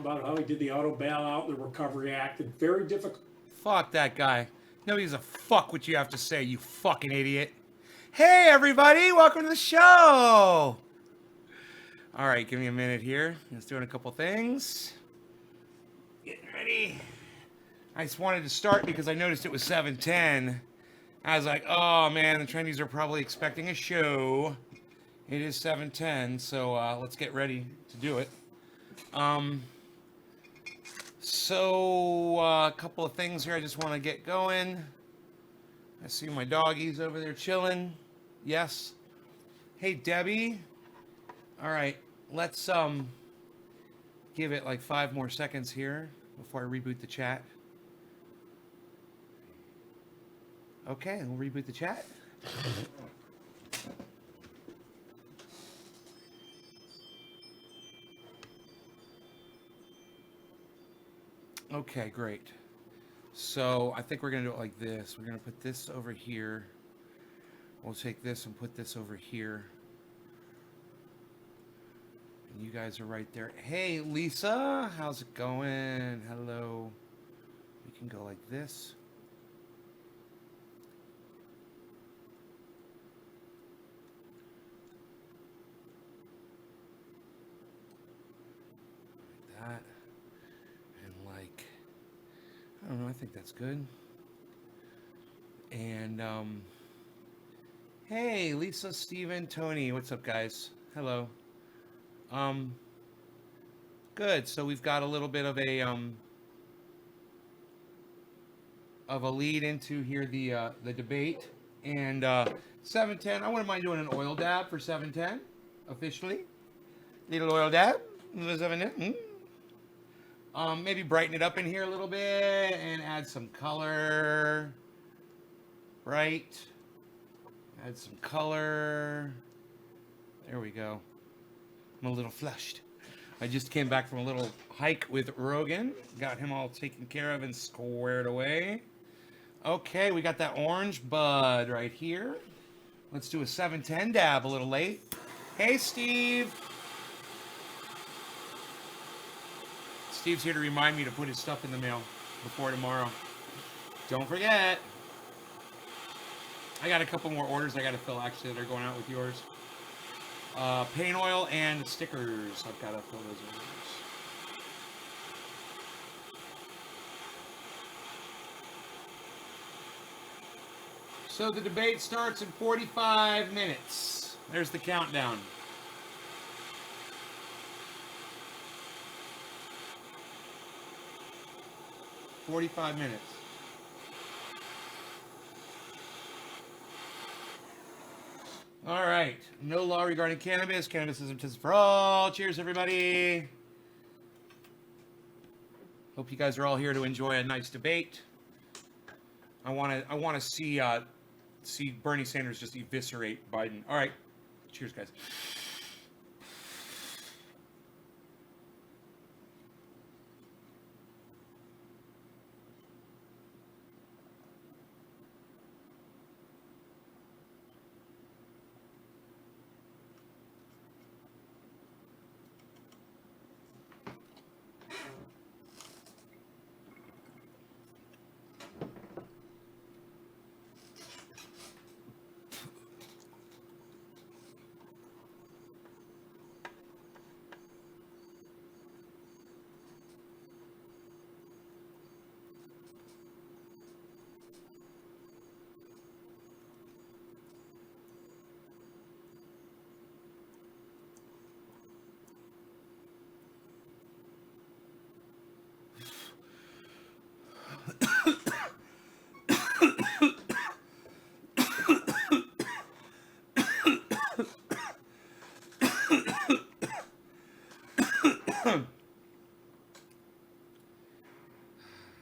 talk about how he did the auto bailout and the Recovery Act, and very difficult. Fuck that guy. Nobody gives a fuck what you have to say, you fucking idiot. Hey, everybody, welcome to the show. All right, give me a minute here. Just doing a couple things. Getting ready. I just wanted to start because I noticed it was 7:10. I was like, oh man, the Trendies are probably expecting a show. It is 7:10, so let's get ready to do it. So a couple of things here I just want to get going. I see my doggies over there chilling. Yes. Hey, Debbie. All right, let's give it like 5 more seconds here before I reboot the chat. Okay, we'll reboot the chat. Okay, great. So I think we're gonna do it like this. We're gonna put this over here. We'll take this and put this over here. And you guys are right there. Hey, Lisa, how's it going? Hello. We can go like this. Like that. And like, I don't know, I think that's good. And, hey, Lisa, Steven, Tony, what's up, guys? Hello. Good. So we've got a little bit of a lead into here the debate, and 7:10. I wouldn't mind doing an oil dab for 7:10 officially. Little oil dab. 7:10. Maybe brighten it up in here a little bit and add some color. Right. Add some color. There we go. I'm a little flushed. I just came back from a little hike with Rogan. Got him all taken care of and squared away. Okay, we got that orange bud right here. Let's do a 7:10 dab, a little late. Hey, Steve. Steve's here to remind me to put his stuff in the mail before tomorrow. Don't forget. I got a couple more orders I got to fill, actually, that are going out with yours. Paint oil and stickers. I've got to fill those orders. So the debate starts in 45 minutes. There's the countdown. "45 minutes. All right. No law regarding cannabis. Cannabis is intended for all. Cheers, everybody. Hope you guys are all here to enjoy a nice debate. I want to see Bernie Sanders just eviscerate Biden. All right. Cheers, guys.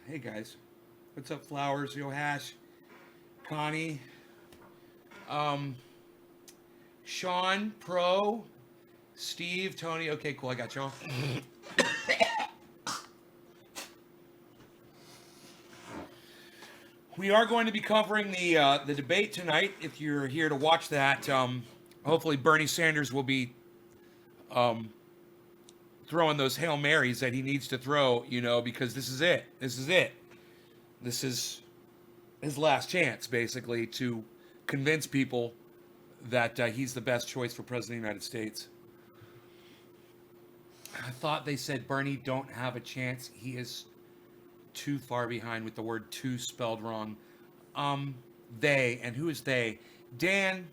Hey guys, what's up, Flowers, Yohash, Connie, Sean, Pro, Steve, Tony. Okay, cool, I got y'all. We are going to be covering the debate tonight. If you're here to watch that, hopefully Bernie Sanders will be throwing those Hail Marys that he needs to throw, you know, because this is it. This is it. This is his last chance, basically, to convince people that he's the best choice for President of the United States. I thought they said Bernie don't have a chance. He is too far behind with the word "too" spelled wrong. They, and who is they? Dan,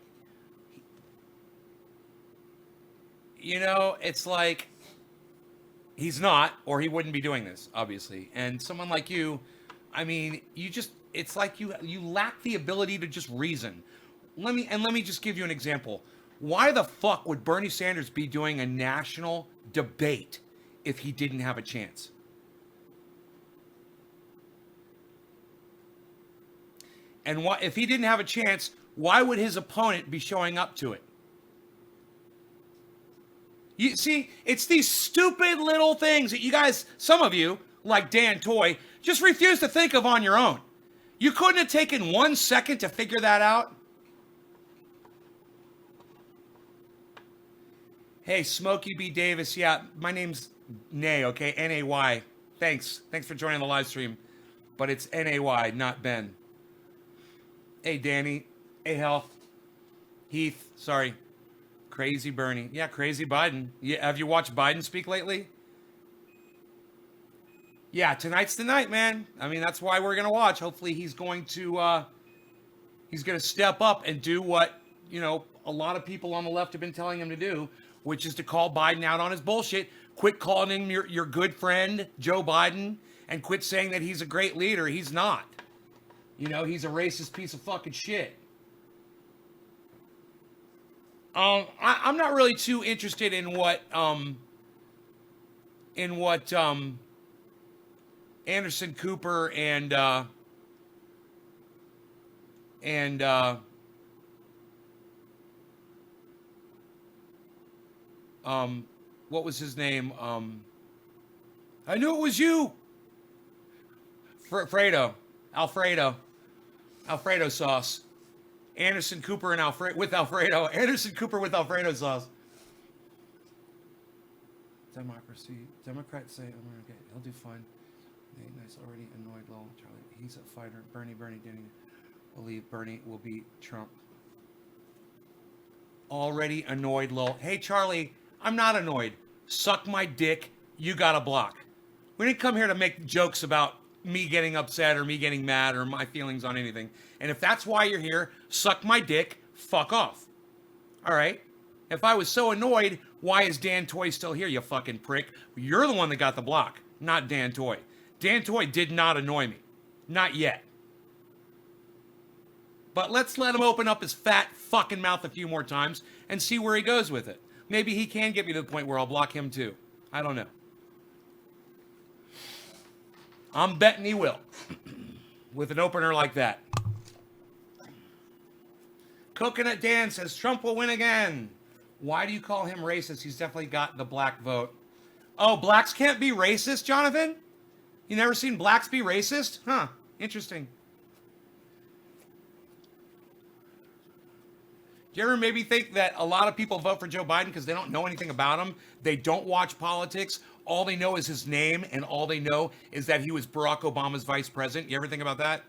you know, it's like he's not, or he wouldn't be doing this, obviously. And someone like you, I mean, you just, it's like you lack the ability to just reason. Let me just give you an example. Why the fuck would Bernie Sanders be doing a national debate if he didn't have a chance? And if he didn't have a chance, why would his opponent be showing up to it? You see, it's these stupid little things that you guys, some of you, like Dan Toy, just refuse to think of on your own. You couldn't have taken 1 second to figure that out? Hey, Smokey B. Davis. Yeah, my name's Nay, okay? N-A-Y. Thanks. Thanks for joining the live stream. But it's N-A-Y, not Ben. Hey, Danny. Hey, Health. Heath. Sorry. Crazy Bernie. Yeah, crazy Biden. Yeah, have you watched Biden speak lately? Yeah, tonight's the night, man. I mean, that's why we're going to watch. Hopefully he's going to step up and do what, you know, a lot of people on the left have been telling him to do, which is to call Biden out on his bullshit. Quit calling him your good friend, Joe Biden, and quit saying that he's a great leader. He's not. You know, he's a racist piece of fucking shit. I'm not really too interested in what Anderson Cooper and what was his name? I knew it was you. Alfredo sauce. Anderson Cooper and Alfredo. Anderson Cooper with Alfredo sauce. Democrats say, okay, he'll do fine. Nice, already annoyed Lowell. Charlie, he's a fighter. Bernie didn't believe Bernie will beat Trump. Already annoyed Lowell. Hey, Charlie, I'm not annoyed. Suck my dick. You got a block. We didn't come here to make jokes about me getting upset or me getting mad or my feelings on anything. And if that's why you're here, suck my dick, fuck off. All right? If I was so annoyed, why is Dan Toy still here, you fucking prick? You're the one that got the block, not Dan Toy. Dan Toy did not annoy me. Not yet. But let's let him open up his fat fucking mouth a few more times and see where he goes with it. Maybe he can get me to the point where I'll block him too. I don't know. I'm betting he will. With an opener like that. Coconut Dan says Trump will win again. Why do you call him racist? He's definitely got the black vote. Oh, blacks can't be racist, Jonathan? You never seen blacks be racist? Huh. Interesting. Do you ever maybe think that a lot of people vote for Joe Biden because they don't know anything about him? They don't watch politics. All they know is his name, and all they know is that he was Barack Obama's vice president. You ever think about that?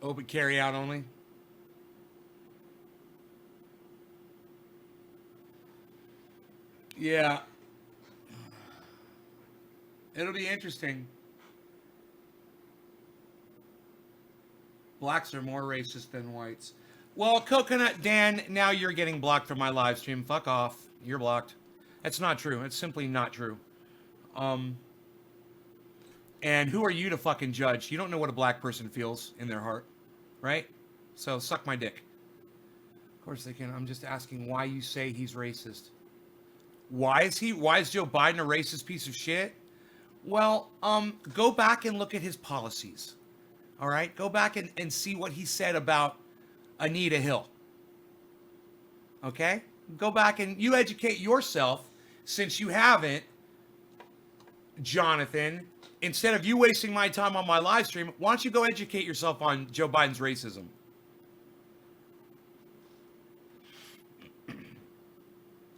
Open carry out only. Yeah. It'll be interesting. Blacks are more racist than whites. Well, Coconut Dan, now you're getting blocked from my live stream. Fuck off. You're blocked. That's not true. It's simply not true. And who are you to fucking judge? You don't know what a black person feels in their heart, right? So suck my dick. Of course they can. I'm just asking why you say he's racist. Why is Joe Biden a racist piece of shit? Well, go back and look at his policies. All right? Go back and see what he said about Anita Hill. Okay? Go back and you educate yourself, since you haven't, Jonathan, instead of you wasting my time on my live stream, why don't you go educate yourself on Joe Biden's racism?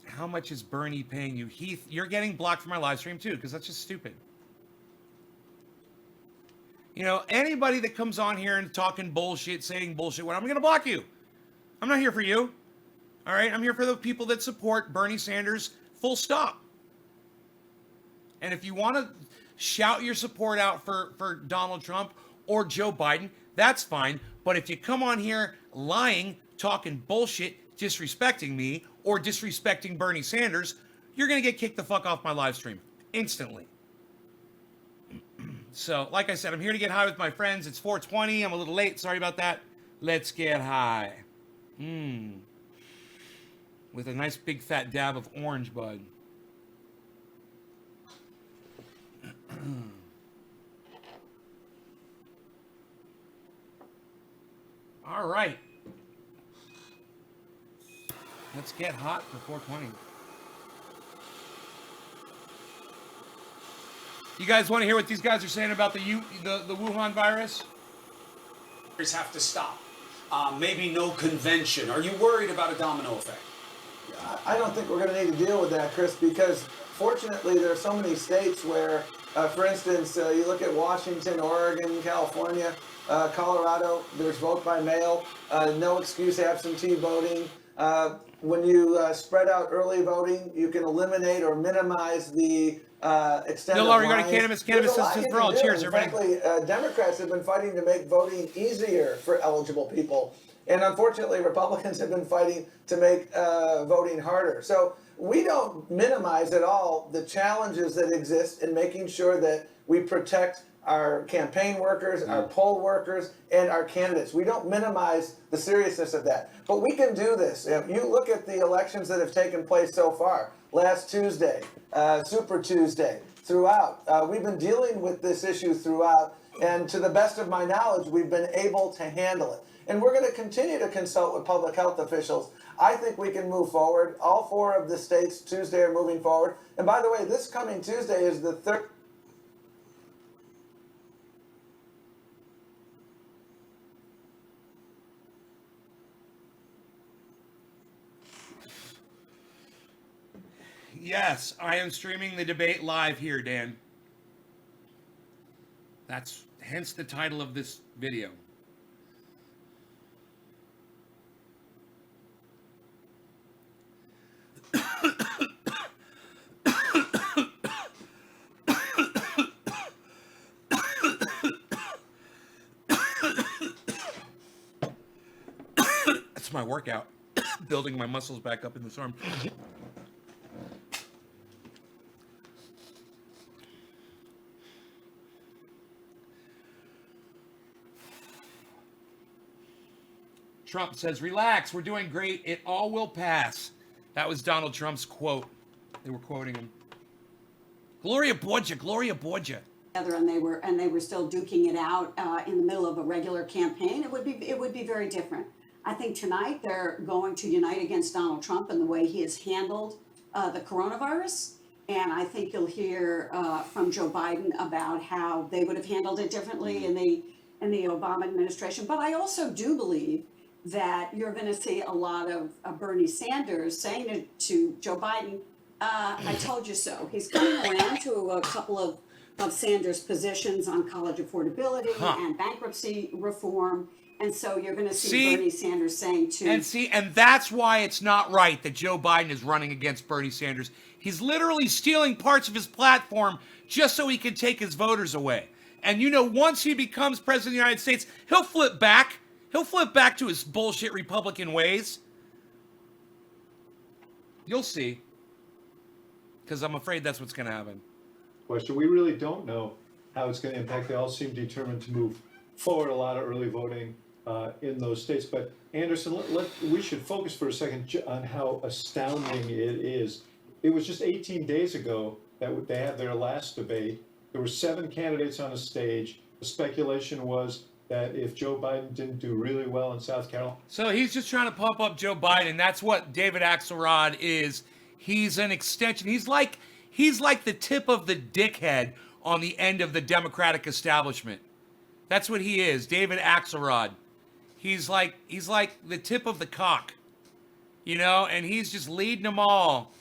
How much is Bernie paying you? Heath, you're getting blocked from my live stream too, because that's just stupid. You know, anybody that comes on here and talking bullshit, saying bullshit, I'm going to block you. I'm not here for you. All right? I'm here for the people that support Bernie Sanders, full stop. And if you want to shout your support out for Donald Trump or Joe Biden, that's fine. But if you come on here lying, talking bullshit, disrespecting me, or disrespecting Bernie Sanders, you're going to get kicked the fuck off my live stream instantly. So, like I said, I'm here to get high with my friends. It's 4:20. I'm a little late. Sorry about that. Let's get high. With a nice big fat dab of orange bud. All right. Let's get hot for 4:20. You guys want to hear what these guys are saying about the Wuhan virus? Have to stop. Maybe no convention. Are you worried about a domino effect? I don't think we're going to need to deal with that, Chris, because fortunately there are so many states where, for instance, you look at Washington, Oregon, California, Colorado, there's vote by mail, no excuse absentee voting. When you spread out early voting, you can eliminate or minimize the extent of regarding lines. cannabis There's a lot citizens you for all. can do. Cheers, And everybody. frankly, Democrats have been fighting to make voting easier for eligible people. And unfortunately, Republicans have been fighting to make voting harder. So we don't minimize at all the challenges that exist in making sure that we protect our campaign workers, our poll workers, and our candidates. We don't minimize the seriousness of that. But we can do this. If you look at the elections that have taken place so far, last Tuesday, Super Tuesday, throughout, we've been dealing with this issue throughout, and to the best of my knowledge, we've been able to handle it. And we're going to continue to consult with public health officials. I think we can move forward. All 4 of the states Tuesday are moving forward. And by the way, this coming Tuesday is the third. Yes, I am streaming the debate live here, Dan. That's hence the title of this video. That's my workout. Building my muscles back up in this arm. Trump says, relax, we're doing great. It all will pass. That was Donald Trump's quote. They were quoting him. Gloria Borgia, Gloria Borgia. And they were still duking it out in the middle of a regular campaign, it would be very different. I think tonight they're going to unite against Donald Trump and the way he has handled the coronavirus. And I think you'll hear from Joe Biden about how they would have handled it differently in the Obama administration. But I also do believe that you're going to see a lot of Bernie Sanders saying to Joe Biden, I told you so. He's coming around to a couple of Sanders' positions on college affordability and bankruptcy reform. And so you're going to see Bernie Sanders saying to... And that's why it's not right that Joe Biden is running against Bernie Sanders. He's literally stealing parts of his platform just so he can take his voters away. And you know, once he becomes president of the United States, he'll flip back. He'll flip back to his bullshit Republican ways. You'll see. Because I'm afraid that's what's going to happen. Question. We really don't know how it's going to impact. They all seem determined to move forward a lot of early voting in those states. But Anderson, we should focus for a second on how astounding it is. It was just 18 days ago that they had their last debate. There were 7 candidates on a stage. The speculation was that if Joe Biden didn't do really well in South Carolina. So he's just trying to pump up Joe Biden. That's what David Axelrod is. He's an extension. He's like the tip of the dickhead on the end of the Democratic establishment. That's what he is, David Axelrod. He's like the tip of the cock, you know, and he's just leading them all.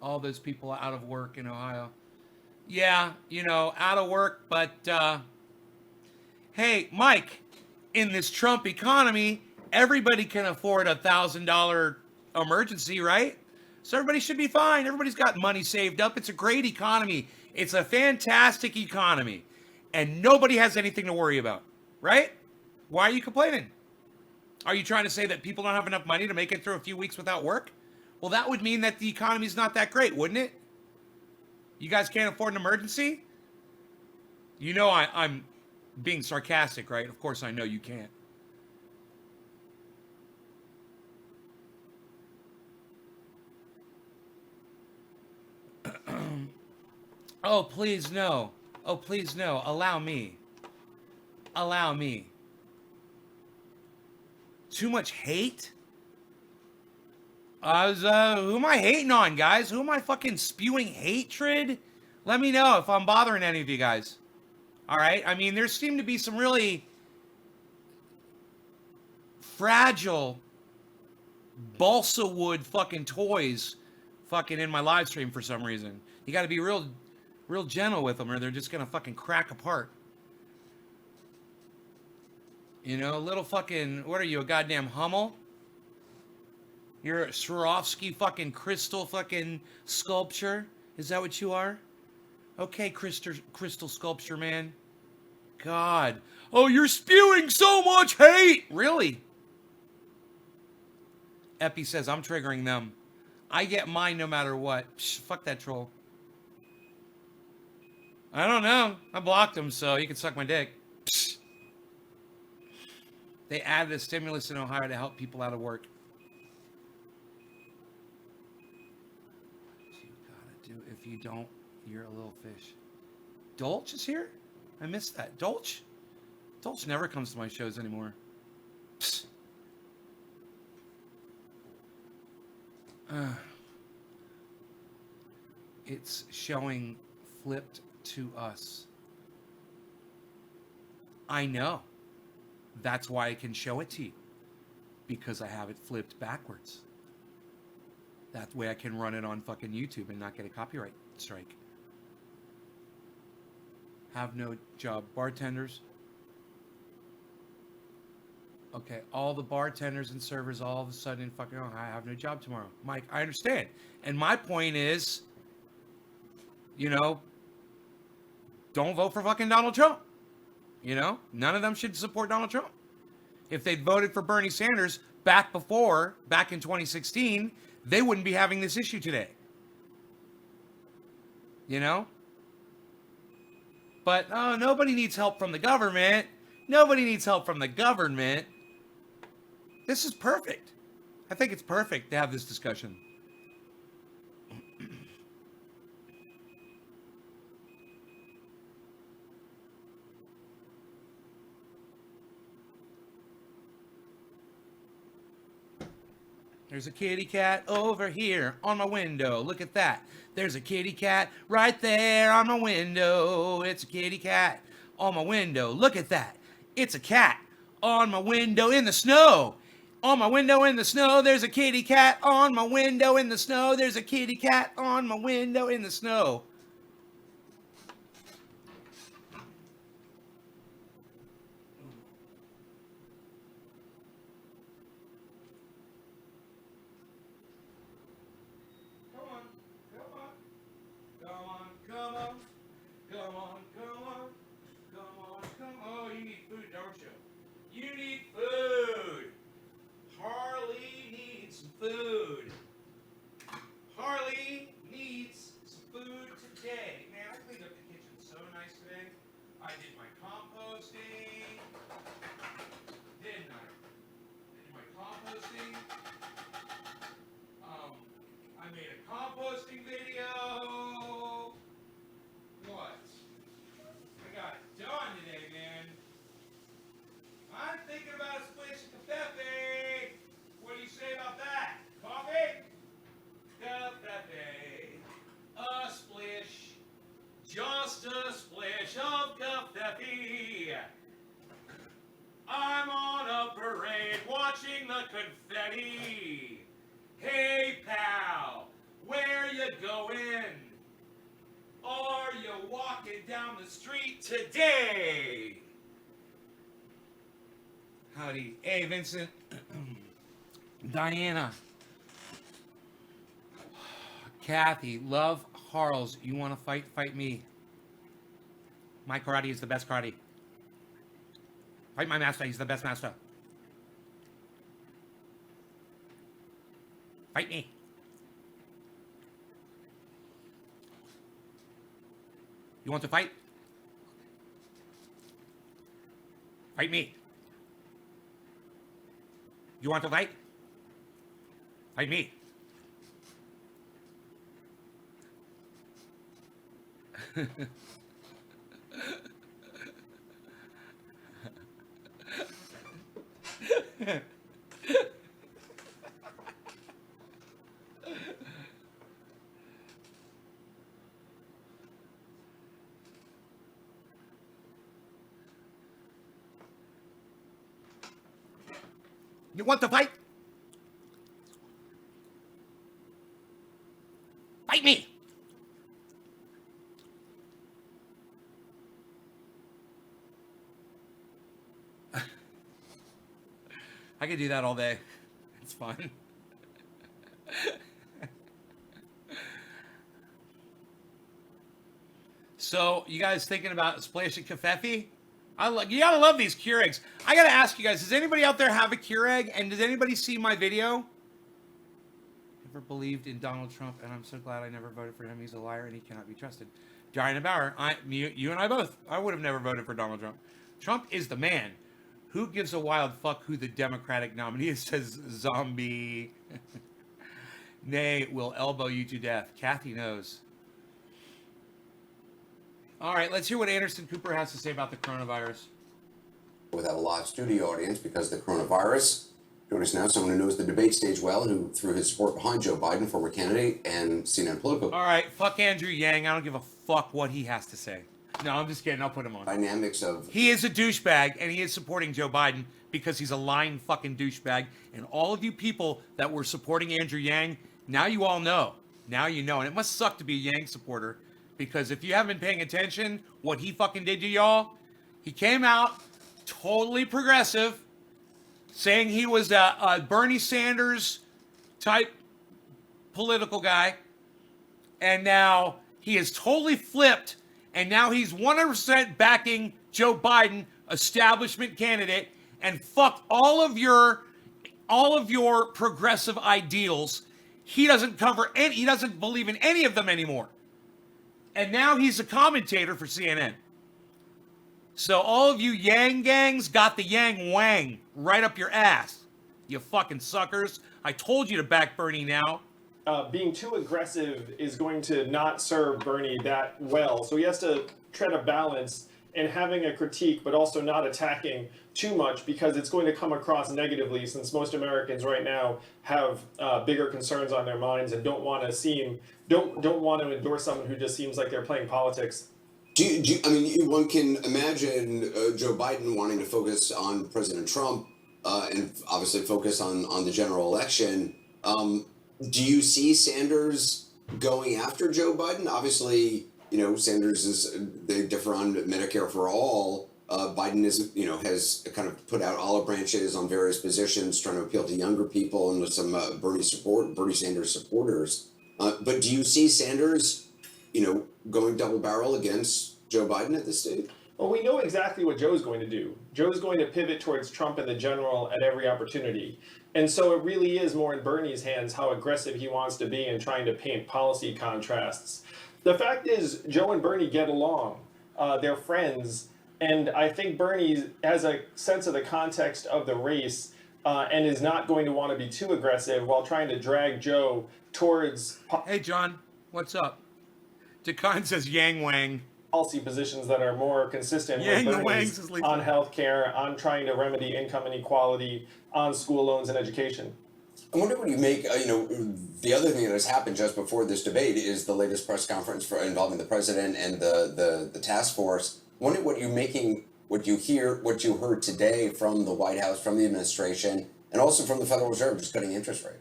All those people out of work in Ohio. Yeah, you know, out of work, but hey, Mike, in this Trump economy, everybody can afford $1,000 emergency, right? So everybody should be fine. Everybody's got money saved up. It's a great economy. It's a fantastic economy. And nobody has anything to worry about, right? Why are you complaining? Are you trying to say that people don't have enough money to make it through a few weeks without work? Well, that would mean that the economy's not that great, wouldn't it? You guys can't afford an emergency? You know I'm being sarcastic, right? Of course I know you can't. Oh, please no. Oh, please no. Allow me. Allow me. Too much hate? Who am I hating on, guys? Who am I fucking spewing hatred? Let me know if I'm bothering any of you guys. All right? I mean, there seem to be some really fragile balsa wood fucking toys fucking in my live stream for some reason. You got to be real gentle with them or they're just going to fucking crack apart. You know, little fucking, what are you, a goddamn Hummel? You're a Swarovski fucking crystal fucking sculpture? Is that what you are? Okay, crystal sculpture, man. God. Oh, you're spewing so much hate! Really? Epi says, I'm triggering them. I get mine no matter what. Psh, fuck that troll. I don't know. I blocked him, so you can suck my dick. Psh. They added a stimulus in Ohio to help people out of work. You gotta do. If you don't, you're a little fish. Dolch is here? I missed that. Dolch? Dolch never comes to my shows anymore. Psst. It's showing flipped to us. I know. That's why I can show it to you. Because I have it flipped backwards. That way I can run it on fucking YouTube and not get a copyright strike. Have no job. Bartenders. Okay, all the bartenders and servers all of a sudden fucking, oh, I have no job tomorrow. Mike, I understand. And my point is, you know, don't vote for fucking Donald Trump. You know, none of them should support Donald Trump. If they'd voted for Bernie Sanders back in 2016, they wouldn't be having this issue today. You know? But, oh, nobody needs help from the government. Nobody needs help from the government. This is perfect. I think it's perfect to have this discussion. There's a kitty cat over here on my window. Look at that. There's a kitty cat right there on my window. It's a kitty cat on my window. Look at that. It's a cat on my window in the snow. On my window in the snow, there's a kitty cat on my window in the snow. There's a kitty cat on my window in the snow. Oh, you need food, don't you? You need food. Harley needs some food. Harley needs some food today. Man, I cleaned up the kitchen so nice today. I did my composting. Didn't I? I did my composting. I made a composting video. What? I got it done today, man. I'm thinking about a splash of Cafefe. What do you say about that? Coffee? Cafefe. A watching the confetti. Hey pal, where you going? Are you walking down the street today? Howdy. Hey, Vincent. Diana. Kathy. Love Harles. You want to fight? Fight me. My karate is the best karate. Fight my master. He's the best master. Fight me. You want to fight? Fight me. You want to fight? Fight me. You want to fight? Fight me! I could do that all day. It's fun. So, you guys thinking about splashing Covfefe? You gotta love these Keurigs. I gotta ask you guys, does anybody out there have a Keurig? And does anybody see my video? Never believed in Donald Trump, and I'm so glad I never voted for him. He's a liar, and he cannot be trusted. Diana Bauer, you and I both. I would have never voted for Donald Trump. Trump is the man. Who gives a wild fuck who the Democratic nominee is, says Zombie. Nay, will elbow you to death. Kathy knows. All right, let's hear what Anderson Cooper has to say about the coronavirus. Without a live studio audience because of the coronavirus. Join us now, someone who knows the debate stage well, who threw his support behind Joe Biden, former candidate, and CNN political All right, fuck Andrew Yang. I don't give a fuck what he has to say. No, I'm just kidding. I'll put him on. dynamics of He is a douchebag, and he is supporting Joe Biden because he's a lying fucking douchebag. And all of you people that were supporting Andrew Yang, now you all know. Now you know. And it must suck to be a Yang supporter, because if you haven't been paying attention, what he fucking did to y'all, he came out totally progressive, saying he was a Bernie Sanders type political guy, and now he is totally flipped, and now he's 100% backing Joe Biden, establishment candidate, and fuck all of your progressive ideals. He doesn't cover any, he doesn't believe in any of them anymore. And now he's a commentator for CNN. So all of you Yang gangs got the Yang Wang right up your ass. You fucking suckers. I told you to back Bernie now. Being too aggressive is going to not serve Bernie that well. So he has to tread a balance in having a critique, but also not attacking too much, because it's going to come across negatively, since most Americans right now have bigger concerns on their minds and don't want to endorse someone who just seems like they're playing politics. I mean, one can imagine Joe Biden wanting to focus on President Trump and obviously focus on the general election. Do you see Sanders going after Joe Biden? Obviously, Sanders they differ on Medicare for all. Biden has kind of put out olive branches on various positions, trying to appeal to younger people and with some Bernie Sanders supporters. But do you see Sanders, going double barrel against Joe Biden at this stage? Well, we know exactly what Joe's going to do. Joe's going to pivot towards Trump and the general at every opportunity. And so it really is more in Bernie's hands how aggressive he wants to be in trying to paint policy contrasts. The fact is, Joe and Bernie get along. They're friends. And I think Bernie has a sense of the context of the race and is not going to want to be too aggressive while trying to drag Joe towards Hey, John, what's up? Dekan says Yang Wang. policy positions that are more consistent Yang with the Bernie's Wangs is on healthcare, on trying to remedy income inequality, on school loans and education. I wonder what you make, the other thing that has happened just before this debate is the latest press conference involving the president and the task force. I wonder what you heard today from the White House, from the administration, And also from the Federal Reserve just cutting interest rates.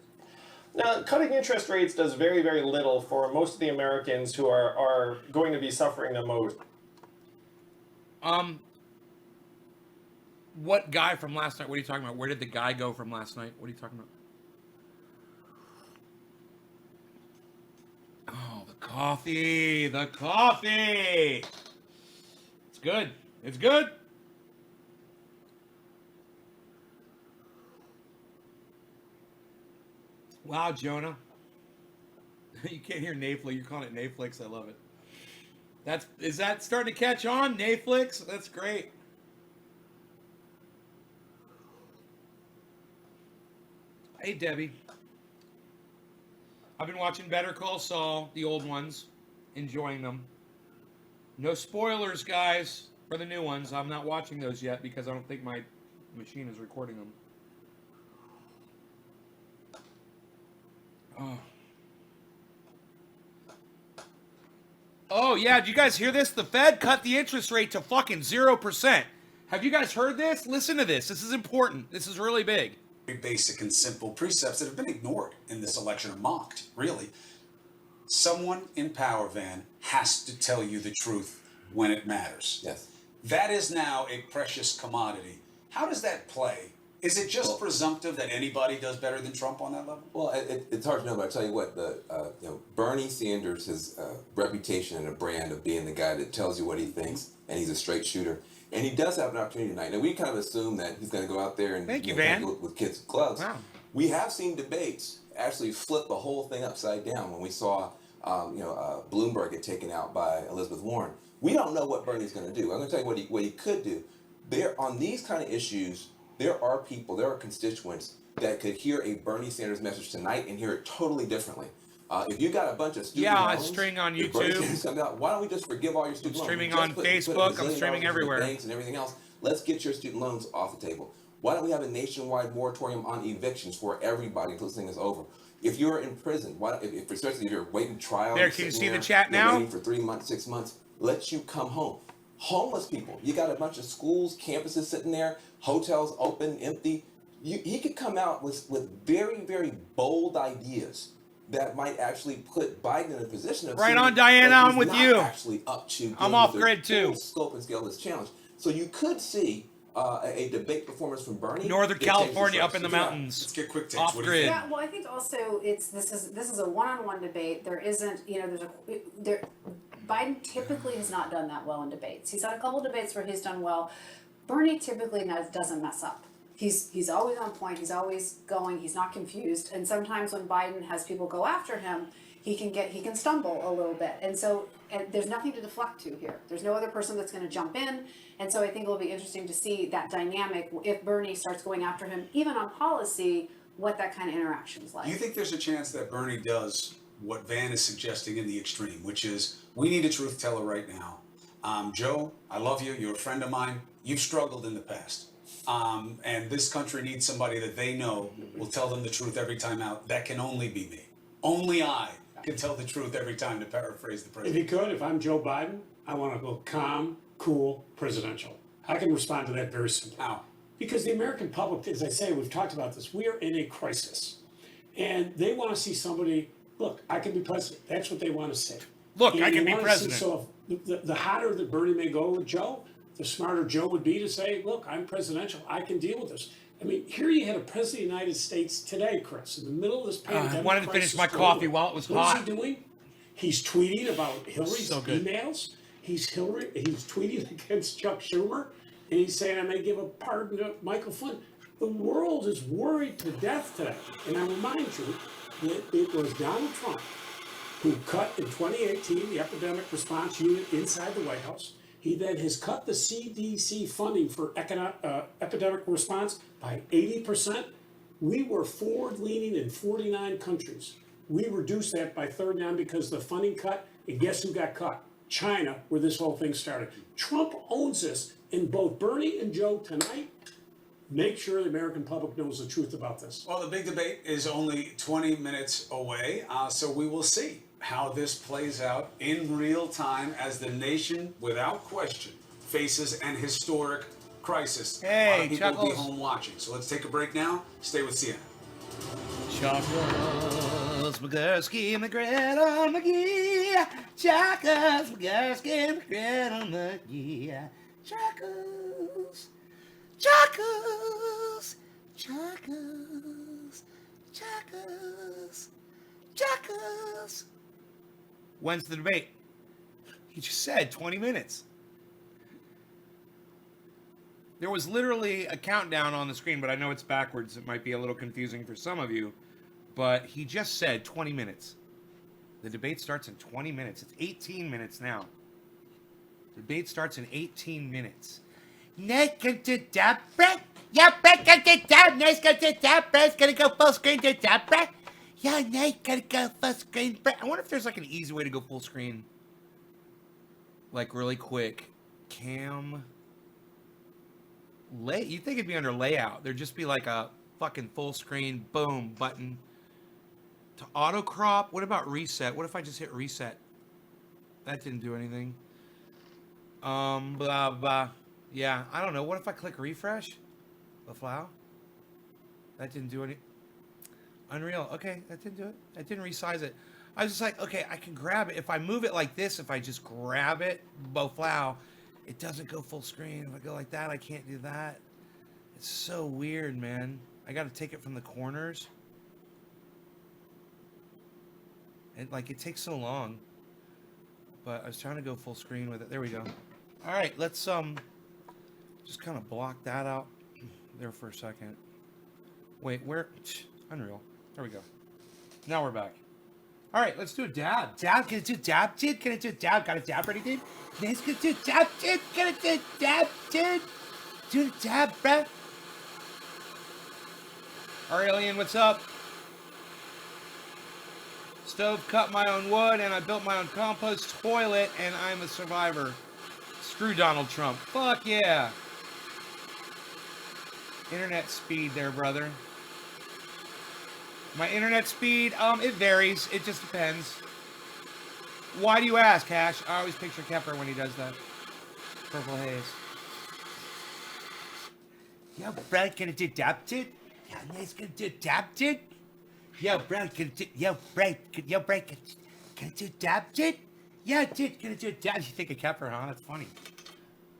Now, cutting interest rates does very, very little for most of the Americans who are going to be suffering the most. What guy from last night? What are you talking about? Where did the guy go from last night? What are you talking about? Oh, the coffee. The coffee. It's good. It's good. Wow, Jonah. You can't hear Netflix. You're calling it Netflix. I love it. Is that starting to catch on? Netflix? That's great. Hey, Debbie. I've been watching Better Call Saul, the old ones, enjoying them. No spoilers, guys, for the new ones. I'm not watching those yet because I don't think my machine is recording them. Oh, yeah, did you guys hear this? The Fed cut the interest rate to fucking 0%. Have you guys heard this? Listen to this. This is important. This is really big. Very basic and simple precepts that have been ignored in this election or mocked, really. Someone in power, Van, has to tell you the truth when it matters. Yes. That is now a precious commodity. How does that play? Is it just presumptive that anybody does better than Trump on that level? Well, it's hard to know, but I tell you what, Bernie Sanders, his reputation and a brand of being the guy that tells you what he thinks, and he's a straight shooter, and he does have an opportunity tonight. Now, we kind of assume that he's going to go out there and Thank you, Van. with kids' gloves. Wow. We have seen debates actually flip the whole thing upside down when we saw, Bloomberg get taken out by Elizabeth Warren. We don't know what Bernie's going to do. I'm going to tell you what he could do. There, on these kind of issues, there are constituents that could hear a Bernie Sanders message tonight and hear it totally differently. If you got a bunch of student loans, it's streaming on if Bernie YouTube. Sanders comes out, why don't we just forgive all your student loans? Streaming Just on put Facebook. $1 I'm billion streaming into everywhere. Banks and everything else. Let's get your student loans off the table. Why don't we have a nationwide moratorium on evictions for everybody until this thing is over? If you're in prison, especially if you're waiting trial, There, can you see the chat now? Waiting for 3 months, 6 months, let you come home. Homeless people, you got a bunch of schools, campuses sitting there, hotels open, empty. He could come out with very, very bold ideas that might actually put Biden in a position of Right seeing on, Diana, that he's I'm with not you. Actually up to I'm dealing off with the grid, too. full scope and scale of this challenge. So you could see a debate performance from Bernie. Northern that takes California us up in the right. mountains. Let's get quick takes. Off What do you grid. think? Yeah, well, I think also this is a one-on-one debate. There isn't, Biden typically has not done that well in debates. He's had a couple debates where he's done well. Bernie typically doesn't mess up. He's always on point. He's always going. He's not confused. And sometimes when Biden has people go after him, he can stumble a little bit. And so there's nothing to deflect to here. There's no other person that's going to jump in. And so I think it'll be interesting to see that dynamic if Bernie starts going after him, even on policy, what that kind of interaction is like. Do you think there's a chance that Bernie does what Van is suggesting in the extreme, which is we need a truth teller right now? Joe, I love you. You're a friend of mine. You've struggled in the past. And this country needs somebody that they know will tell them the truth every time out. That can only be me. Only I can tell the truth every time, to paraphrase the If president. he could, if I'm Joe Biden, I want to go calm, cool, presidential. I can respond to that very simply. How? Because the American public, as I say, we've talked about this, we are in a crisis. And they want to see somebody, look, I can be president. That's what they want to say. Look, And I you can be wanna see- president. So if the hotter that Bernie may go with Joe, the smarter Joe would be to say, look, I'm presidential. I can deal with this. I mean, here you had a president of the United States today, Chris, in the middle of this pandemic. I wanted to finish crisis my going coffee on. while it was What hot. is he doing? He's tweeting about Hillary's So good. emails. He's tweeting against Chuck Schumer, and he's saying I may give a pardon to Michael Flynn. The world is worried to death today. And I remind you that it was Donald Trump who cut in 2018 the epidemic response unit inside the White House. He then has cut the CDC funding for epidemic response by 80%. We were forward-leaning in 49 countries. We reduced that by 39 because the funding cut, and guess who got cut? China, where this whole thing started. Trump owns this, and both Bernie and Joe tonight make sure the American public knows the truth about this. Well, the big debate is only 20 minutes away, so we will see how this plays out in real time as the nation, without question, faces an historic crisis. A Hey, lot of people will be Chuckles. home watching. So let's take a break now. Stay with CNN. Chuckles, McGursky, McGriddle, McGee. Chuckles, McGursky, McGriddle, McGee. Chuckles, Chuckles, Chuckles, Chuckles, Chuckles. When's the debate? He just said 20 minutes. There was literally a countdown on the screen, but I know it's backwards. It might be a little confusing for some of you. But he just said 20 minutes. The debate starts in 20 minutes. It's 18 minutes now. The debate starts in 18 minutes. Nice to the break. Yeah, break at the top. Nice to the top. Break's gonna go full screen to top break. Yeah, nice gonna go full screen break. I wonder if there's like an easy way to go full screen. Like really quick. Cam. You think it'd be under layout? There'd just be like a fucking full screen, boom, button. To auto crop. What about reset? What if I just hit reset? That didn't do anything. Blah blah. Yeah, I don't know. What if I click refresh? LaFlau? That didn't do any. Unreal. Okay, that didn't do it. That didn't resize it. I was just like, okay, I can grab it. If I move it like this, if I just grab it, LaFlau, it doesn't go full screen. If I go like that, I can't do that. It's so weird, man. I got to take it from the corners. And like, it takes so long. But I was trying to go full screen with it. There we go. All right, let's just kind of block that out there for a second. Wait, where? Unreal. There we go. Now we're back. All right, let's do a dab. Dab, can it do dab, dude? Can it do dab? Got a dab ready, dude? Nice, can it do dab, dude? Can it do dab, dude? Do the dab, bruh. Aurelian, what's up? Stove cut my own wood, and I built my own compost toilet, and I'm a survivor. Screw Donald Trump. Fuck yeah. Internet speed there, brother. My internet speed, it varies. It just depends. Why do you ask, Hash? I always picture Kepler when he does that. Purple haze. Yo, bro, can it do adapted? Yeah, nice, can it do adapted? Yo, bro, can it do, yo, bro, can it do adapted? Yeah, dude, can it do adapted? You think of Kepler, huh? That's funny.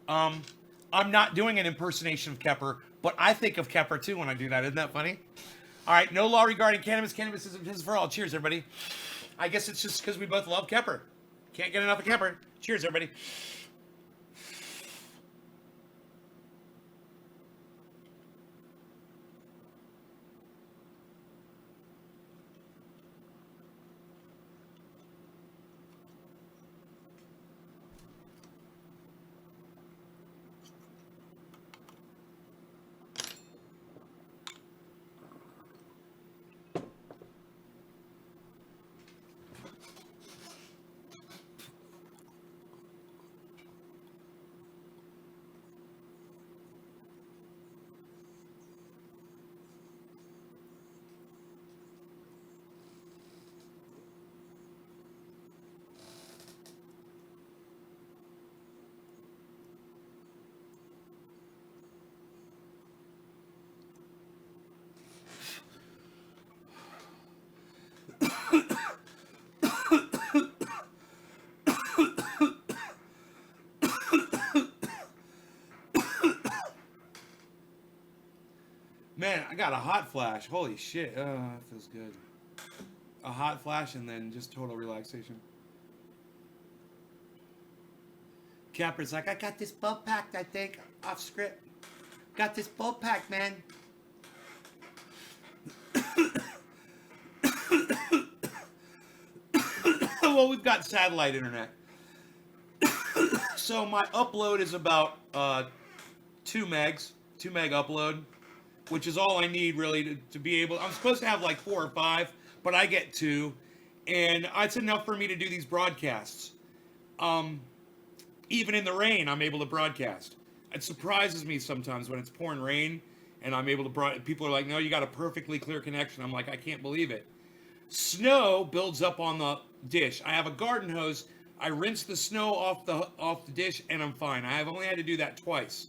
I'm not doing an impersonation of Kepler, but I think of Kepler too when I do that. Isn't that funny? All right, no law regarding cannabis. Cannabis is for all. Cheers, everybody. I guess it's just because we both love Kepler. Can't get enough of Kepler. Cheers, everybody. Man, I got a hot flash. Holy shit. Oh, that feels good. A hot flash and then just total relaxation. Capper's like, I got this bulb packed, I think, off script. Got this bulb packed, man. Well, we've got satellite internet. So my upload is about 2 meg upload, which is all I need really to be able. I'm supposed to have like 4 or 5, but I get 2, and it's enough for me to do these broadcasts. Even in the rain, I'm able to broadcast. It surprises me sometimes when it's pouring rain, and I'm able to people are like, no, you got a perfectly clear connection. I'm like, I can't believe it. Snow builds up on the dish. I have a garden hose. I rinse the snow off the dish, and I'm fine. I have only had to do that twice.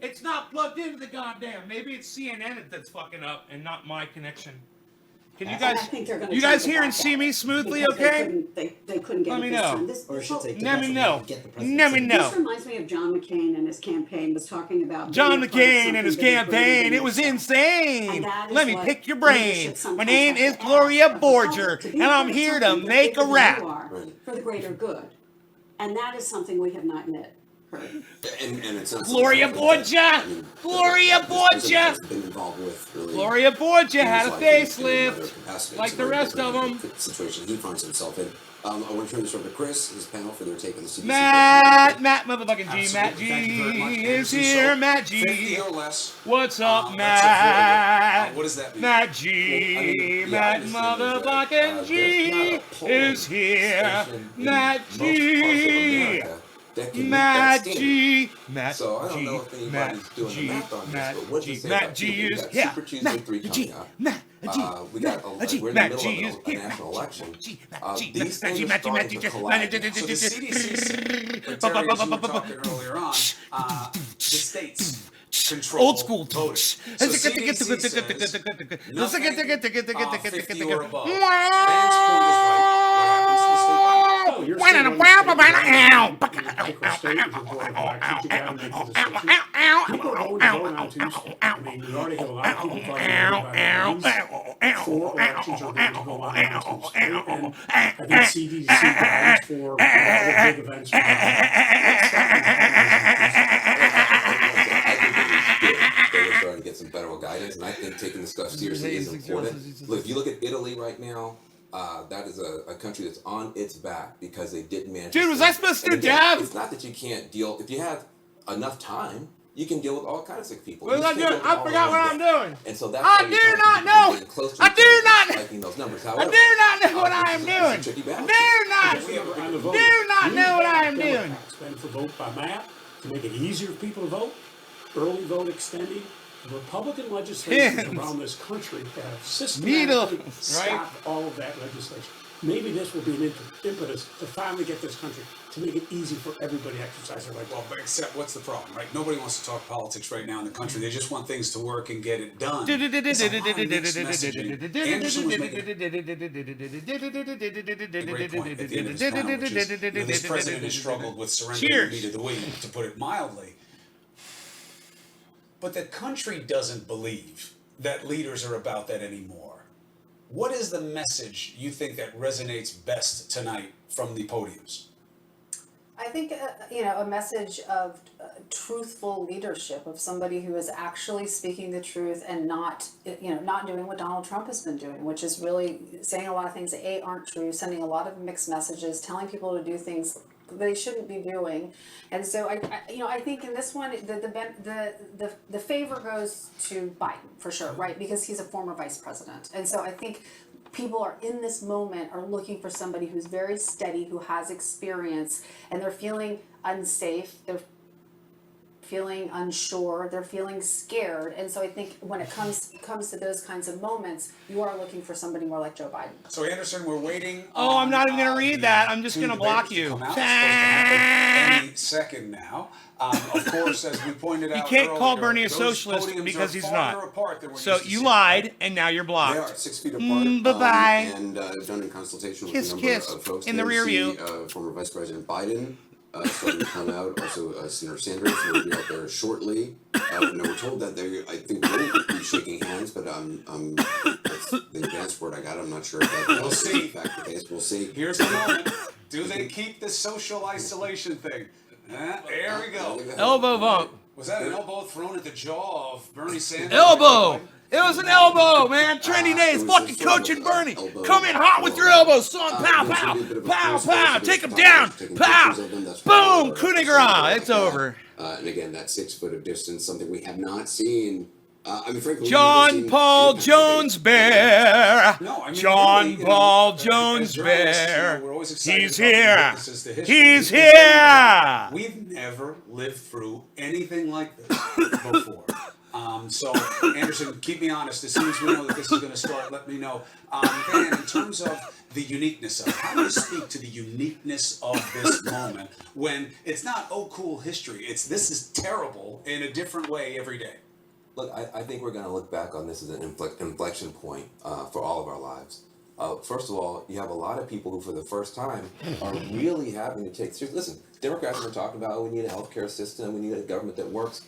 It's not plugged into the goddamn. Maybe it's CNN that's fucking up and not my connection. Can you And I guys, think they're gonna you guys take it hear and back see out me smoothly? because Okay. They couldn't get Let it me this know. time. This Or I should say, Let me know. get the Let presidency. me know. This reminds me of John McCain and his campaign was talking about John being a part of McCain and his something that he couldn't campaign. even It was accept. insane. And that is Let me what pick your brain. leadership My sometimes name has is to Gloria ask of the public, Borger, to be and a I'm part of here to something make bigger a than rap. you are, Right. for the greater good. And that is something we have not yet heard. And it's not Gloria something that- Borgia! I mean, Gloria that this president Borgia! has been involved with really Gloria Borgia in had his a life in facelift, another capacity. like It's a the very rest of different them. Situation he finds himself in. I want to turn this over to Chris, his panel, for their take on the CDC. Matt motherfucking G, Matt Absolutely. Thank you very much. G is Anderson, here, so Matt 50 G. or less. What's up, That's a vote. Matt? What does that mean? Matt Well, I G, mean, yeah, I Matt understand that, motherfucking G there's not a polling is here. station in Matt most parts of G. America that can meet Matt that standard. G, Matt So I don't G, know if anybody's Matt doing G, the math on this, Matt but what does G, it say Matt about G Tuesday? We is got here. Super Tuesday Matt 3 G, coming up. Matt G, We got Matt G, we're in Matt the G middle is of a here. national election. Matt G, These Matt things G, are Matt G, starting Matt to G, collide. So the CDC, Terry, as you were talking earlier on, the states control Old school. voting. So CDC says nothing 50 or above. Van's point is right. What happens to the state primary? Oh, you're still in the state microstate with the board of elections. You gotta make the decision. People are going to vote on Tuesday. I mean, we already have a lot of people talking about these 4 elections are going to go on Tuesday. And I think CDC guides for all the big events. They were starting to get some federal guidance, and I think taking this stuff seriously is important. Look, if you look at Italy right now, that is a country that's on its back because they didn't manage. Dude, was I supposed to And do again, dab? It's not that you can't deal. If you have enough time, you can deal with all kinds of sick people. What You was I just can't doing? deal with I all forgot of what them I'm yet. doing. And so that's I why do you're starting to not see know. people getting close to I each do other not and know. spiking those numbers. I However, do not know what I am it's a doing. tricky I balance. do not. We have on the vote. Do not know what I am We doing. have Democrats been for vote by map to make it easier for people to vote, early vote extending. The Republican legislators Pins. around this country have Needle, systematically right? stopped all of that legislation. Maybe this will be an impetus to finally get this country to make it easy for everybody to exercise their right. Well, but except what's the problem, right? Nobody wants to talk politics right now in the country. They just want things to work and get it done. It's a lot of mixed messaging. Anderson was making a great point at the end of his panel, which is, this president has struggled with surrendering the Cheers. meat of the wheat, to put it mildly. But the country doesn't believe that leaders are about that anymore. What is the message you think that resonates best tonight from the podiums? I think a message of truthful leadership, of somebody who is actually speaking the truth and not doing what Donald Trump has been doing, which is really saying a lot of things that aren't true, sending a lot of mixed messages, telling people to do things they shouldn't be doing. And so I think in this one the favor goes to Biden for sure, right? Because he's a former vice president. And so I think people are in this moment are looking for somebody who's very steady, who has experience, and they're feeling unsafe, they're feeling unsure, they're feeling scared. And so I think when it comes to those kinds of moments, you are looking for somebody more like Joe Biden. So Anderson, we're waiting. Oh, I'm not even on, gonna read that. I'm just two gonna block debaters to you. come out. It's supposed to happen any second now. Of course, as we pointed out You can't call earlier, Bernie a those socialist podiums because are he's farther not. apart than we're So used to you seeing. lied, and now you're They blocked. are 6 feet apart. Bye-bye. And done in consultation with Kiss, a number kiss of folks. in the There rear you view. see, former Vice President Biden starting to come out. Also, Senator Sanders will be out there shortly. We're told that they, I think, will be shaking hands, but that's the advanced word I got. I'm not sure if that We'll is see. in fact the case. We'll see. Here's the moment. Do they keep the social isolation thing? There we go. Elbow bump. Was that an elbow thrown at the jaw of Bernie Sanders? Elbow. It was an elbow, man. Trendy days. it was Fucking just sort of coaching a Bernie. elbow Come in hot with your elbows, son. Pow, There's pow. gonna be a bit of a Pow, close pow. race. Take him There's down. taking Pow. pictures of them. That's Boom. why Coup de we're grace. like It's that. over. And again, that 6 foot of distance, something we have not seen. Frankly, we've never John seen Paul any kind of Jones debate. Bear. No, I mean, John really, Paul as Jones journalists, Bear. we're always excited He's about the here. witnesses to history. He's We've been saying that here. We've never lived through anything like this before. So, Anderson, keep me honest. As soon as we know that this is going to start, let me know. Van, in terms of the uniqueness of it, how do you speak to the uniqueness of this moment when it's not, oh, cool history? It's this is terrible in a different way every day. Look, I think we're going to look back on this as an inflection point for all of our lives. First of all, you have a lot of people who, for the first time, are really having to take seriously. Listen, Democrats have been talking about, oh, we need a healthcare system, we need a government that works.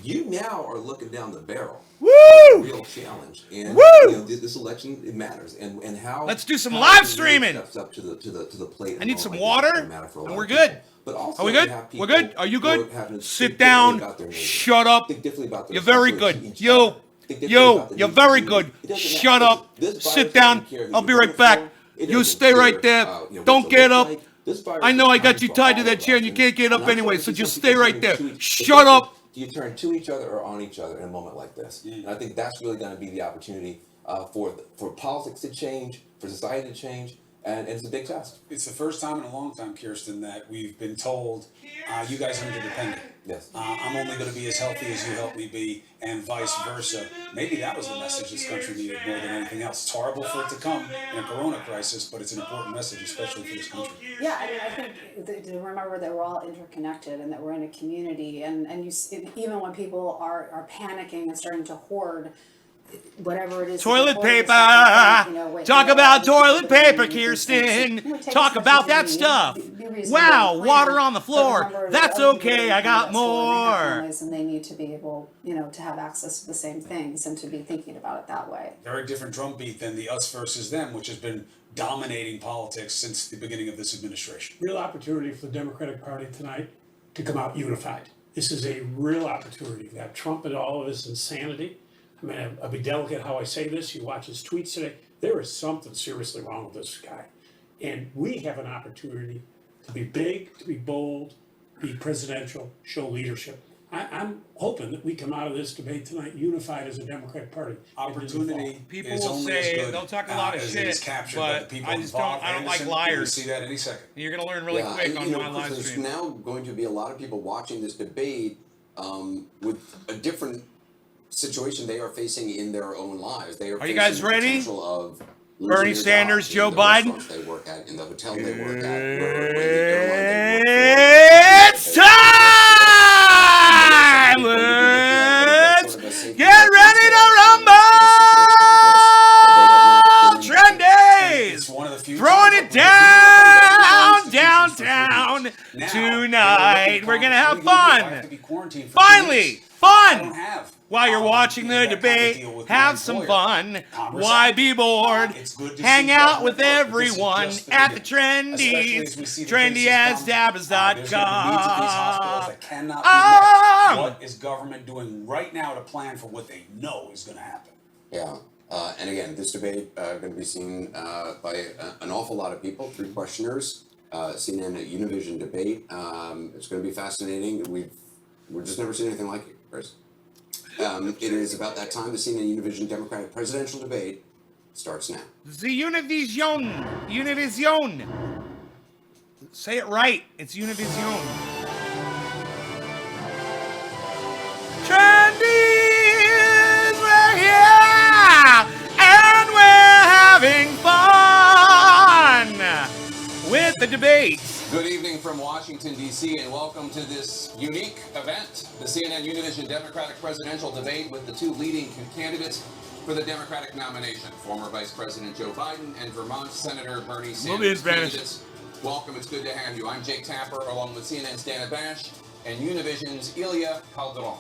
You now are looking down the barrel. Woo! Real challenge, and Woo! you know, this election, it matters, and how. Let's do some how live the streaming. Steps up to the plate. I need some Like water, this matter for a and lot we're of people. good. But also, Are we you good? have We're people good? Are you who are good? having to Sit think differently down. about their neighbors, Shut up. think differently about their You're very responsibility good. to each other, You, think differently you, about the you're needs of very the good. community. It doesn't Shut matter. up. This virus Sit down. doesn't care who I'll you be vote right back. for. It You doesn't stay care, right there. what Don't you get look up. like. This virus I know is I got coming you for tied to all that of chair us, and you can't get and up I'm anyway, starting so to just see stay people right there. turning to Shut up. Do you turn to each other or on each other in a moment like this? And I think that's really going to be the opportunity for politics to change, for society to change, and it's a big test. It's the first time in a long time, Kirsten, that we've been told you guys are interdependent. Yes. I'm only going to be as healthy as you help me be, and vice versa. Maybe that was the message this country needed more than anything else. It's horrible for it to come in a corona crisis, but it's an important message, especially for this country. Yeah, I mean, I think to remember that we're all interconnected and that we're in a community, and even when people are panicking and starting to hoard whatever it is. Toilet paper. Talk Talk about toilet paper, Kirsten. Talk about that stuff. Wow, water on the floor. That's okay. I got more. And they need to be able, to have access to the same things and to be thinking about it that way. Very different drumbeat than the us versus them, which has been dominating politics since the beginning of this administration. Real opportunity for the Democratic Party tonight to come out unified. This is a real opportunity. That Trump and all of his insanity. I mean, I'll be delicate how I say this. You watch his tweets today. There is something seriously wrong with this guy. And we have an opportunity to be big, to be bold, be presidential, show leadership. I'm hoping that we come out of this debate tonight unified as a Democratic Party. Opportunity People is will only say, as good they'll talk a lot of as it is shit, captured by the but people I just involved. I don't like Anderson, you're gonna liars. see that any second. You're going to learn really quick and, on my Chris, live there's stream. now going to be a lot of people watching this debate with a different situation they are facing in their own lives. They are Are you facing guys the ready? potential of losing Bernie their Sanders, jobs Joe in the Biden? restaurants they work at, in the hotel they work at, where the airline they work for. It's time! Let's get ready to rumble! Trendies! It's one of the few Throwing times it that we're down, institutions for 3 weeks. downtown Now, tonight. We're gonna have what are you gonna do? I have fun. to be quarantined for 2 Finally, weeks. I don't fun! have While you're watching that the kind of debate, deal with my have some employer. fun. Congress Why Act. be bored? It's good to Hang see out government with work, but this is everyone just at the beginning. Especially as we Trendies. see the cases come. There's gonna be needs at these hospitals that cannot be met. What is government doing right now to plan for what they know is going to happen? Yeah, and again, this debate going to be seen by an awful lot of people. 3 questioners, CNN at Univision debate. It's going to be fascinating. We've just never seen anything like it, Chris. It is about that time. The CNN Univision Democratic presidential debate starts now. The Univision. Univision. Say it right. It's Univision. Trendies, we're here, and we're having fun with the debate. Good evening from Washington, D.C., and welcome to this unique event, the CNN Univision Democratic presidential debate with the 2 leading candidates for the Democratic nomination, former Vice President Joe Biden and Vermont Senator Bernie We'll be in Sanders. Spanish. Candidates, welcome. It's good to have you. I'm Jake Tapper, along with CNN's Dana Bash and Univision's Ilya Calderon.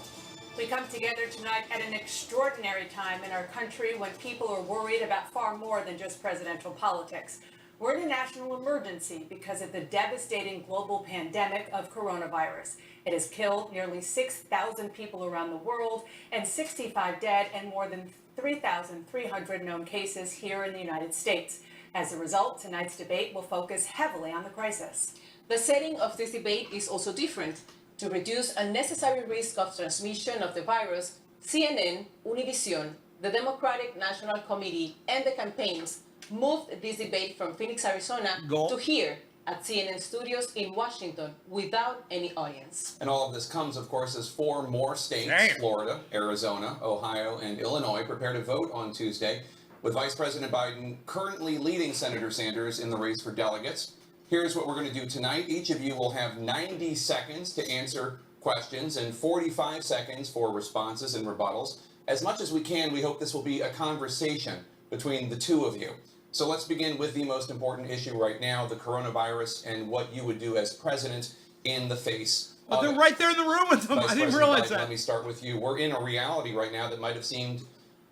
We come together tonight at an extraordinary time in our country when people are worried about far more than just presidential politics. We're in a national emergency because of the devastating global pandemic of coronavirus. It has killed nearly 6,000 people around the world and 65 dead and more than 3,300 known cases here in the United States. As a result, tonight's debate will focus heavily on the crisis. The setting of this debate is also different. To reduce unnecessary risk of transmission of the virus, CNN, Univision, the Democratic National Committee, and the campaigns moved this debate from Phoenix, Arizona to here at CNN studios in Washington without any audience. And all of this comes, of course, as 4 more states, Damn. Florida, Arizona, Ohio, and Illinois, prepare to vote on Tuesday, with Vice President Biden currently leading Senator Sanders in the race for delegates. Here's what we're going to do tonight. Each of you will have 90 seconds to answer questions and 45 seconds for responses and rebuttals. As much as we can, we hope this will be a conversation between the two of you. So let's begin with the most important issue right now, the coronavirus, and what you would do as president in the face But of they're it. right there in the room with them. Vice I didn't President realize Biden, that. Let me start with you. We're in a reality right now that might have seemed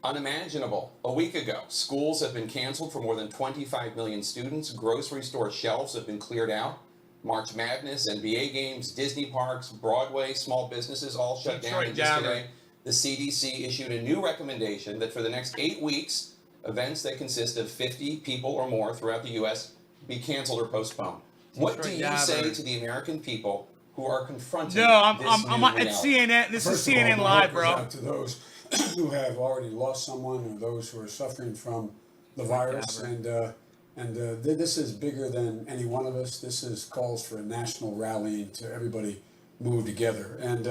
unimaginable a week ago. Schools have been canceled for more than 25 million students. Grocery store shelves have been cleared out. March Madness, NBA games, Disney parks, Broadway, small businesses all shut down. Detroit And just Dabber. today, the CDC issued a new recommendation that for the next 8 weeks, events that consist of 50 people or more throughout the U.S. be canceled or postponed. What do Detroit you Dabber. say to the American people who are confronting No, I'm this I'm new at reality? CNN. This First is of all, CNN my Live, heart goes bro. out to those who have already lost someone or those who are suffering from the virus, and this is bigger than any one of us. This is calls for a national rallying to everybody move together. And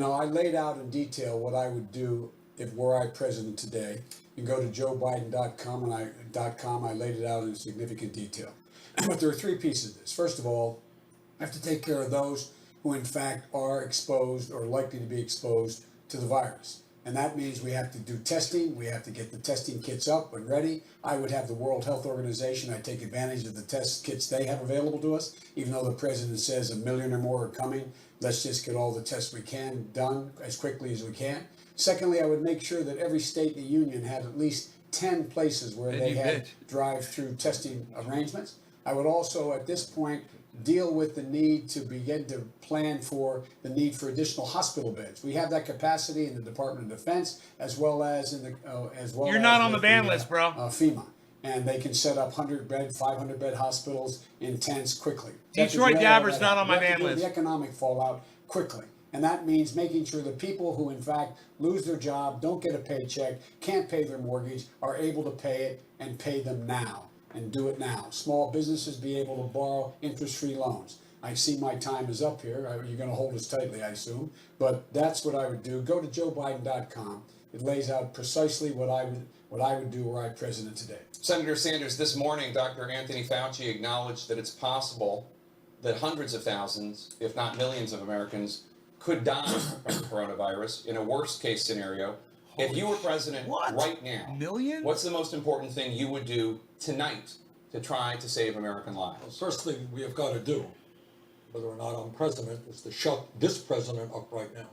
I laid out in detail what I would do if were I president today. You can go to joebiden.com and I laid it out in significant detail. But there are 3 pieces of this. First of all, I have to take care of those who in fact are exposed or likely to be exposed to the virus. And that means we have to do testing, we have to get the testing kits up and ready. I would have the World Health Organization, I'd take advantage of the test kits they have available to us, even though the president says 1 million or more are coming. Let's just get all the tests we can done as quickly as we can. Secondly, I would make sure that every state in the union had at least 10 places where And they you had bitch. drive-through testing arrangements. I would also, at this point, deal with the need to begin to plan for the need for additional hospital beds. We have that capacity in the Department of Defense as well as in the You're not on the with ban list, bro. FEMA, and they can set up 100-bed, 500-bed hospitals in tents quickly. Detroit Texas, Dabber's all that not out. on my We have to ban deal with list. The economic fallout quickly. And that means making sure the people who in fact lose their job, don't get a paycheck, can't pay their mortgage, are able to pay it and pay them now and do it now. Small businesses be able to borrow interest-free loans. I see my time is up here. You're going to hold us tightly, I assume. But that's what I would do. Go to joebiden.com. It lays out precisely what I would do were I president today. Senator Sanders, this morning, Dr. Anthony Fauci acknowledged that it's possible that hundreds of thousands, if not millions of Americans could die from coronavirus in a worst case scenario. If you were president right now, Million? what's the most important thing you would do tonight to try to save American lives? First thing we have got to do, whether or not I'm president, is to shut this president up right now,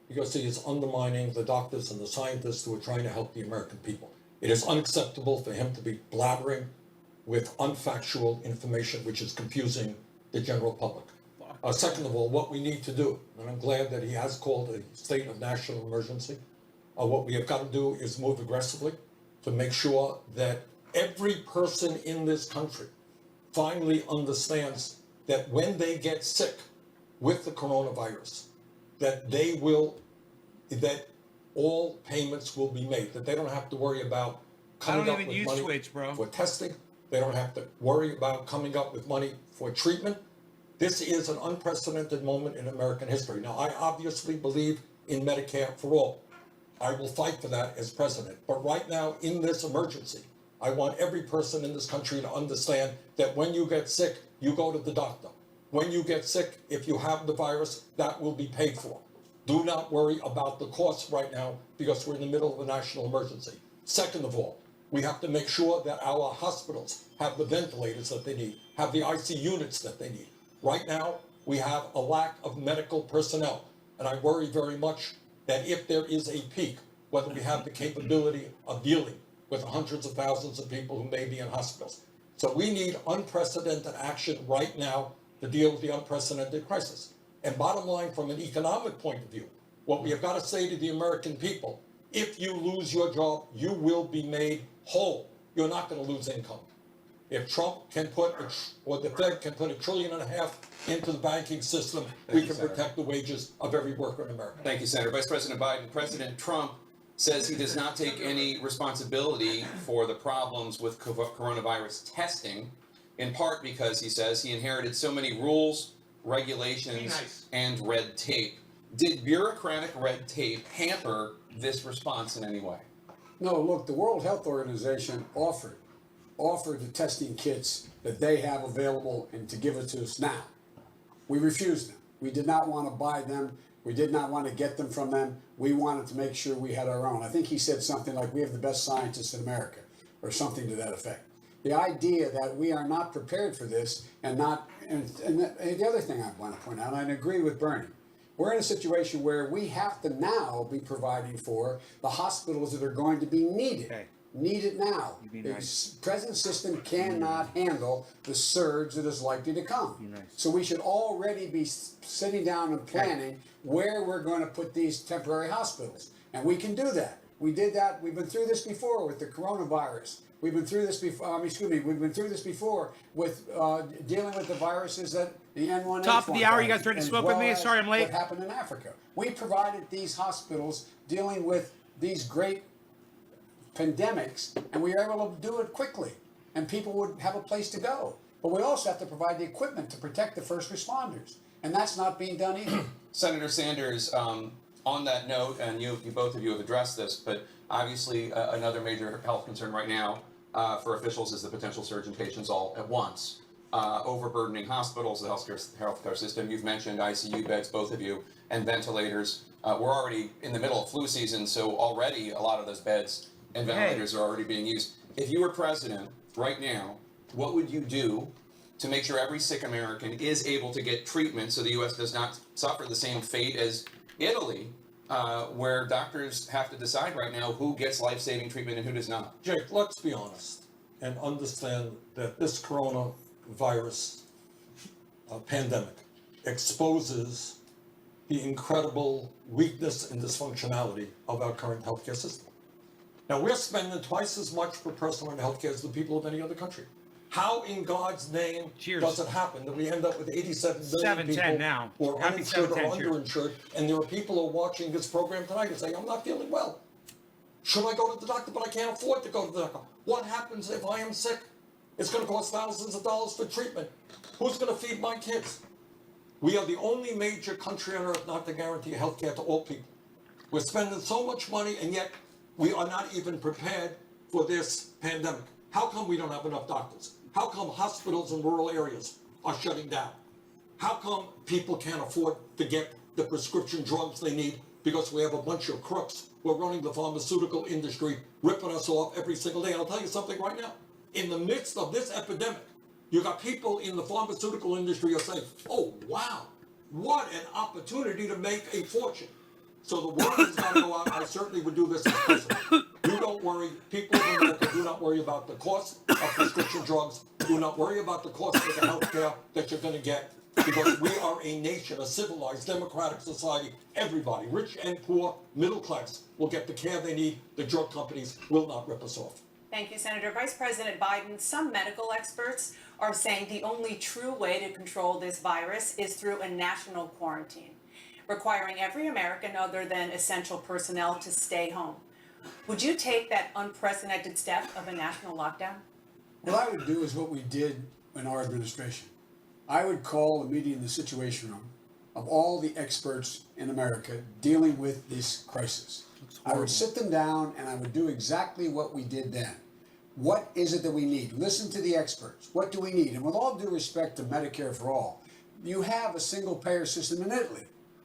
because he is undermining the doctors and the scientists who are trying to help the American people. It is unacceptable for him to be blabbering with unfactual information which is confusing the general public. Second of all, what we need to do, and I'm glad that he has called a state of national emergency, what we have got to do is move aggressively to make sure that every person in this country finally understands that when they get sick with the coronavirus, that that all payments will be made, that they don't have to worry about coming up even with use money Twitch, bro. for testing. They don't have to worry about coming up with money for treatment. This is an unprecedented moment in American history. Now, I obviously believe in Medicare for all. I will fight for that as president. But right now, in this emergency, I want every person in this country to understand that when you get sick, you go to the doctor. When you get sick, if you have the virus, that will be paid for. Do not worry about the costs right now because we're in the middle of a national emergency. Second of all, we have to make sure that our hospitals have the ventilators that they need, have the IC units that they need. Right now, we have a lack of medical personnel, and I worry very much that if there is a peak, whether we have the capability of dealing with the hundreds of thousands of people who may be in hospitals. So we need unprecedented action right now to deal with the unprecedented crisis. And bottom line, from an economic point of view, what we have got to say to the American people, if you lose your job, you will be made whole. You're not going to lose income. If Trump can put, or the Fed can put $1.5 trillion into the banking system, we can protect the wages of every worker in America. Thank you, Senator. Vice President Biden, President Trump says he does not take any responsibility for the problems with coronavirus testing. in part because he says he inherited so many rules, regulations, and red tape. Did bureaucratic red tape hamper this response in any way? No, look, the World Health Organization offered the testing kits that they have available and to give it to us now. We refused them. We did not want to buy them. We did not want to get them from them. We wanted to make sure we had our own. I think he said something like, we have the best scientists in America, or something to that effect. The idea that we are not prepared for this and the other thing I want to point out, and I agree with Bernie, we're in a situation where we have to now be providing for the hospitals that are going to be needed. Okay. Needed now. be The nice. present system cannot handle the surge that is likely to come. nice. So we should already be sitting down and planning where we're going to put these temporary hospitals. And we can do that. We did that. We've been through this before with the coronavirus. We've been through this before. We've been through this before with dealing with the viruses that the N1H1. Top of the hour. You guys ready to as smoke with well me? as Sorry, I'm late. What happened in Africa? We provided these hospitals dealing with these great pandemics, and we were able to do it quickly, and people would have a place to go. But we also have to provide the equipment to protect the first responders, and that's not being done either. Senator Sanders, on that note, and you both of you have addressed this, but obviously another major health concern right now for officials is the potential surge in patients all at once, overburdening hospitals, the healthcare system. You've mentioned ICU beds, both of you, and ventilators. We're already in the middle of flu season, so already a lot of those beds and ventilators are already being used. If you were president right now, what would you do to make sure every sick American is able to get treatment so the U.S. does not suffer the same fate as Italy, where doctors have to decide right now who gets life-saving treatment and who does not? Jake, let's be honest and understand that this coronavirus pandemic exposes the incredible weakness and dysfunctionality of our current healthcare system. Now, we're spending twice as much per person on healthcare as the people of any other country. How in God's name does it happen that we end up with 87 million people now. who are Happy uninsured or 710 cheers. underinsured, and there are people who are watching this program tonight and say, I'm not feeling well. Should I go to the doctor, but I can't afford to go to the doctor? What happens if I am sick? It's going to cost thousands of dollars for treatment. Who's going to feed my kids? We are the only major country on earth not to guarantee health care to all people. We're spending so much money, and yet we are not even prepared for this pandemic. How come we don't have enough doctors? How come hospitals in rural areas are shutting down? How come people can't afford to get the prescription drugs they need because we have a bunch of crooks who are running the pharmaceutical industry, ripping us off every single day? And I'll tell you something right now. In the midst of this epidemic, you got people in the pharmaceutical industry who are saying, oh, wow, what an opportunity to make a fortune. So the word has got to go out. I certainly would do this as president. You don't worry. People in America do not worry about the cost of prescription drugs. Do not worry about the cost of the health care that you're going to get, because we are a nation, a civilized, democratic society. Everybody, rich and poor, middle class, will get the care they need. The drug companies will not rip us off. Thank you, Senator. Vice President Biden, some medical experts are saying the only true way to control this virus is through a national quarantine, requiring every American other than essential personnel to stay home. Would you take that unprecedented step of a national lockdown? What I would do is what we did in our administration. I would call a meeting in the Situation Room of all the experts in America dealing with this crisis. I would sit them down and I would do exactly what we did then. What is it that we need? Listen to the experts. What do we need? And with all due respect to Medicare for All, you have a single payer system in Italy.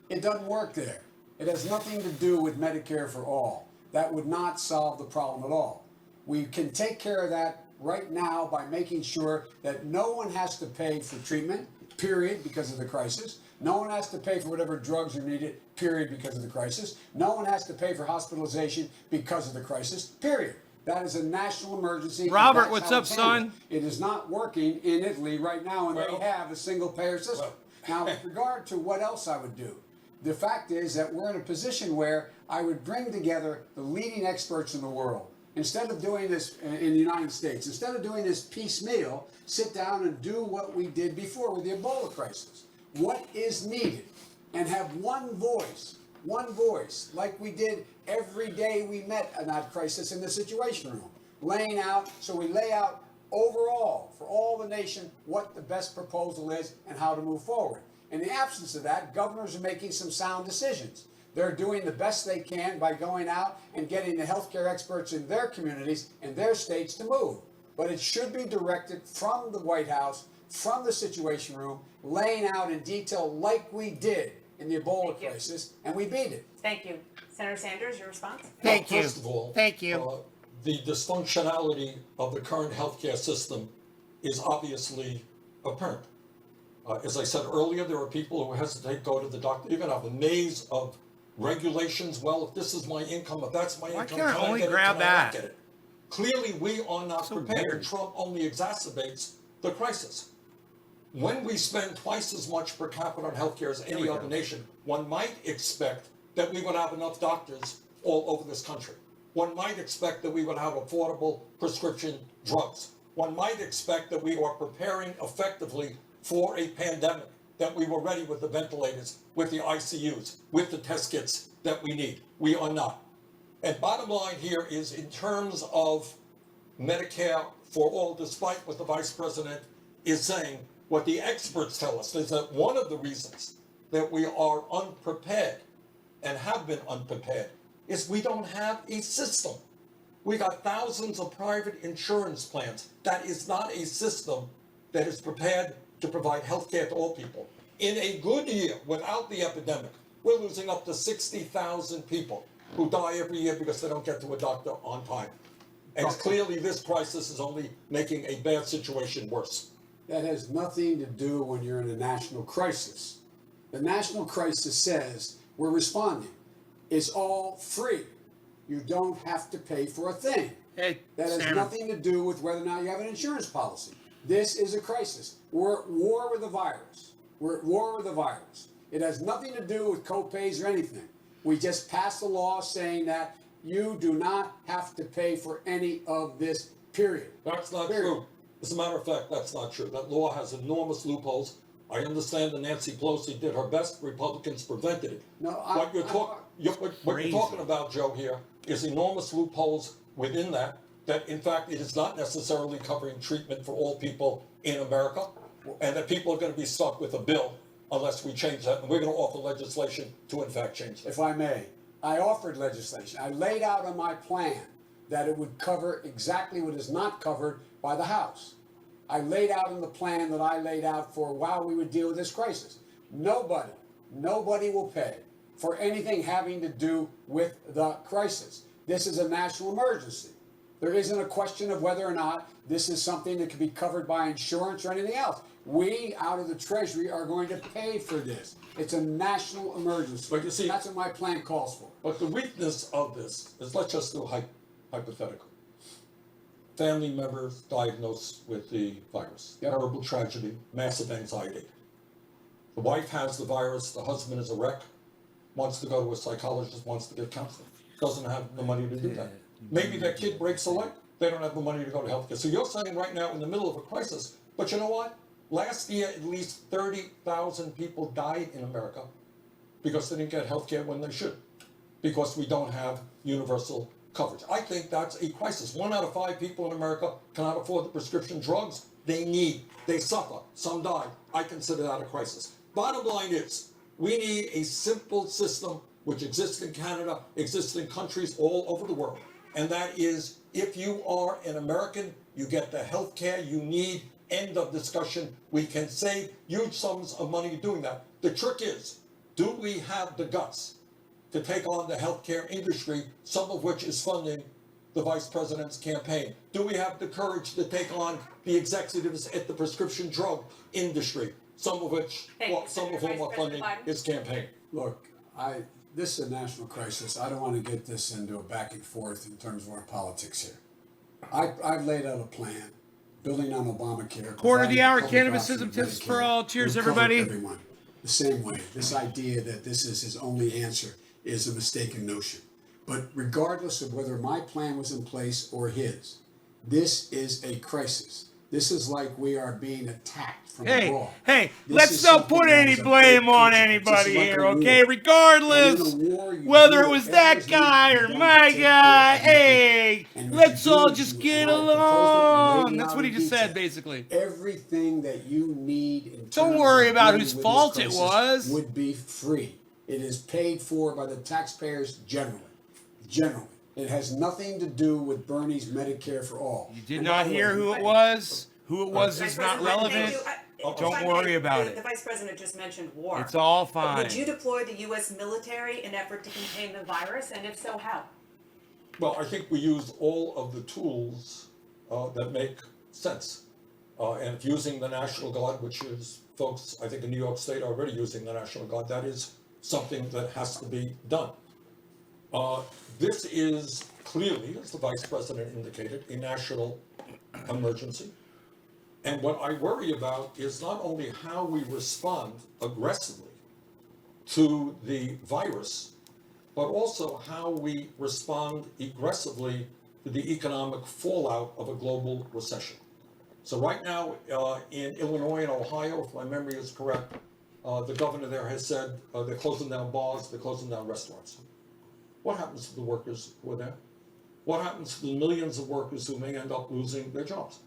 It doesn't work there. It has nothing to do with Medicare for All. That would not solve the problem at all. We can take care of that right now by making sure that no one has to pay for treatment, period, because of the crisis. No one has to pay for whatever drugs are needed, period, because of the crisis. No one has to pay for hospitalization because of the crisis, period. That is a national emergency. and Robert, that's what's how up, it's handled. son? It is not working in Italy right now, and they have a single payer system. Now, with regard to what else I would do, the fact is that we're in a position where I would bring together the leading experts in the world. Instead of doing this in the United States, instead of doing this piecemeal, sit down and do what we did before with the Ebola crisis. What is needed? And have one voice, like we did every day we met in that crisis in the Situation Room, laying out, so we lay out overall, for all the nation, what the best proposal is and how to move forward. In the absence of that, governors are making some sound decisions. They're doing the best they can by going out and getting the healthcare experts in their communities and their states to move. But it should be directed from the White House, from the Situation Room, laying out in detail like we did in the Ebola crisis, and we beat it. Thank you. Senator Sanders, your response? First of all, the dysfunctionality of the current healthcare system is obviously apparent. As I said earlier, there are people who hesitate to go to the doctor. You're going to have a maze of regulations. Well, if this is my income, if that's my income, can't I can only get grab it? Can I not that? get it? Clearly, we are not So prepared. weird. Trump only exacerbates the crisis. When we spend twice as much per capita on healthcare as any other nation, one might expect that we would have enough doctors all over this country. One might expect that we would have affordable prescription drugs. One might expect that we are preparing effectively for a pandemic, that we were ready with the ventilators, with the ICUs, with the test kits that we need. We are not. And bottom line here is, in terms of Medicare for all, despite what the vice president is saying, what the experts tell us is that one of the reasons that we are unprepared and have been unprepared is we don't have a system. We got thousands of private insurance plans. That is not a system that is prepared to provide health care to all people. In a good year, without the epidemic, we're losing up to 60,000 people who die every year because they don't get to a doctor on time. And clearly this crisis is only making a bad situation worse. That has nothing to do when you're in a national crisis. The national crisis says we're responding. It's all free. You don't have to pay for a thing. Hey, that has Santa. nothing to do with whether or not you have an insurance policy. This is a crisis. We're at war with the virus. We're at war with the virus. It has nothing to do with co-pays or anything. We just passed a law saying that you do not have to pay for any of this, period. That's not true. As a matter of fact, that's not true. That law has enormous loopholes. I understand that Nancy Pelosi did her best. Republicans prevented it. No, What you're talking about, Joe, here is enormous loopholes within that in fact it is not necessarily covering treatment for all people in America, and that people are going to be stuck with a bill unless we change that. And we're going to offer legislation to in fact change that. If I may, I offered legislation. I laid out on my plan that it would cover exactly what is not covered by the House. I laid out in the plan that I laid out for how we would deal with this crisis. Nobody will pay for anything having to do with the crisis. This is a national emergency. There isn't a question of whether or not this is something that can be covered by insurance or anything else. We, out of the Treasury, are going to pay for this. It's a national emergency. But you see, that's what my plan calls for. But the weakness of this is, let's just do hypothetical. Family members diagnosed with the virus. Terrible tragedy, massive anxiety. The wife has the virus, the husband is a wreck, wants to go to a psychologist, wants to get counseling, doesn't have the money to do that. Maybe their kid breaks a leg, they don't have the money to go to healthcare. So you're saying right now in the middle of a crisis, but you know what? Last year, at least 30,000 people died in America because they didn't get healthcare when they should, because we don't have universal coverage. I think that's a crisis. 1 out of 5 people in America cannot afford the prescription drugs they need. They suffer. Some die. I consider that a crisis. Bottom line is, we need a simple system which exists in Canada, exists in countries all over the world. And that is, if you are an American, you get the health care you need. End of discussion. We can save huge sums of money doing that. The trick is, do we have the guts to take on the healthcare industry, some of which is funding the vice president's campaign? Do we have the courage to take on the executives at the prescription drug industry, some of which, some of whom are funding his campaign? Look, this is a national crisis. I don't want to get this into a back and forth in terms of our politics here. I've laid out a plan, building on Obamacare. Quarter of the hour, providing cannabis public option tips Medicare. for all. Cheers, We'll cover everybody. Everyone. The same way. This idea that this is his only answer is a mistaken notion. But regardless of whether my plan was in place or his, this is a crisis. This is like we are being attacked from Hey, abroad. hey, This let's is not something put that any is a blame big on consequence. This anybody is like here, a okay? war. Regardless, And in a war, you whether do it was whatever that is needed to guy be or done my to take care guy, of people. hey, And what let's you do all is just you- get and I proposed it and along. laid it That's out what he in just said, detail. basically. Everything that you need in terms Don't worry of about dealing whose with fault this it crisis was. would be free. It is paid for by the taxpayers generally. Generally. It has nothing to do with Bernie's Medicare for All. You did And not by the hear way, who it was. Who it was Vice is not President, relevant. thank you. If Don't I worry may, about the it. Vice President just mentioned war. It's all But fine. would you deploy the U.S. military in effort to contain the virus, and if so, how? Well, I think we use all of the tools that make sense. And using the National Guard, which is, folks, I think in New York State are already using the National Guard, that is something that has to be done. This is clearly, as the Vice President indicated, a national emergency. And what I worry about is not only how we respond aggressively to the virus, but also how we respond aggressively to the economic fallout of a global recession. So right now, in Illinois and Ohio, if my memory is correct, the governor there has said they're closing down bars, they're closing down restaurants. What happens to the workers who are there? What happens to the millions of workers who may end up losing their jobs?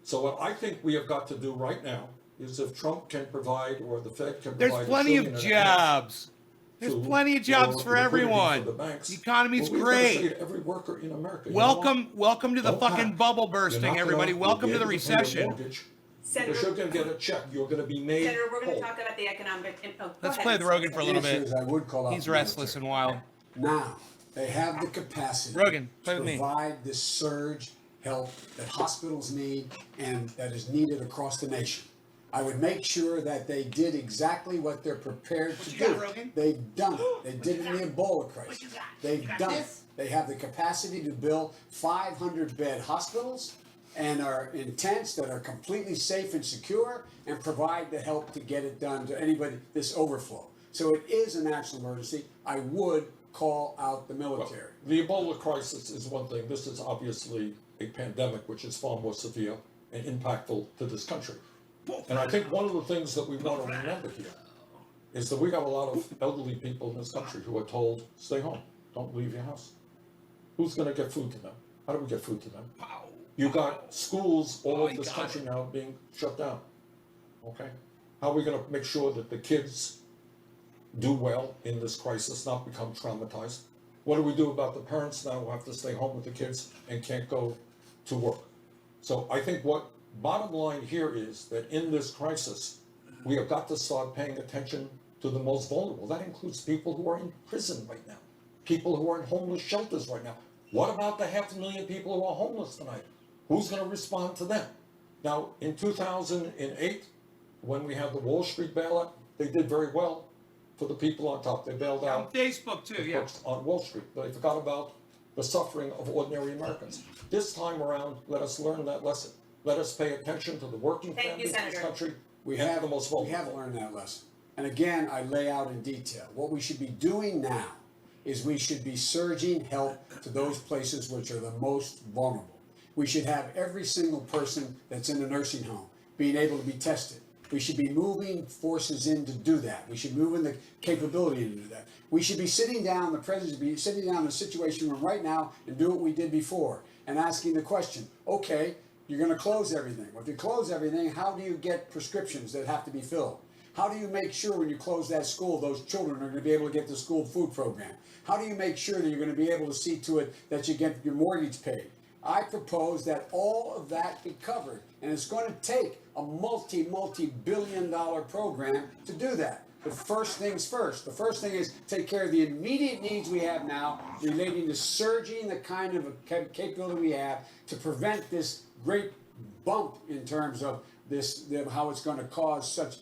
So what I think we have got to do right now is if Trump can provide, or the Fed can There's provide plenty $1.5 of trillion jobs. There's to plenty of jobs for liquidity everyone. for the banks, The economy's well, we've gotta say great. to every worker in America, you know what? Welcome to the Don't fucking panic. bubble You're bursting, not gonna- everybody. you'll Welcome be to the able pay your recession. mortgage, Senator, Because you're gonna get a check, you're gonna be made Senator, we're going whole. to talk about the economic. Go Let's ahead, play the Mr. Rogan for a little The answer bit. is I would call out He's the restless and wild. Now, they have the capacity Rogan, play to with me. provide this surge help that hospitals need and that is needed across the nation. I would make sure that they did exactly what they're prepared to do. They've done it. They did it in the Ebola crisis. They've done it. They have the capacity to build 500-bed hospitals and are in tents that are completely safe and secure and provide the help to get it done to anybody, this overflow. So it is a national emergency. I would call out the military. The Ebola crisis is one thing. This is obviously a pandemic, which is far more severe and impactful to this country. And I think one of the things that we want to remember here is that we got a lot of elderly people in this country who are told, stay home, don't leave your house. Who's going to get food to them? How do we get food to them? You got schools all over this country now being shut down. Okay? How are we going to make sure that the kids do well in this crisis, not become traumatized? What do we do about the parents now who have to stay home with the kids and can't go to work? So I think what bottom line here is that in this crisis, we have got to start paying attention to the most vulnerable. That includes people who are in prison right now, people who are in homeless shelters right now. What about the 500,000 people who are homeless tonight? Who's going to respond to them? Now, in 2008, when we had the Wall Street bailout, they did very well for the people on top. They bailed On out Facebook too, the yeah. folks on Wall Street, but they forgot about the suffering of ordinary Americans. This time around, let us learn that lesson. Let us pay attention to the working Thank you, families in this Senator. country We and have, the most we vulnerable. have learned that lesson. And again, I lay out in detail. What we should be doing now is we should be surging help to those places which are the most vulnerable. We should have every single person that's in a nursing home being able to be tested. We should be moving forces in to do that. We should move in the capability to do that. We should be sitting down, the president should be sitting down in a situation room right now and do what we did before and asking the question, okay, you're going to close everything. Well, if you close everything, how do you get prescriptions that have to be filled? How do you make sure when you close that school, those children are going to be able to get the school food program? How do you make sure that you're going to be able to see to it that you get your mortgage paid? I propose that all of that be covered, and it's going to take a multi-billion-dollar program to do that. But first things first. The first thing is take care of the immediate needs we have now relating to surging the kind of capability we have to prevent this great bump in terms of how it's going to cause such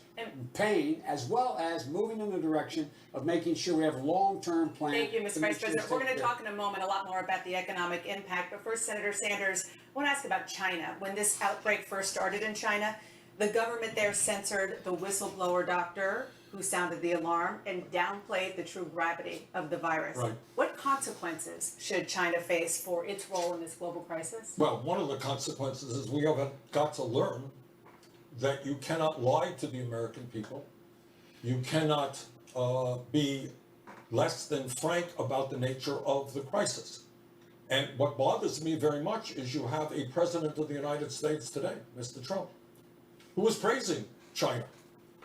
pain, as well as moving in the direction of making sure we have long-term plans. Thank you, Mr. to Vice make sure President. it's We're going to taken care talk in a moment a lot more about the economic impact. But first, Senator Sanders, I want to ask about China. When this outbreak first started in China, the government there censored the whistleblower doctor who sounded the alarm and downplayed the true gravity of the virus. Right. What consequences should China face for its role in this global crisis? Well, one of the consequences is we have got to learn that you cannot lie to the American people. You cannot be less than frank about the nature of the crisis. And what bothers me very much is you have a president of the United States today, Mr. Trump, who is praising China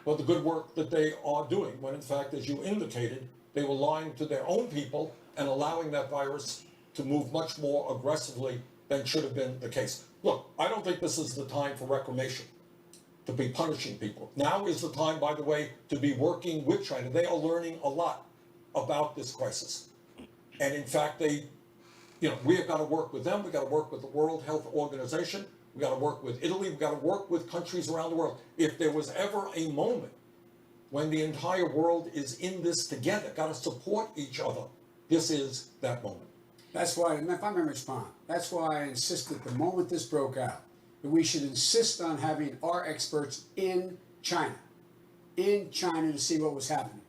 for the good work that they are doing, when in fact, as you indicated, they were lying to their own people and allowing that virus to move much more aggressively than should have been the case. Look, I don't think this is the time for reclamation, to be punishing people. Now is the time, by the way, to be working with China. They are learning a lot about this crisis. And in fact, we have got to work with them. We've got to work with the World Health Organization. We've got to work with Italy. We've got to work with countries around the world. If there was ever a moment when the entire world is in this together, got to support each other, this is that moment. That's why, and if I may respond, that's why I insisted the moment this broke out, that we should insist on having our experts in China to see what was happening,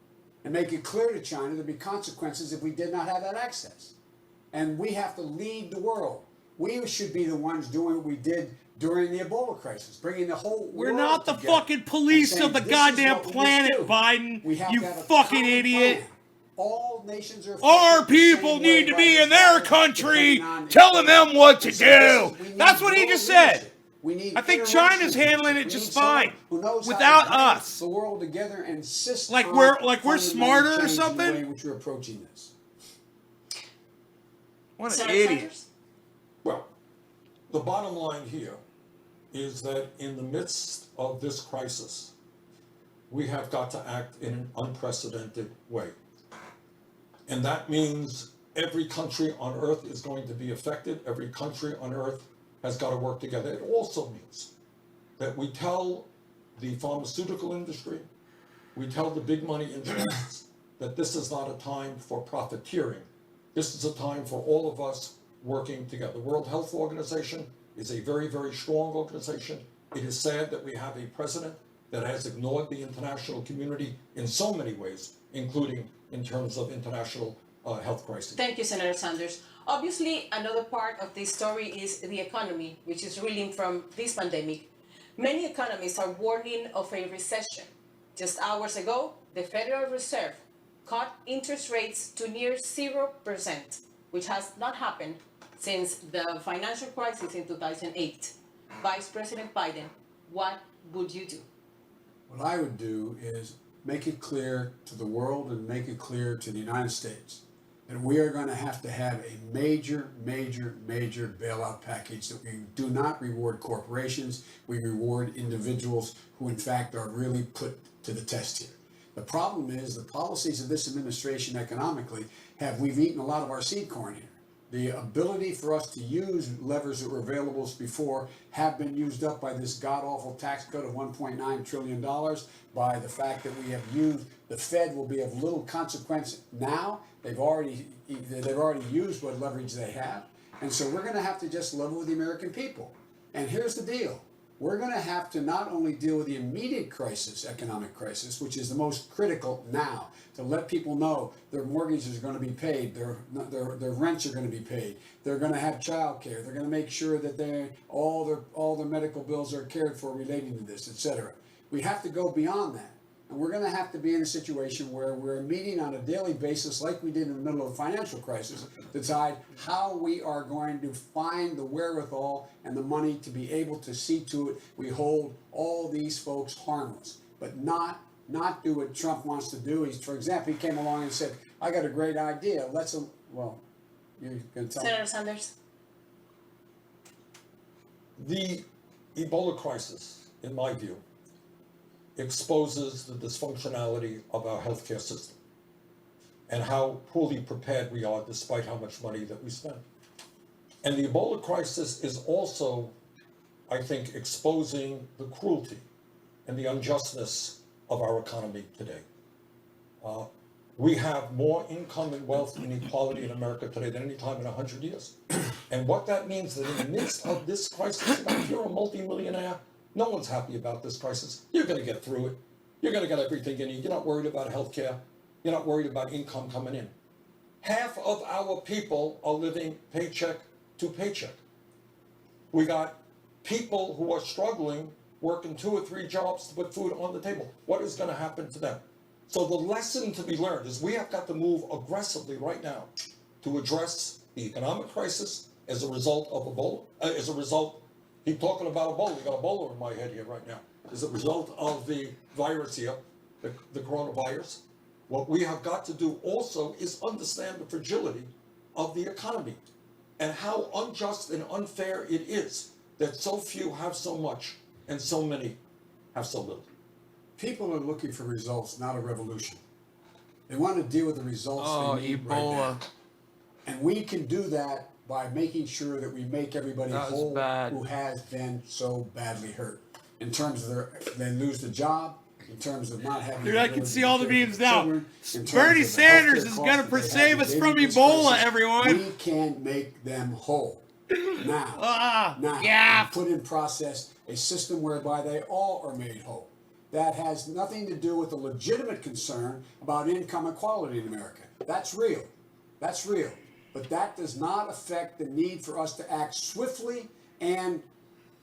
and make it clear to China there'd be consequences if we did not have that access. And we have to lead the world. We should be the ones doing what we did during the Ebola crisis, bringing the whole world We're not the together fucking police and of the saying, "This is goddamn what we planet, must do." Biden. We have You to have a fucking common idiot. plan. All nations are Our affected the same people way need to by be this in their virus, country depending on telling them what to And so this do. is- we That's need what he world just said. leadership. We need I think international China's handling leadership. it We just need someone fine who knows how without to bring us. the world together and insist Like on we're fundamental smarter or change in the something? way in which we're approaching this. What an Senator idiot. Sanders? Well, the bottom line here is that in the midst of this crisis, we have got to act in an unprecedented way. And that means every country on earth is going to be affected. Every country on earth has got to work together. It also means that we tell the pharmaceutical industry, we tell the big money interests that this is not a time for profiteering. This is a time for all of us working together. The World Health Organization is a very, very strong organization. It is sad that we have a president that has ignored the international community in so many ways, including in terms of international health crisis. Thank you, Senator Sanders. Obviously, another part of this story is the economy, which is reeling from this pandemic. Many economists are warning of a recession. Just hours ago, the Federal Reserve cut interest rates to near 0%, which has not happened since the financial crisis in 2008. Vice President Biden, what would you do? What I would do is make it clear to the world and make it clear to the United States that we are going to have a major bailout package, that we do not reward corporations, we reward individuals who in fact are really put to the test here. The problem is the policies of this administration economically we've eaten a lot of our seed corn here. The ability for us to use levers that were available before have been used up by this god-awful tax cut of $1.9 trillion, by the fact that we have used, the Fed will be of little consequence now. They've already used what leverage they have. And so we're going to have to just level with the American people. And here's the deal. We're going to have to not only deal with the immediate crisis, economic crisis, which is the most critical now, to let people know their mortgages are going to be paid, their rents are going to be paid, they're going to have child care, they're going to make sure that all their medical bills are cared for relating to this, etc. We have to go beyond that. And we're going to have to be in a situation where we're meeting on a daily basis, like we did in the middle of the financial crisis, to decide how we are going to find the wherewithal and the money to be able to see to it we hold all these folks harmless, but not do what Trump wants to do. For example, he came along and said, I got a great idea. You're going to tell Senator Sanders? The Ebola crisis, in my view, exposes the dysfunctionality of our healthcare system and how poorly prepared we are despite how much money that we spend. And the Ebola crisis is also, I think, exposing the cruelty and the unjustness of our economy today. We have more income and wealth inequality in America today than any time in 100 years. And what that means that in the midst of this crisis, if you're a multimillionaire, no one's happy about this crisis. You're going to get through it. You're gonna get everything you need. You're not worried about healthcare. You're not worried about income coming in. Half of our people are living paycheck to paycheck. We got people who are struggling, working 2 or 3 jobs to put food on the table. What is gonna happen to them? So the lesson to be learned is we have got to move aggressively right now to address the economic crisis as a result of Ebola. Keep talking about Ebola. We got Ebola in my head here right now. As a result of the virus here, the coronavirus. What we have got to do also is understand the fragility of the economy and how unjust and unfair it is that so few have so much and so many have so little. People are looking for results, not a revolution. They want to deal with the results they need right now. And we can do that by making sure that we make everybody whole who has been so badly hurt. In terms of they lose the job, in terms of not having. Dude, I can see all the memes now. Bernie Sanders is going to save us from Ebola, everyone. We can make them whole. Now, put in process a system whereby they all are made whole. That has nothing to do with the legitimate concern about income equality in America. That's real. That's real. But that does not affect the need for us to act swiftly and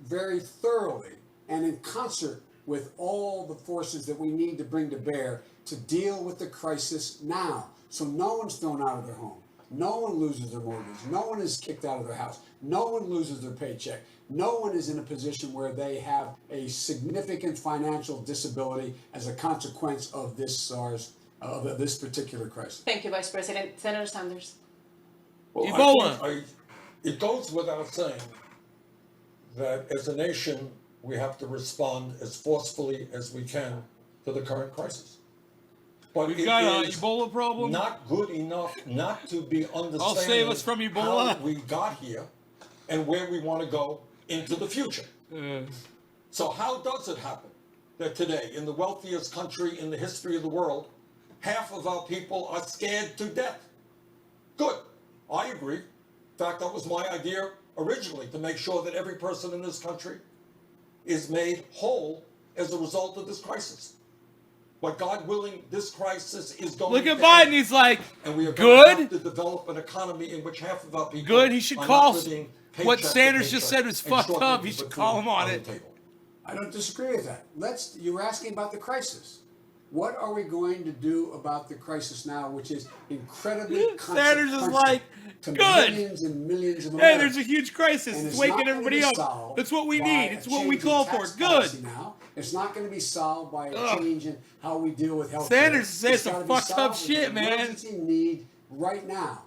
very thoroughly and in concert with all the forces that we need to bring to bear to deal with the crisis now. So no one's thrown out of their home. No one loses their mortgage. No one is kicked out of their house. No one loses their paycheck. No one is in a position where they have a significant financial disability as a consequence of this this particular crisis. Thank you, Vice President. Senator Sanders. Well, Ebola. It goes without saying that as a nation, we have to respond as forcefully as we can to the current crisis. But we've got an Ebola problem. Not good enough not to be understanding I'll save us from Ebola. How we got here and where we want to go into the future. So how does it happen that today, in the wealthiest country in the history of the world, half of our people are scared to death? Good. I agree. In fact, that was my idea originally, to make sure that every person in this country is made whole as a result of this crisis. But God willing, this crisis is going Look at to Biden, end. he's like, And we are good? going to have to develop an economy in which half of our people Good, he should are call not living what paycheck to Sanders just paycheck said was and fucked struggling up. to He should put call food him on the it. table. I don't disagree with that. You were asking about the crisis. What are we going to do about the crisis now, which is incredibly Sanders is consequential like, to good. millions and millions of Hey, Americans? there's a huge crisis. And It's not waking gonna everybody be up. solved That's what we by need. a It's what we change in call for. tax Good. policy now. It's not going to be solved by a change in how we deal with health care. Sanders says some fucked up shit, man. Emergency need right now.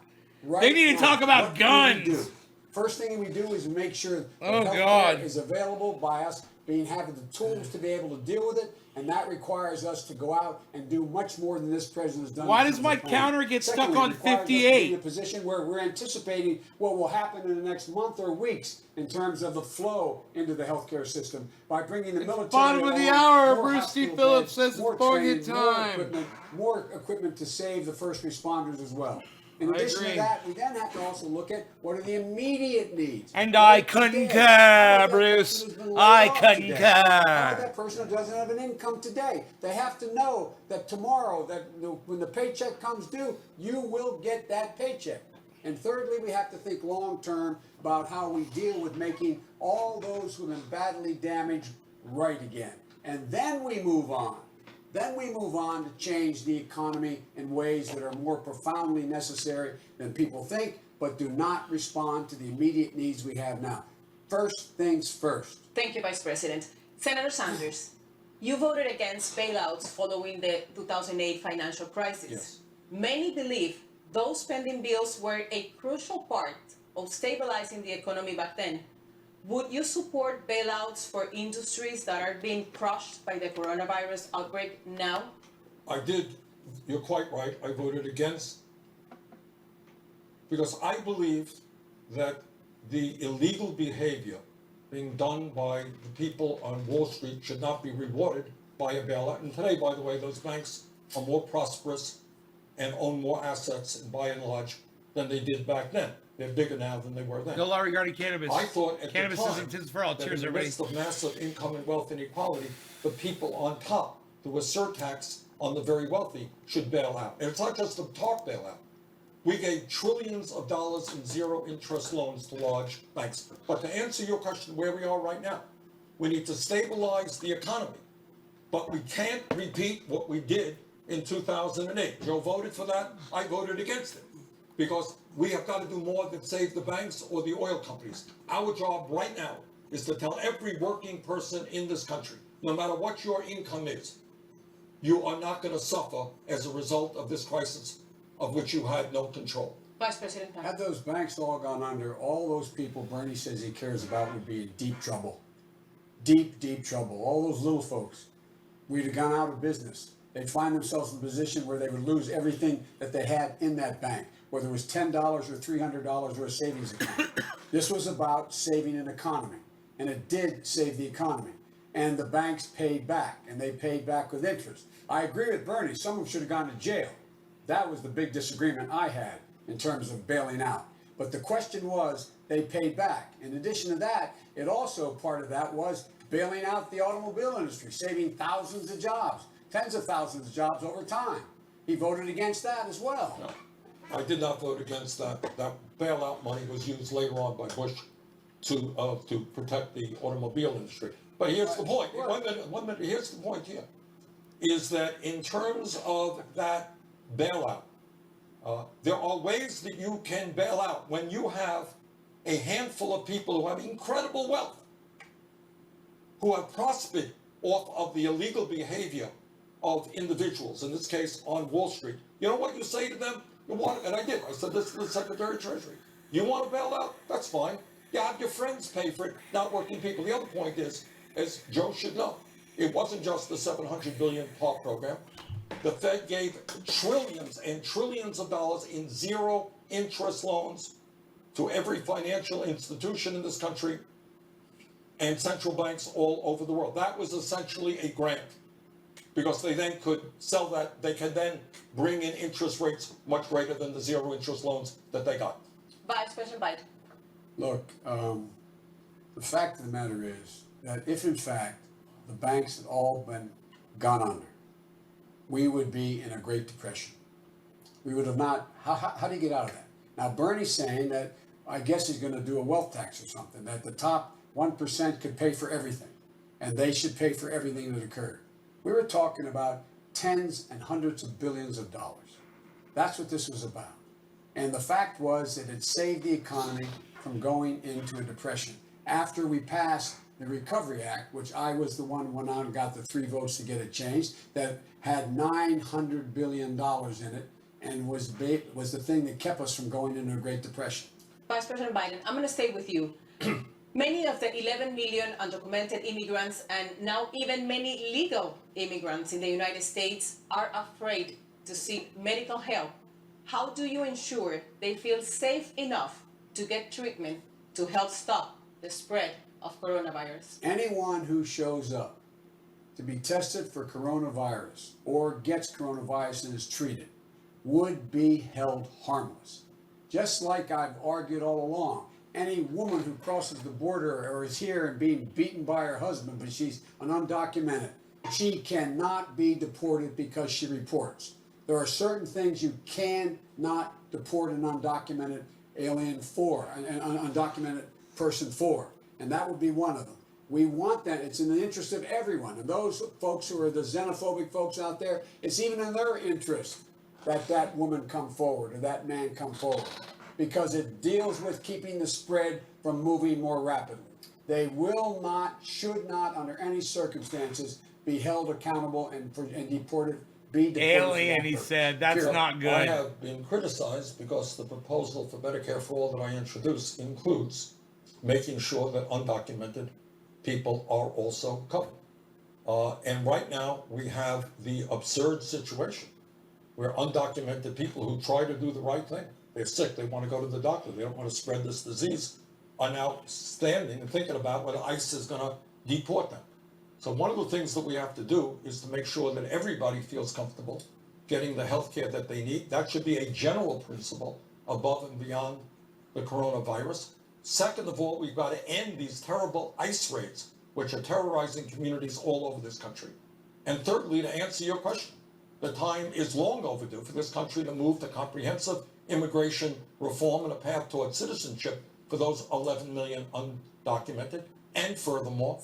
They need to talk about What can we guns. do? First thing we do is make sure that Oh, health God. care is available by us having the tools to be able to deal with it, and that requires us to go out and do much more than this president has done. Why in does terms my of planning. counter get stuck Secondly, on it requires us to be 58? in a position where we're anticipating what will happen in the next month or weeks in terms of the flow into the healthcare system by bringing the military. Bottom of the along, hour, more Bruce T. hospital Phillips beds, says it's more bucket training, more time. more equipment to save the first responders as well. In I addition agree. to that, we then have to also look at what are the immediate needs. And What I is today? concur, How is that Bruce. person who's been laid I off today? concur. How is that person who doesn't have an income today? They have to know that tomorrow, when the paycheck comes due, you will get that paycheck. And thirdly, we have to think long term about how we deal with making all those who have been badly damaged right again. And then we move on. Then we move on to change the economy in ways that are more profoundly necessary than people think, but do not respond to the immediate needs we have now. First things first. Thank you, Vice President. Senator Sanders, you voted against bailouts following the 2008 financial crisis. Yes. Many believe those spending bills were a crucial part of stabilizing the economy back then. Would you support bailouts for industries that are being crushed by the coronavirus outbreak now? I did. You're quite right. I voted against because I believe that the illegal behavior being done by the people on Wall Street should not be rewarded by a bailout. And today, by the way, those banks are more prosperous and own more assets, by and large, than they did back then. They're bigger now than they were then. No law regarding cannabis. I thought at Cannabis the is time intensive for all. that Cheers, in the everybody. midst of massive income and wealth inequality, the people on top through a surtax on the very wealthy should bail out. And it's not just a talk bailout. We gave trillions of dollars in zero interest loans to large banks. But to answer your question, where we are right now, we need to stabilize the economy. But we can't repeat what we did in 2008. Joe voted for that. I voted against it. Because we have got to do more than save the banks or the oil companies. Our job right now is to tell every working person in this country, no matter what your income is, you are not going to suffer as a result of this crisis of which you had no control. Vice President Pence. Had those banks all gone under, all those people Bernie says he cares about would be in deep trouble. Deep, deep trouble. All those little folks, we'd have gone out of business. They'd find themselves in a position where they would lose everything that they had in that bank, whether it was $10 or $300 or a savings account. This was about saving an economy, and it did save the economy. And the banks paid back, and they paid back with interest. I agree with Bernie, some of them should have gone to jail. That was the big disagreement I had in terms of bailing out. But the question was, they paid back. In addition to that, it also, part of that was bailing out the automobile industry, saving thousands of jobs, tens of thousands of jobs over time. He voted against that as well. No, I did not vote against that. That bailout money was used later on by Bush to protect the automobile industry. But here's the point. 1 minute. Here's the point here, is that in terms of that bailout, there are ways that you can bail out when you have a handful of people who have incredible wealth, who have prospered off of the illegal behavior of individuals, in this case on Wall Street. You know what you say to them? You want, and I did. I said this to the Secretary of Treasury. You want to bail out? That's fine. You have your friends pay for it, not working people. The other point is, as Joe should know, it wasn't just the $700 billion PARP program. The Fed gave trillions and trillions of dollars in zero interest loans to every financial institution in this country and central banks all over the world. That was essentially a grant, because they then could sell that. They can then bring in interest rates much greater than the zero interest loans that they got. Vice President Biden. Look, the fact of the matter is that if in fact the banks had all been gone under, we would be in a Great Depression. We would have not, how do you get out of that? Now Bernie's saying that, I guess he's going to do a wealth tax or something, that the top 1% could pay for everything, and they should pay for everything that occurred. We were talking about tens and hundreds of billions of dollars. That's what this was about. And the fact was that it saved the economy from going into a depression. After we passed the Recovery Act, which I was the one who went out and got the 3 votes to get it changed, that had $900 billion in it, and was the thing that kept us from going into a Great Depression. Vice President Biden, I'm going to stay with you. Many of the 11 million undocumented immigrants and now even many legal immigrants in the United States are afraid to seek medical help. How do you ensure they feel safe enough to get treatment to help stop the spread of coronavirus? Anyone who shows up to be tested for coronavirus or gets coronavirus and is treated would be held harmless. Just like I've argued all along, any woman who crosses the border or is here and being beaten by her husband, but she's an undocumented, she cannot be deported because she reports. There are certain things you cannot deport an undocumented alien for, an undocumented person for, and that would be one of them. We want that. It's in the interest of everyone. And those folks who are the xenophobic folks out there, it's even in their interest that that woman come forward or that man come forward, because it deals with keeping the spread from moving more rapidly. They will not, should not, under any circumstances, be held accountable and deported. Alien, he said. That's not good. I have been criticized because the proposal for Medicare for All that I introduced includes making sure that undocumented people are also covered. And right now, we have the absurd situation where undocumented people who try to do the right thing, they're sick, they want to go to the doctor, they don't want to spread this disease, are now standing and thinking about whether ICE is going to deport them. So one of the things that we have to do is to make sure that everybody feels comfortable getting the health care that they need. That should be a general principle above and beyond the coronavirus. Second of all, we've got to end these terrible ICE raids, which are terrorizing communities all over this country. And thirdly, to answer your question, the time is long overdue for this country to move to comprehensive immigration reform and a path towards citizenship for those 11 million undocumented. And furthermore,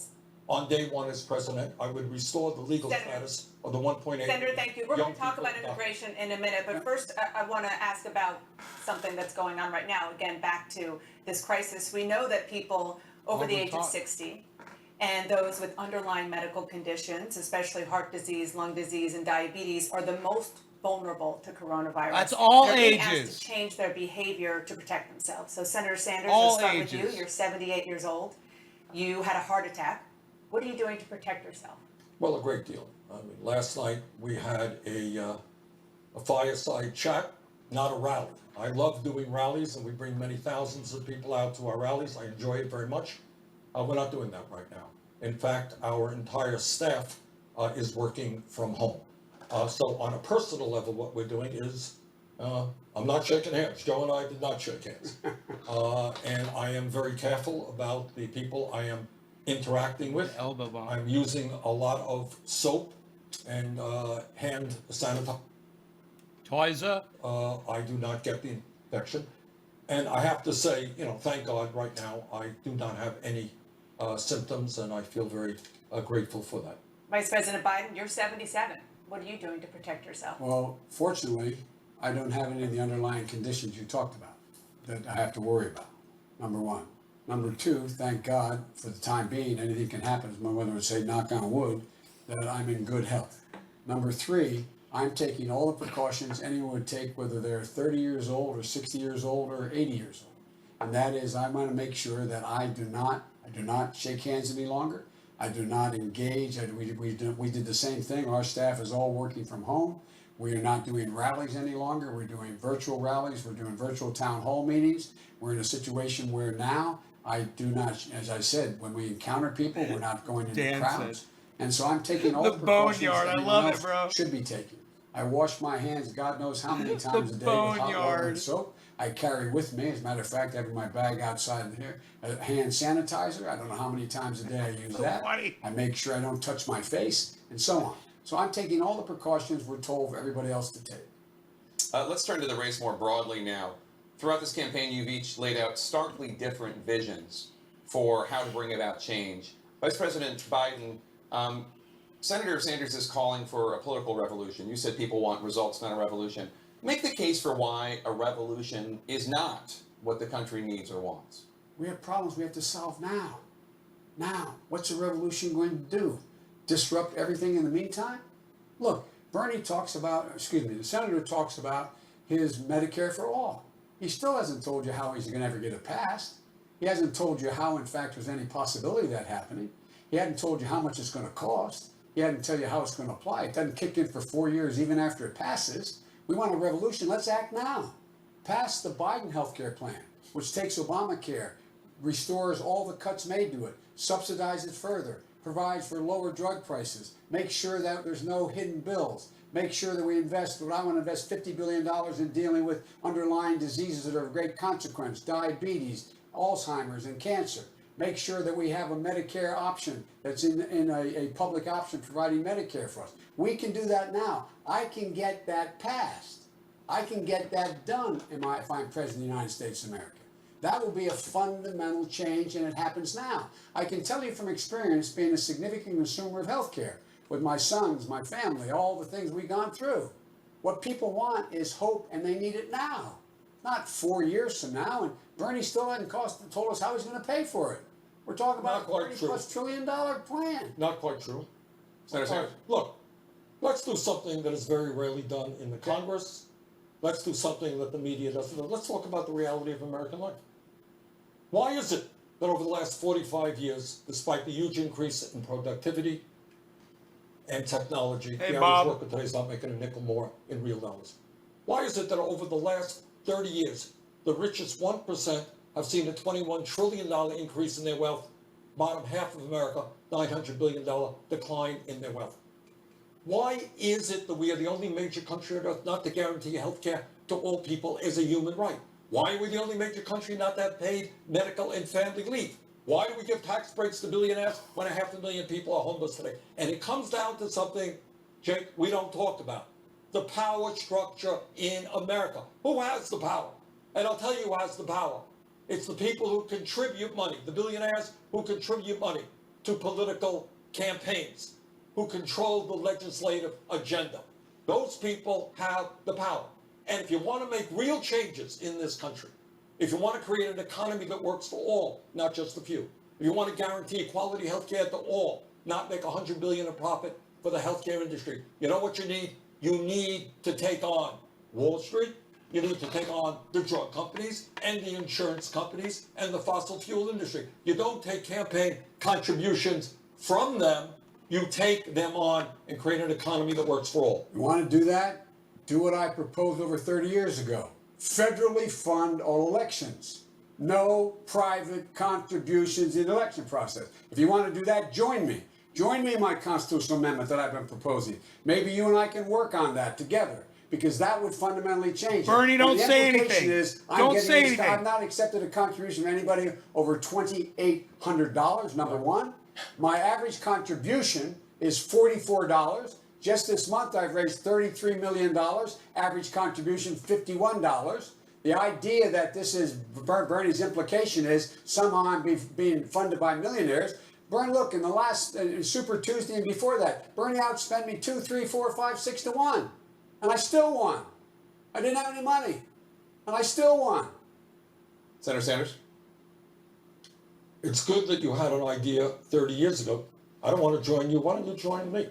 on day one as president, I would restore the legal status of the 1.8 Senator, thank you. We're going young to talk people about immigration in a minute, but first I want to ask about something that's going on right now. Again, back to this crisis. We know that people over the age of 60 and those with underlying medical conditions, especially heart disease, lung disease, and diabetes, are the most vulnerable to coronavirus. That's all They're being ages. asked to change their behavior to protect themselves. So Senator Sanders, All let's start with ages. you. You're 78 years old. You had a heart attack. What are you doing to protect yourself? Well, a great deal. I mean, last night we had a fireside chat, not a rally. I love doing rallies, and we bring many thousands of people out to our rallies. I enjoy it very much. We're not doing that right now. In fact, our entire staff is working from home. So on a personal level, what we're doing is, I'm not shaking hands. Joe and I did not shake hands. And I am very careful about the people I am interacting with. Elbow bump. I'm using a lot of soap and hand sanitizer. I do not get the infection. And I have to say, thank God right now, I do not have any symptoms, and I feel very grateful for that. Vice President Biden, you're 77. What are you doing to protect yourself? Well, fortunately, I don't have any of the underlying conditions you talked about that I have to worry about, number one. Number two, thank God, for the time being, anything can happen, as my mother would say, knock on wood, that I'm in good health. Number three, I'm taking all the precautions anyone would take, whether they're 30 years old or 60 years old or 80 years old. And that is, I want to make sure that I do not shake hands any longer. I do not engage. We did the same thing. Our staff is all working from home. We are not doing rallies any longer. We're doing virtual rallies. We're doing virtual town hall meetings. We're in a situation where now I do not, as I said, when we encounter people, we're not going into Dan crowds. said. And so I'm taking all The the precautions boneyard, I anyone love it, else bro. should be taking. I wash my hands God knows how many times a day with hot water boneyard. and soap. I carry with me, as a matter of fact, I have in my bag outside here, a hand sanitizer. I don't know how many times a day I use that. funny. I make sure I don't touch my face, and so on. So I'm taking all the precautions we're told for everybody else to take. Let's turn to the race more broadly now. Throughout this campaign, you've each laid out starkly different visions for how to bring about change. Vice President Biden, Senator Sanders is calling for a political revolution. You said people want results, not a revolution. Make the case for why a revolution is not what the country needs or wants. We have problems we have to solve now. Now, what's a revolution going to do? Disrupt everything in the meantime? Look, the senator talks about his Medicare for all. He still hasn't told you how he's going to ever get it passed. He hasn't told you how, in fact, there's any possibility of that happening. He hadn't told you how much it's going to cost. He hadn't tell you how it's going to apply. It doesn't kick in for 4 years, even after it passes. We want a revolution. Let's act now. Pass the Biden healthcare plan, which takes Obamacare, restores all the cuts made to it, subsidizes further, provides for lower drug prices, make sure that there's no hidden bills, make sure that we invest, I want to invest $50 billion in dealing with underlying diseases that are of great consequence, diabetes, Alzheimer's, and cancer. Make sure that we have a Medicare option that's in a public option providing Medicare for us. We can do that now. I can get that passed. I can get that done if I'm President of the United States of America. That will be a fundamental change, and it happens now. I can tell you from experience, being a significant consumer of healthcare, with my sons, my family, all the things we've gone through. What people want is hope, and they need it now, not 4 years from now. And Bernie still hasn't told us how he's going to pay for it. We're talking about a $30+ trillion plan. Not quite true. Senator Sanders. Look, let's do something that is very rarely done in the Congress. Let's do something that the media doesn't do. Let's talk about the reality of American life. Why is it that over the last 45 years, despite the huge increase in productivity and technology, the average worker today is not making a nickel more in real dollars? Why is it that over the last 30 years, the richest 1% have seen a $21 trillion increase in their wealth, bottom half of America, $900 billion decline in their wealth? Why is it that we are the only major country on earth not to guarantee health care to all people as a human right? Why are we the only major country not to have paid medical and family leave? Why do we give tax breaks to billionaires when 500,000 people are homeless today? And it comes down to something, Jake, we don't talk about. The power structure in America. Who has the power? And I'll tell you who has the power. It's the people who contribute money, the billionaires who contribute money to political campaigns, who control the legislative agenda. Those people have the power. And if you want to make real changes in this country, if you want to create an economy that works for all, not just a few, if you want to guarantee quality health care to all, not make $100 billion in profit for the healthcare industry, you know what you need? You need to take on Wall Street. You need to take on the drug companies and the insurance companies and the fossil fuel industry. You don't take campaign contributions from them. You take them on and create an economy that works for all. You want to do that? Do what I proposed over 30 years ago. Federally fund all elections. No private contributions in the election process. If you want to do that, join me. Join me in my constitutional amendment that I've been proposing. Maybe you and I can work on that together, because that would fundamentally change it. Bernie, don't say anything. Don't say anything. I've not accepted a contribution from anybody over $2,800, number one. My average contribution is $44. Just this month, I've raised $33 million. Average contribution, $51. The idea that this is, Bernie's implication is somehow I'm being funded by millionaires. Bernie, look, in the last Super Tuesday and before that, Bernie outspent me 2, 3, 4, 5, 6 to 1. And I still won. I didn't have any money. And I still won. Senator Sanders? It's good that you had an idea 30 years ago. I don't want to join you. Why don't you join me?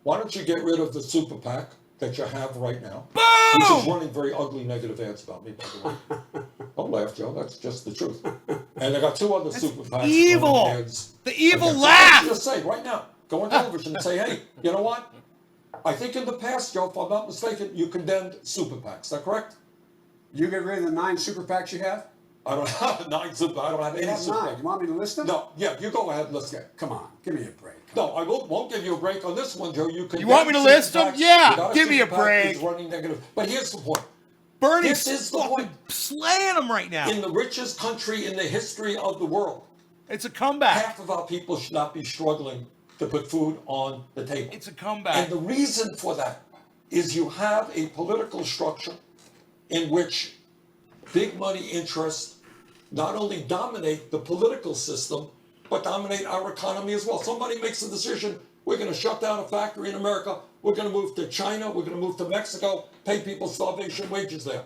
Why don't you get rid of the super PAC that you have right now? Boom! Which is running very ugly negative ads about me, by the way. Don't laugh, Joe. That's just the truth. And I got 2 other super PACs. Evil! running ads The evil against- laugh! Just say right now, go on television and say, hey, you know what? I think in the past, Joe, if I'm not mistaken, you condemned super PACs. Is that correct? You get rid of the 9 super PACs you have? I don't have 9 super. I don't have You any have super 9. PACs. You want me to list them? No, yeah, you go ahead and list them. Come on, give me a break. No, I won't give you a break on this one, Joe. You want me to list them? Yeah, give me a break. Is running negative. But here's the point. Bernie's This is the fucking point. slaying them right now. In the richest country in the history of the world, It's a comeback. half of our people should not be struggling to put food on the table. It's a comeback. And the reason for that is you have a political structure in which big money interests not only dominate the political system, but dominate our economy as well. Somebody makes a decision, we're going to shut down a factory in America, we're going to move to China, we're going to move to Mexico, pay people starvation wages there.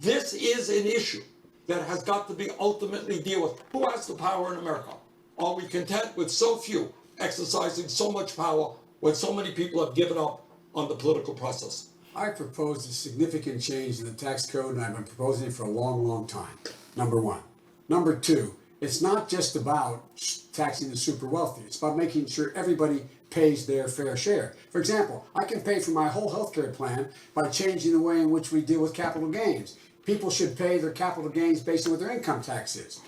This is an issue that has got to be ultimately dealt with. Who has the power in America? Are we content with so few exercising so much power when so many people have given up on the political process? I proposed a significant change in the tax code, and I've been proposing it for a long, long time. Number one. Number two, it's not just about taxing the super wealthy. It's about making sure everybody pays their fair share. For example, I can pay for my whole healthcare plan by changing the way in which we deal with capital gains. People should pay their capital gains based on what their income tax is,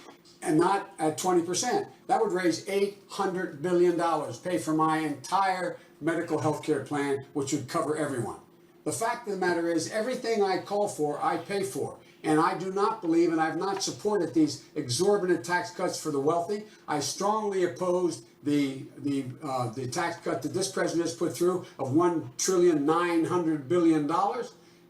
and not at 20%. That would raise $800 billion, pay for my entire medical healthcare plan, which would cover everyone. The fact of the matter is, everything I call for, I pay for. And I do not believe, and I've not supported these exorbitant tax cuts for the wealthy. I strongly opposed the tax cut that this president has put through of $1.9 trillion.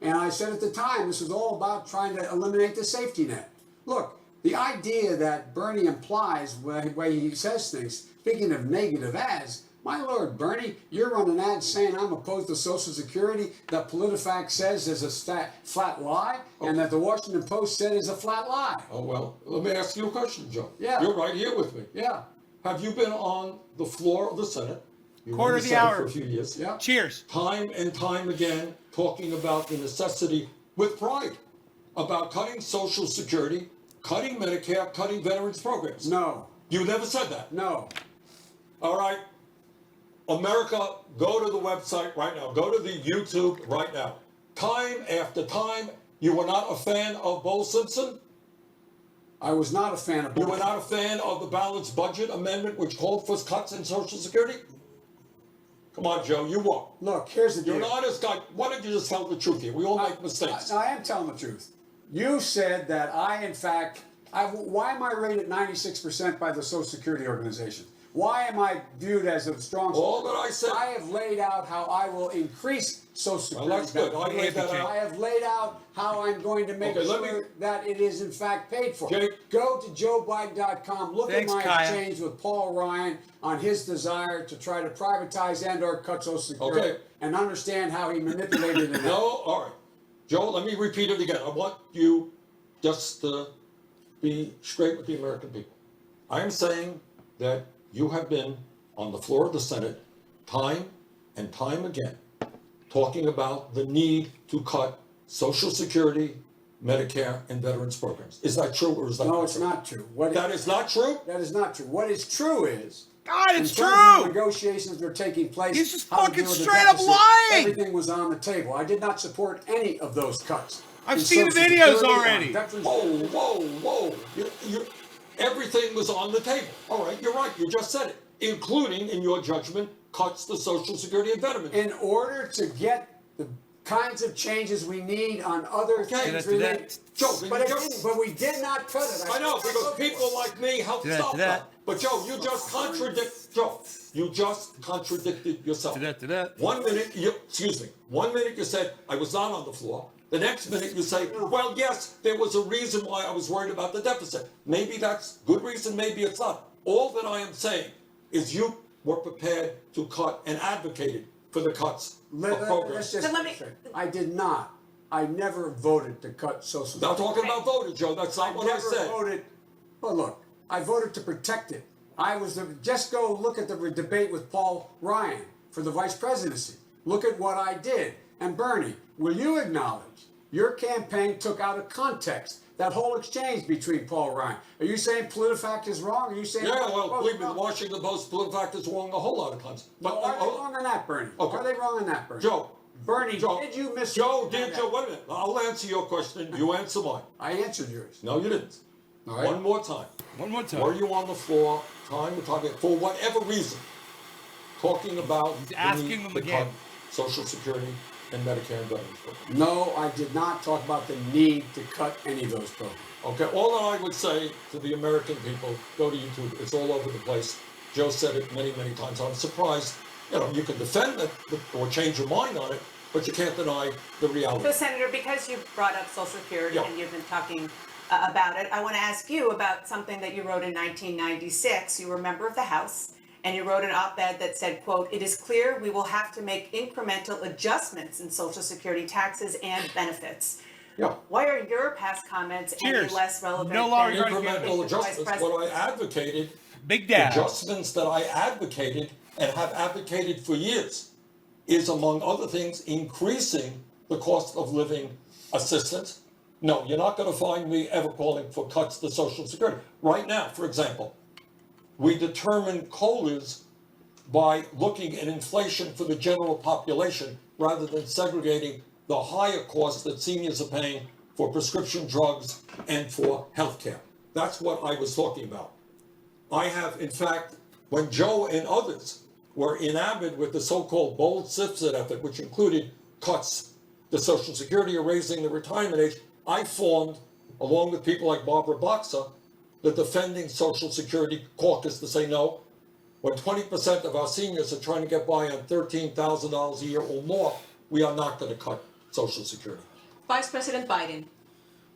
And I said at the time, this was all about trying to eliminate the safety net. Look, the idea that Bernie implies, the way he says things, speaking of negative ads, my Lord, Bernie, you're running ads saying I'm opposed to Social Security, that PolitiFact says is a flat lie, and that the Washington Post said is a flat lie. Oh, well, let me ask you a question, Joe. Yeah. You're right here with me. Yeah. Have you been on the floor of the Senate? You were Quarter in of the Senate hour. for a few years. Yeah. Cheers. Time and time again, talking about the necessity, with pride, about cutting Social Security, cutting Medicare, cutting veterans programs. No. You never said that. No. All right. America, go to the website right now. Go to the YouTube right now. Time after time, you were not a fan of Bo Simpson? I was not a fan of Bo. You were not a fan of the balanced budget amendment which called for cuts in Social Security? Come on, Joe, you were. Look, here's the deal. You're an honest guy. Why don't you just tell the truth here? We all make mistakes. I am telling the truth. You said that I, in fact, Why am I rated 96% by the Social Security Organization? Why am I viewed as a strong? All that I said. I have laid out how I will increase Social Security. Well, that's good. I laid that out. I have laid out how I'm going to make sure that it is in fact paid for. Jake. Go to JoeBiden.com. Look Thanks, at my Kaya. exchange with Paul Ryan on his desire to try to privatize and/or cut Social Security, and understand how he manipulated it. No, all right. Joe, let me repeat it again. I want you just to be straight with the American people. I am saying that you have been on the floor of the Senate time and time again talking about the need to cut Social Security, Medicare, and veterans programs. Is that true or is that No, not it's true? not true. That is not true? That is not true. What is true is, God, it's in terms of true. negotiations that are taking place. He's just how to fucking deal with the straight up deficit, lying. Everything was on the table. I did not support any of those cuts. I've In seen the Social videos Security, on already. veterans- Whoa. Everything was on the table. All right, you're right. You just said it. Including, in your judgment, cuts to Social Security and veterans. In order to get the kinds of changes we need on other things related. Joe, But we did not cut it. I know, because people like me help stop that. But Joe, you just contradicted yourself. 1 minute, one minute you said, I was not on the floor. The next minute you say, well, yes, there was a reason why I was worried about the deficit. Maybe that's good reason, maybe it's not. All that I am saying is you were prepared to cut and advocated for the cuts of programs. I did not. I never voted to cut Social Security. Not talking about voted, Joe. That's not what I said. Voted. Well, look, I voted to protect it. Just go look at the debate with Paul Ryan for the vice presidency. Look at what I did. And Bernie, will you acknowledge your campaign took out of context that whole exchange between Paul Ryan? Are you saying PolitiFact is wrong? Are you saying? Yeah, well, believe me, the Washington Post PolitiFact is wrong a whole lot of times. But are they wrong on that, Bernie? Okay. Are they wrong on that, Bernie? Joe. Bernie, Joe, did you miss? Joe, wait a minute. I'll answer your question. You answer mine. I answered yours. No, you didn't. All right. One more time. Were you on the floor, time and time, for whatever reason, talking about asking them the again. cut Social Security and Medicare and veterans programs? No, I did not talk about the need to cut any of those programs. Okay, all that I would say to the American people, go to YouTube. It's all over the place. Joe said it many, many times. I'm surprised. You can defend it or change your mind on it, but you can't deny the reality. So, Senator, because you brought up Social Security Yeah. and you've been talking about it, I want to ask you about something that you wrote in 1996. You were a member of the House, and you wrote an op-ed that said, quote, "It is clear we will have to make incremental adjustments in Social Security taxes and benefits." Yeah. Why are your past comments any less relevant No longer than incremental the Vice adjustments. What I advocated, Big Dad. adjustments that I advocated and have advocated for years, is among other things increasing the cost of living assistance. No, you're not going to find me ever calling for cuts to Social Security. Right now, for example, we determine COLAs by looking at inflation for the general population rather than segregating the higher costs that seniors are paying for prescription drugs and for health care. That's what I was talking about. I have, in fact, when Joe and others were enamored with the so-called bold Cifset effort, which included cuts to Social Security or raising the retirement age, I formed, along with people like Barbara Boxer, the Defending Social Security Caucus to say no. When 20% of our seniors are trying to get by on $13,000 a year or more, we are not going to cut Social Security. Vice President Biden,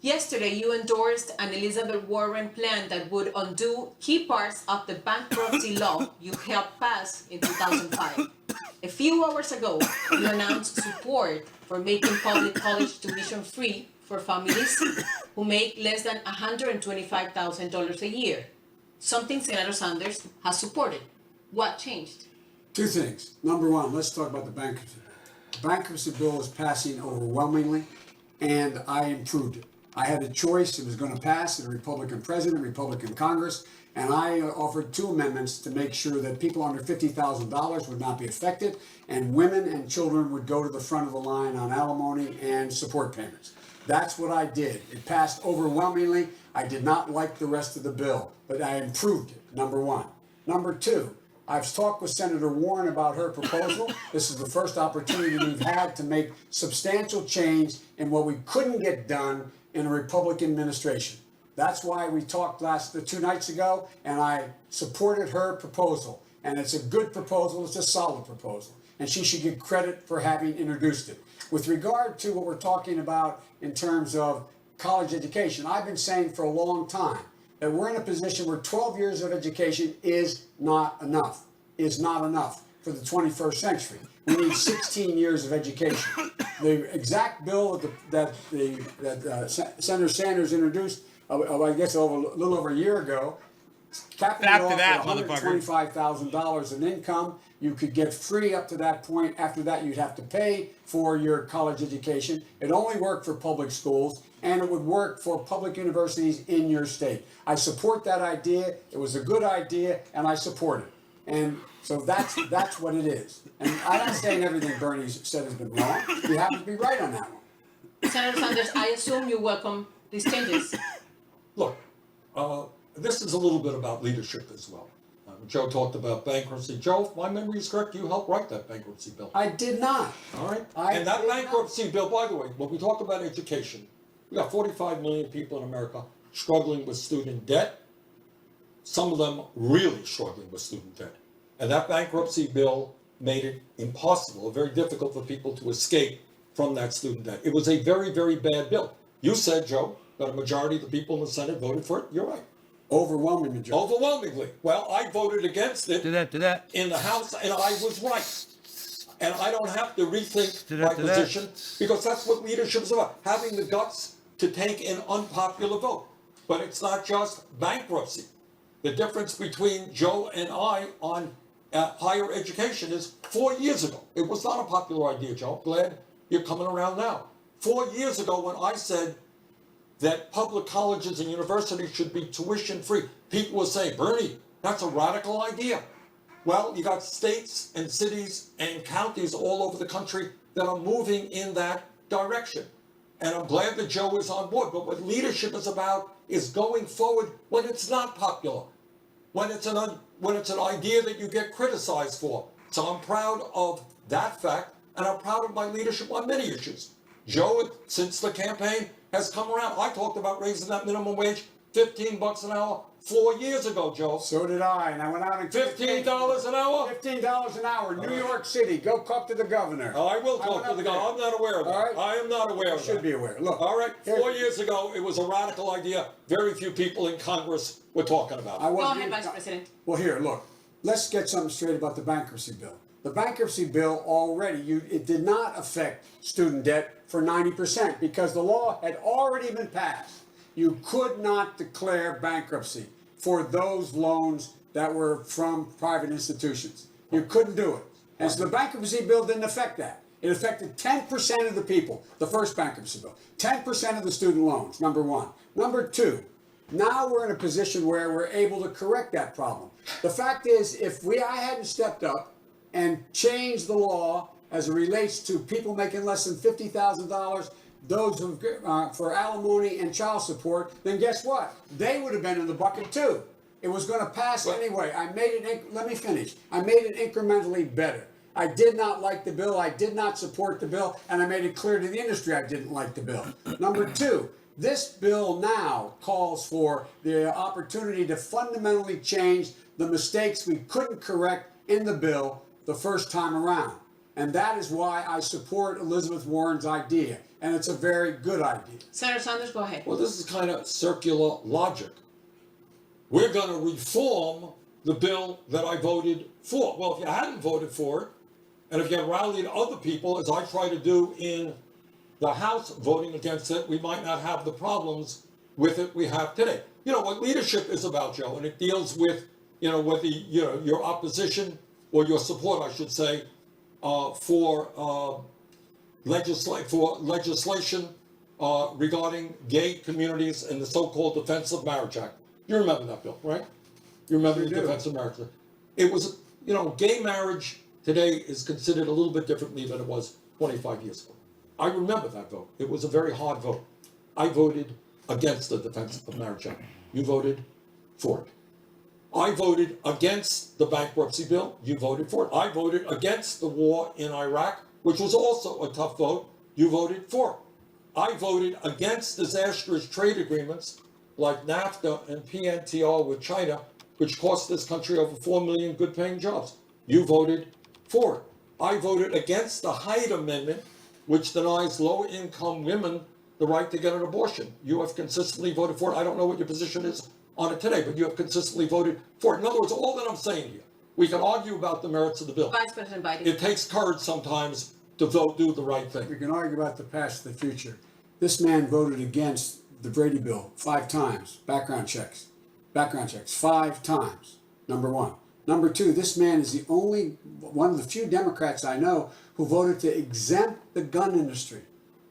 yesterday you endorsed an Elizabeth Warren plan that would undo key parts of the bankruptcy law you helped pass in 2005. A few hours ago, you announced support for making public college tuition free for families who make less than $125,000 a year, something Senator Sanders has supported. What changed? Two things. Number one, let's talk about the bankruptcy bill. The bankruptcy bill is passing overwhelmingly, and I improved it. I had a choice. It was going to pass, a Republican president, Republican Congress, and I offered two amendments to make sure that people under $50,000 would not be affected, and women and children would go to the front of the line on alimony and support payments. That's what I did. It passed overwhelmingly. I did not like the rest of the bill, but I improved it, number one. Number two, I've talked with Senator Warren about her proposal. This is the first opportunity we've had to make substantial change in what we couldn't get done in a Republican administration. That's why we talked 2 nights ago, and I supported her proposal. And it's a good proposal, it's a solid proposal. And she should get credit for having introduced it. With regard to what we're talking about in terms of college education, I've been saying for a long time that we're in a position where 12 years of education is not enough for the 21st century. We need 16 years of education. The exact bill that Senator Sanders introduced, I guess a little over a year ago, capping it off at $125,000 in income. You could get free up to that point. After that, you'd have to pay for your college education. It only worked for public schools, and it would work for public universities in your state. I support that idea. It was a good idea, and I support it. And so that's what it is. And I'm not saying everything Bernie said has been wrong. You happen to be right on that one. Senator Sanders, I assume you welcome these changes. Look, this is a little bit about leadership as well. Joe talked about bankruptcy. Joe, if my memory is correct, you helped write that bankruptcy bill. I did not. All right. And that bankruptcy bill, by the way, when we talk about education, we got 45 million people in America struggling with student debt. Some of them really struggling with student debt. And that bankruptcy bill made it impossible, very difficult for people to escape from that student debt. It was a very, very bad bill. You said, Joe, that a majority of the people in the Senate voted for it. You're right. Overwhelming majority. Overwhelmingly. Well, I voted against it in the House, and I was right. And I don't have to rethink my position, because that's what leadership is about, having the guts to take an unpopular vote. But it's not just bankruptcy. The difference between Joe and I on higher education is 4 years ago. It was not a popular idea, Joe. Glad you're coming around now. 4 years ago, when I said that public colleges and universities should be tuition free, people were saying, Bernie, that's a radical idea. Well, you got states and cities and counties all over the country that are moving in that direction. And I'm glad that Joe is on board. But what leadership is about is going forward when it's not popular, when it's an idea that you get criticized for. So I'm proud of that fact, and I'm proud of my leadership on many issues. Joe, since the campaign, has come around. I talked about raising that minimum wage $15 an hour 4 years ago, Joe. So did I, and I went out and $15 an hour? $15 an hour, New York City. Go talk to the governor. I will talk to the governor. I'm not aware of that. All right? I am not aware of that. You should be aware. Look. All right, 4 years ago, it was a radical idea. Very few people in Congress were talking about it. Go ahead, Vice President. Well, here, look. Let's get something straight about the bankruptcy bill. The bankruptcy bill already, it did not affect student debt for 90% because the law had already been passed. You could not declare bankruptcy for those loans that were from private institutions. You couldn't do it. And so the bankruptcy bill didn't affect that. It affected 10% of the people, the first bankruptcy bill. 10% of the student loans, number one. Number two, now we're in a position where we're able to correct that problem. The fact is, if I hadn't stepped up and changed the law as it relates to people making less than $50,000, those who for alimony and child support, then guess what? They would have been in the bucket too. It was going to pass anyway. Let me finish. I made it incrementally better. I did not like the bill. I did not support the bill, and I made it clear to the industry I didn't like the bill. Number two, this bill now calls for the opportunity to fundamentally change the mistakes we couldn't correct in the bill the first time around. And that is why I support Elizabeth Warren's idea. And it's a very good idea. Senator Sanders, go ahead. Well, this is kind of circular logic. We're going to reform the bill that I voted for. Well, if you hadn't voted for it, and if you had rallied other people, as I try to do in the House voting against it, we might not have the problems with it we have today. You know what leadership is about, Joe, and it deals with, whether your opposition or your support, I should say, for legislation regarding gay communities and the so-called Defense of Marriage Act. You remember that bill, right? You remember the Defense of Marriage Act. It was, gay marriage today is considered a little bit differently than it was 25 years ago. I remember that vote. It was a very hard vote. I voted against the Defense of Marriage Act. You voted for it. I voted against the bankruptcy bill. You voted for it. I voted against the war in Iraq, which was also a tough vote. You voted for it. I voted against disastrous trade agreements like NAFTA and PNTR with China, which cost this country over 4 million good paying jobs. You voted for it. I voted against the Hyde Amendment, which denies low income women the right to get an abortion. You have consistently voted for it. I don't know what your position is on it today, but you have consistently voted for it. In other words, all that I'm saying here, we can argue about the merits of the bill. Vice President Biden. It takes courage sometimes to do the right thing. We can argue about the past and the future. This man voted against the Brady bill 5 times. Background checks, 5 times. Number one. Number two, this man is the only one of the few Democrats I know who voted to exempt the gun industry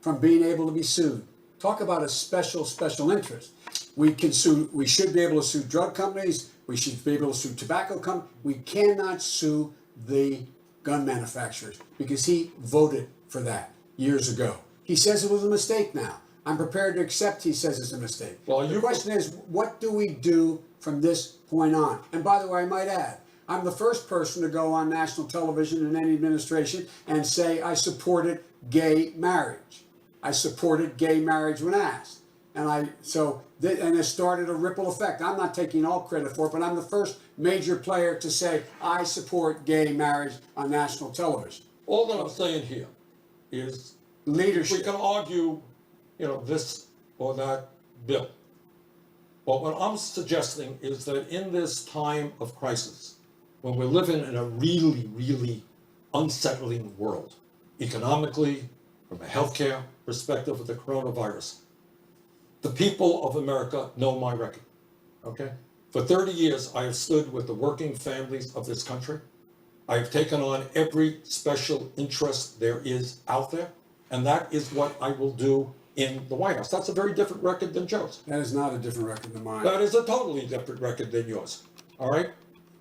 from being able to be sued. Talk about a special interest. We can sue. We should be able to sue drug companies. We should be able to sue tobacco companies. We cannot sue the gun manufacturers because he voted for that years ago. He says it was a mistake now. I'm prepared to accept he says it's a mistake. Well, the question is, what do we do from this point on? And by the way, I might add, I'm the first person to go on national television in any administration and say I supported gay marriage. I supported gay marriage when asked. And it started a ripple effect. I'm not taking all credit for it, but I'm the first major player to say I support gay marriage on national television. All that I'm saying here is leadership. We can argue, this or that bill. But what I'm suggesting is that in this time of crisis, when we're living in a really, really unsettling world, economically, from a healthcare perspective with the coronavirus, the people of America know my record, okay? For 30 years, I have stood with the working families of this country. I have taken on every special interest there is out there, and that is what I will do in the White House. That's a very different record than Joe's. That is not a different record than mine. That is a totally different record than yours, all right?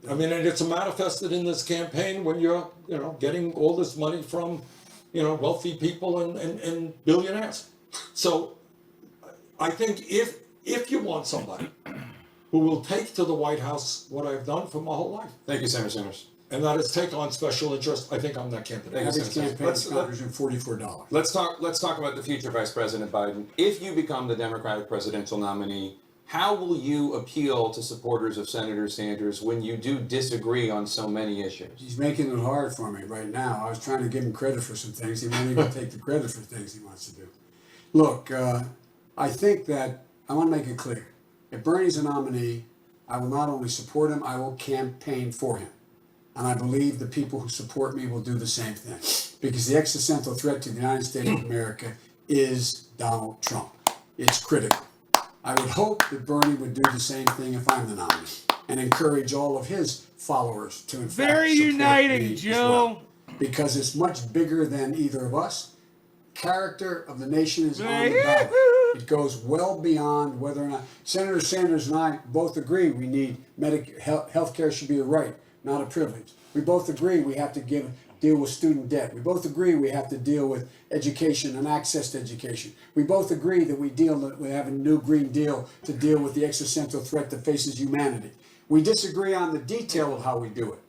I mean, and it's manifested in this campaign when you're, getting all this money from, wealthy people and billionaires. So I think if you want somebody who will take to the White House what I've done for my whole life. Thank you, Senator Sanders. And that is take on special interest. I think I'm that candidate. Average campaign contribution $44. Let's talk about the future, Vice President Biden. If you become the Democratic presidential nominee, how will you appeal to supporters of Senator Sanders when you do disagree on so many issues? He's making it hard for me right now. I was trying to give him credit for some things. He won't even take the credit for things he wants to do. Look, I think that I want to make it clear. If Bernie's a nominee, I will not only support him, I will campaign for him. And I believe the people who support me will do the same thing. Because the existential threat to the United States of America is Donald Trump. It's critical. I would hope that Bernie would do the same thing if I'm the nominee and encourage all of his followers to in fact Very support uniting, me as Joe. well. Because it's much bigger than either of us. Character of the nation is on the ballot. It goes well beyond whether or not Senator Sanders and I both agree we need health care should be a right, not a privilege. We both agree we have to deal with student debt. We both agree we have to deal with education and access to education. We both agree that we have a new Green Deal to deal with the existential threat that faces humanity. We disagree on the detail of how we do it,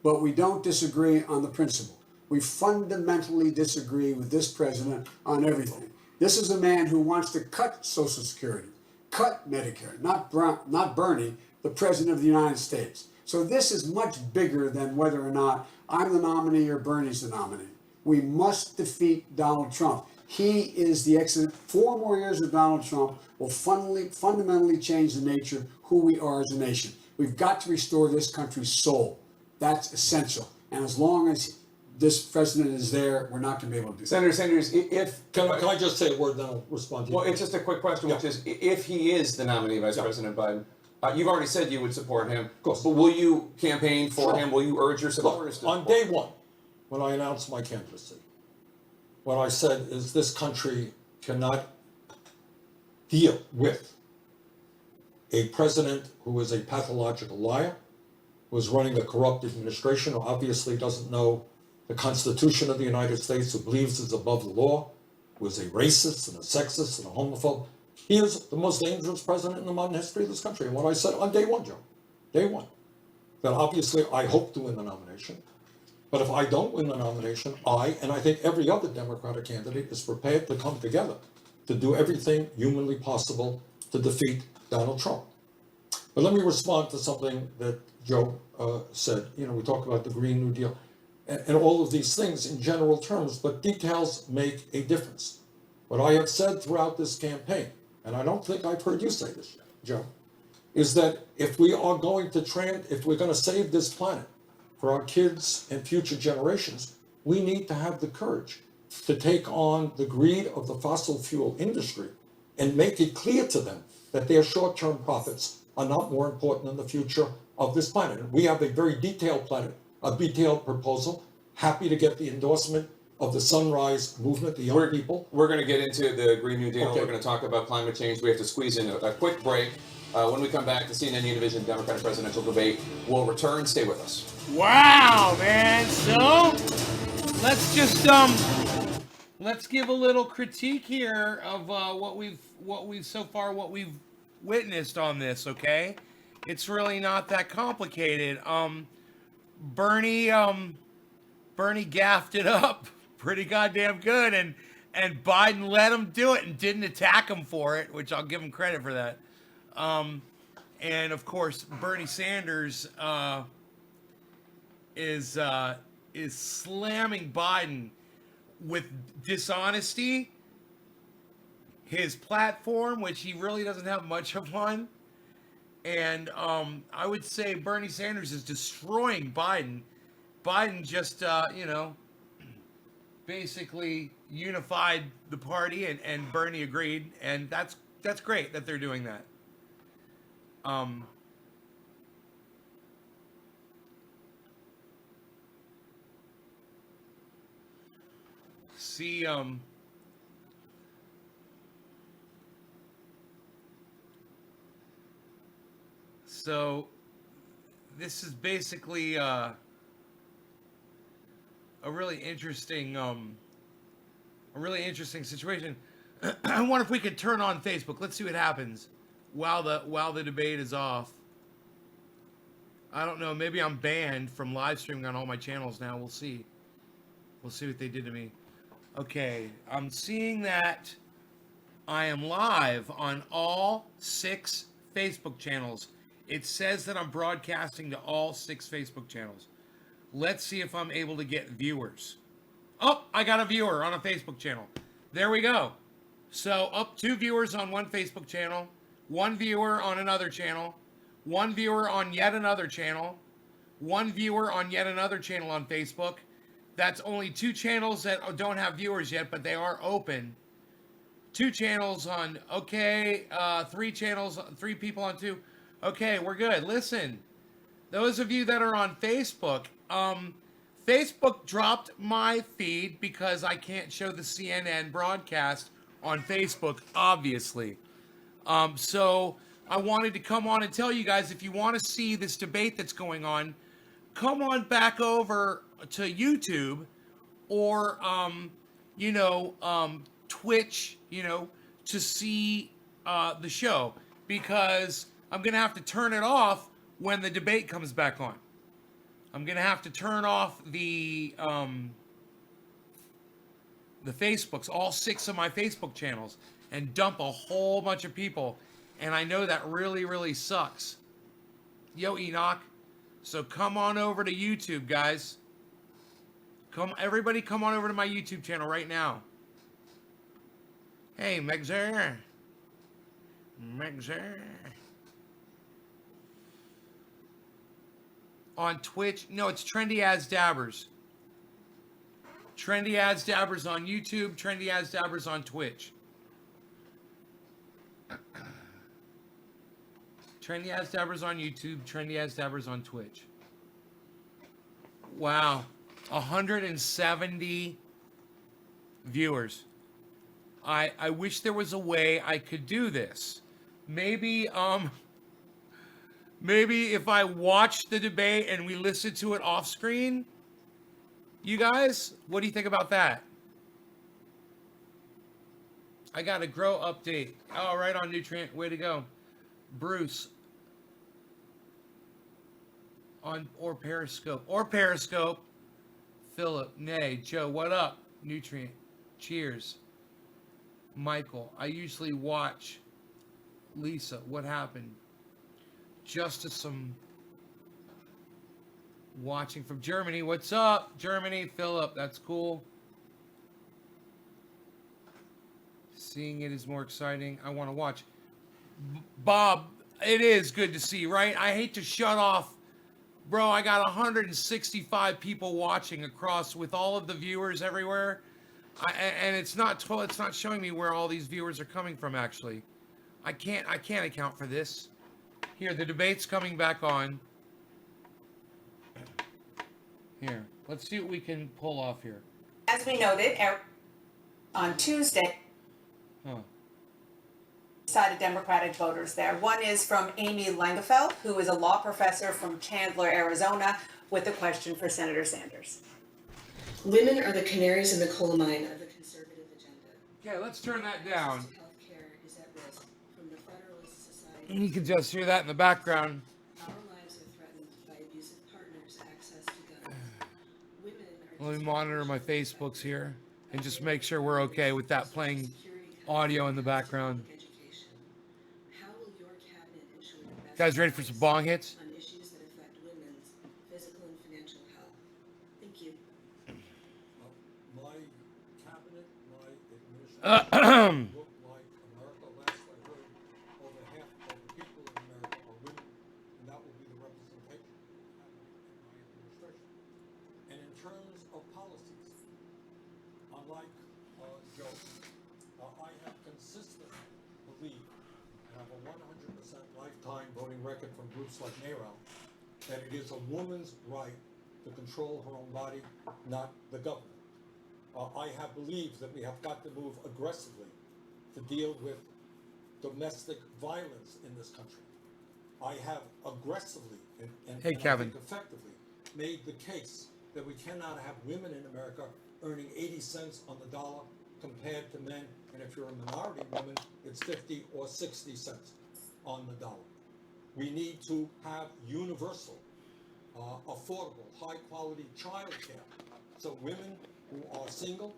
but we don't disagree on the principle. We fundamentally disagree with this president on everything. This is a man who wants to cut Social Security, cut Medicare, not Bernie, the president of the United States. So this is much bigger than whether or not I'm the nominee or Bernie's the nominee. We must defeat Donald Trump. He is the exit. 4 more years of Donald Trump will fundamentally change the nature of who we are as a nation. We've got to restore this country's soul. That's essential. And as long as this president is there, we're not going to be able to do that. Senator Sanders, Can I just say a word, then I'll respond to you? Well, it's just a quick question, which is, if he is the nominee, Vice President Biden, you've already said you would support him. Of course. But will you campaign for him? Will you urge your supporters to? On day one, when I announced my candidacy, what I said is this country cannot deal with a president who is a pathological liar, who is running a corrupt administration, who obviously doesn't know the Constitution of the United States, who believes it's above the law, who is a racist and a sexist and a homophobe. He is the most dangerous president in the modern history of this country. And what I said on day one, Joe, day one, that obviously I hope to win the nomination. But if I don't win the nomination, and I think every other Democratic candidate is prepared to come together to do everything humanly possible to defeat Donald Trump. But let me respond to something that Joe said. You know, we talk about the Green New Deal and all of these things in general terms, but details make a difference. What I have said throughout this campaign, and I don't think I've heard you say this yet, Joe, is that if we are going to if we're going to save this planet for our kids and future generations, we need to have the courage to take on the greed of the fossil fuel industry and make it clear to them that their short-term profits are not more important than the future of this planet. And we have a very detailed plan, a detailed proposal. Happy to get the endorsement of the Sunrise Movement, the young people. We're going to get into the Green New Deal. Okay. We're going to talk about climate change. We have to squeeze in a quick break. When we come back, the CNN Univision Democratic presidential debate will return. Stay with us. Wow, man. So let's just let's give a little critique here of what we've witnessed on this. Okay, it's really not that complicated. Bernie gaffed it up pretty goddamn good, and Biden let him do it and didn't attack him for it, which I'll give him credit for that. And of course, Bernie Sanders is slamming Biden with dishonesty, his platform, which he really doesn't have much of one, and I would say Bernie Sanders is destroying Biden. Biden just basically unified the party, and Bernie agreed, and that's great that they're doing that. So this is basically a really interesting situation. I wonder if we could turn on Facebook. Let's see what happens while the debate is off. I don't know. Maybe I'm banned from live streaming on all my channels now. We'll see. We'll see what they did to me. Okay, I'm seeing that I am live on all 6 Facebook channels. It says that I'm broadcasting to all 6 Facebook channels. Let's see if I'm able to get viewers. Oh, I got a viewer on a Facebook channel. There we go. So up 2 viewers on one Facebook channel, 1 viewer on another channel, 1 viewer on yet another channel, 1 viewer on yet another channel on Facebook. That's only 2 channels that don't have viewers yet, but they are open. 2 channels on, okay, 3 channels, 3 people on 2. Okay, we're good. Listen, those of you that are on Facebook, Facebook dropped my feed because I can't show the CNN broadcast on Facebook, obviously. So I wanted to come on and tell you guys, if you want to see this debate that's going on, come on back over to YouTube or, Twitch, to see the show, because I'm going to have to turn it off when the debate comes back on. I'm going to have to turn off the Facebooks, all 6 of my Facebook channels, and dump a whole bunch of people. And I know that really, really sucks. Yo, Enoch. So come on over to YouTube, guys. Everybody come on over to my YouTube channel right now. Hey, Megzer. On Twitch, no, it's Trendy As Dabbers. Trendy As Dabbers on YouTube, Trendy As Dabbers on Twitch. Trendy As Dabbers on YouTube, Trendy As Dabbers on Twitch. Wow, 170 viewers. I wish there was a way I could do this. Maybe if I watch the debate and we listen to it off screen. You guys, what do you think about that? I got a grow update. Oh, right on Nutrient. Way to go. Bruce. Or Periscope. Philip. Nay. Joe, what up? Nutrient. Cheers. Michael. I usually watch Lisa, what happened? Justice, some watching from Germany. What's up, Germany? Philip, that's cool. Seeing it is more exciting. I want to watch. Bob, it is good to see, right? I hate to shut off. Bro, I got 165 people watching across with all of the viewers everywhere. And it's not showing me where all these viewers are coming from, actually. I can't account for this. Here, the debate's coming back on. Here, let's see what we can pull off here. As we noted, on Tuesday, decided Democratic voters there. One is from Amy Langefeld, who is a law professor from Chandler, Arizona, with a question for Senator Sanders. Women are the canaries in the coal mine of the conservative agenda. Okay, let's turn that down. Healthcare is at risk from the Federalist Society. You can just hear that in the background. Our lives are threatened by abusive partners' access to guns. Women are Let me monitor my Facebooks here and just make sure we're okay with that playing audio in the background. How will your cabinet ensure the best Guys, ready for some bong hits? on issues that affect women's physical and financial health? Thank you. My cabinet, my administration look like America. Last I heard, over half of the people in America are women, and that will be the representation of my administration. And in terms of policies, unlike Joe, I have consistently believed, and have a 100% lifetime voting record from groups like NARAL, that it is a woman's right to control her own body, not the government. I have believed that we have got to move aggressively to deal with domestic violence in this country. I have aggressively and Hey, I Kevin. think effectively made the case that we cannot have women in America earning 80 cents on the dollar compared to men, and if you're a minority woman, it's 50 or 60 cents on the dollar. We need to have universal, affordable, high-quality child care, so women who are single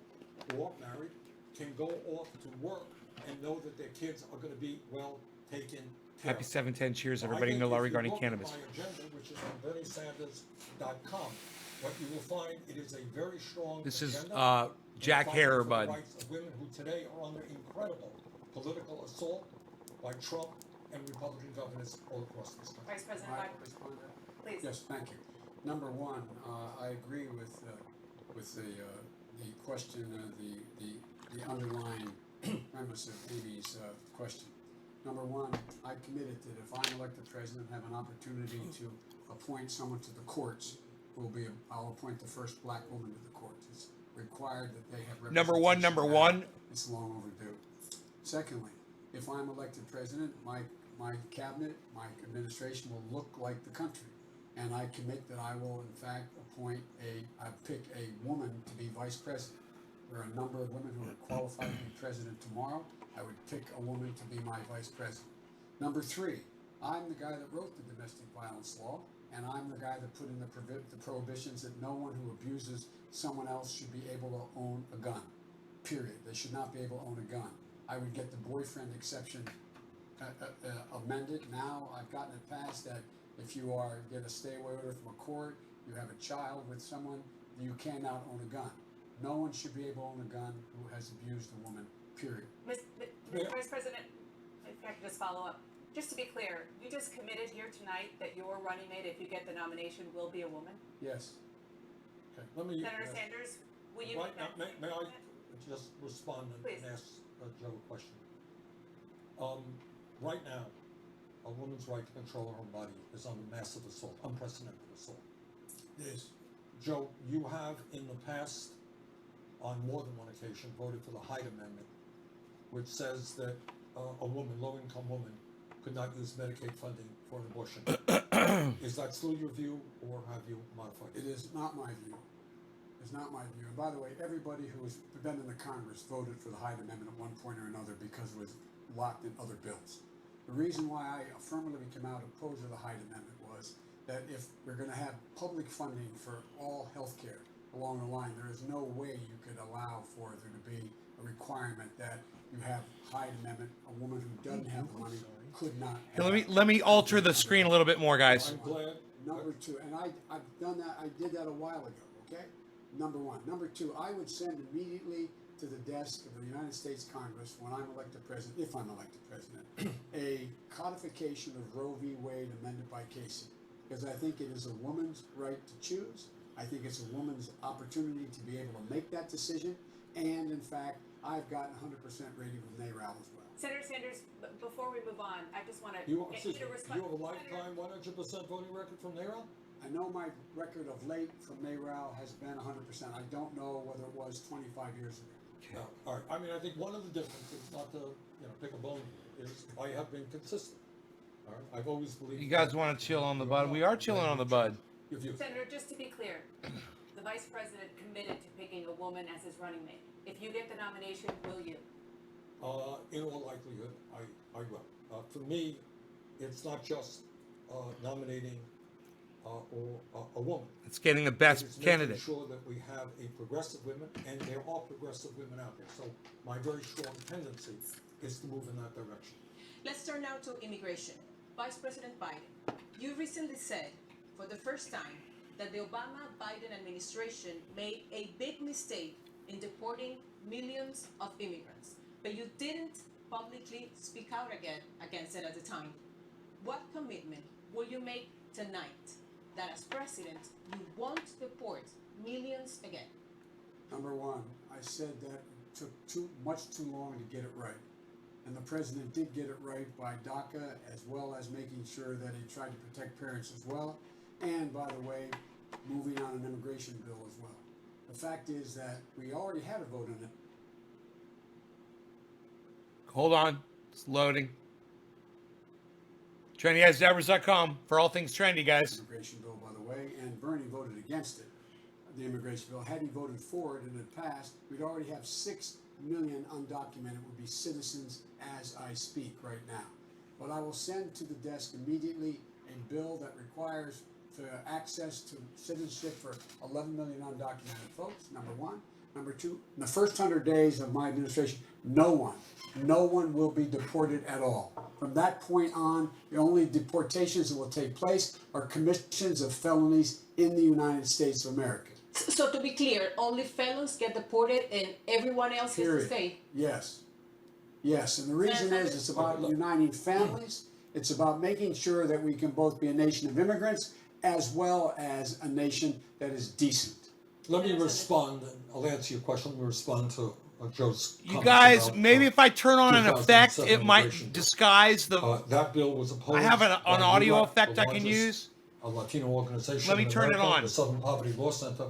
or married can go off to work and know that their kids are going to be well taken care Happy of. 710 cheers, I everybody. think No law if you regarding look cannabis. at my agenda, which is on BernieSanders.com, what you will find, it is a very strong This is agenda Jack in fighting Harer, for the bud. rights of women who today are under incredible political assault by Trump and Republican governors all across this country. Vice President May I Biden, respond to that? please. Yes, thank you. Number one, I agree with the question, the underlying premise of Amy's question. Number one, I committed that if I'm elected president, have an opportunity to appoint someone to the courts, I'll appoint the first black woman to the courts. It's required that they have Number one, representation. It's long overdue. Secondly, if I'm elected president, my cabinet, my administration will look like the country. And I commit that I will in fact pick a woman to be vice president. There are a number of women who are qualified to be president tomorrow. I would pick a woman to be my vice president. Number three, I'm the guy that wrote the domestic violence law, and I'm the guy that put in the prohibitions that no one who abuses someone else should be able to own a gun. Period. They should not be able to own a gun. I would get the boyfriend exception amended. Now I've gotten it passed that if you get a stay away order from a court, you have a child with someone, you cannot own a gun. No one should be able to own a gun who has abused a woman, period. Mr. Vice President, if I could just follow up. Just to be clear, you just committed here tonight that your running mate, if you get the nomination, will be a woman? Yes. Okay, let me. Senator Sanders, will you? Right now, may I just respond Please. and ask Joe a question? Right now, a woman's right to control her own body is under massive assault, unprecedented assault. Yes. Joe, you have in the past, on more than one occasion, voted for the Hyde Amendment, which says that a woman, low-income woman, could not use Medicaid funding for an abortion. Is that still your view, or have you modified it? It is not my view. It's not my view. And by the way, everybody who has been in the Congress voted for the Hyde Amendment at one point or another because it was locked in other bills. The reason why I affirmatively came out opposed to the Hyde Amendment was that if we're going to have public funding for all health care along the line, there is no way you could allow for there to be a requirement that you have Hyde Amendment, a woman who doesn't have the money could not. Here, let me alter the screen a little bit more, guys. I'm glad. Number two, and I've done that, I did that a while ago, okay? Number one. Number two, I would send immediately to the desk of the United States Congress when I'm elected president, if I'm elected president, a codification of Roe v. Wade amended by Casey. Because I think it is a woman's right to choose. I think it's a woman's opportunity to be able to make that decision. And in fact, I've gotten 100% rating with NARAL as well. Senator Sanders, before we move on, I just want to You, get excuse you me, to respond. you have a lifetime 100% voting record from NARAL? I know my record of late from NARAL has been 100%. I don't know whether it was 25 years ago. Yeah, all right. I mean, I think one of the differences, not to pick a bone, is I have been consistent. All right, I've always believed. You guys want to chill on the bud? We are chilling on the bud. Senator, just to be clear, the vice president committed to picking a woman as his running mate. If you get the nomination, will you? In all likelihood, I will. For me, it's not just nominating a woman. It's getting the best It's candidate. making sure that we have a progressive women, and there are progressive women out there. So my very strong tendency is to move in that direction. Let's turn now to immigration. Vice President Biden, you recently said for the first time that the Obama-Biden administration made a big mistake in deporting millions of immigrants, but you didn't publicly speak out against it at the time. What commitment will you make tonight that as president you won't deport millions again? Number one, I said that it took much too long to get it right. And the president did get it right by DACA, as well as making sure that he tried to protect parents as well. And by the way, moving on an immigration bill as well. The fact is that we already had a vote on it. Hold on. It's loading. TrendyAsDevers.com for all things trendy, guys. Immigration bill, by the way, and Bernie voted against it, the immigration bill. Had he voted for it and it passed, we'd already have 6 million undocumented would be citizens as I speak right now. But I will send to the desk immediately a bill that requires for access to citizenship for 11 million undocumented folks, number one. Number two, in the first 100 days of my administration, no one will be deported at all. From that point on, the only deportations that will take place are commissions of felonies in the United States of America. So to be clear, only felons get deported and everyone else gets to stay? Yes. Yes, and the reason is it's about uniting families. It's about making sure that we can both be a nation of immigrants as well as a nation that is decent. Let me respond, and I'll answer your question. Let me respond to Joe's You comments guys, about, maybe if I turn on an effect, 2007 it might immigration. disguise the. That bill was opposed. I have an by audio ULAC, effect the I can largest, use. A Latino organization. Let me in turn it America, on. The Southern Poverty Law Center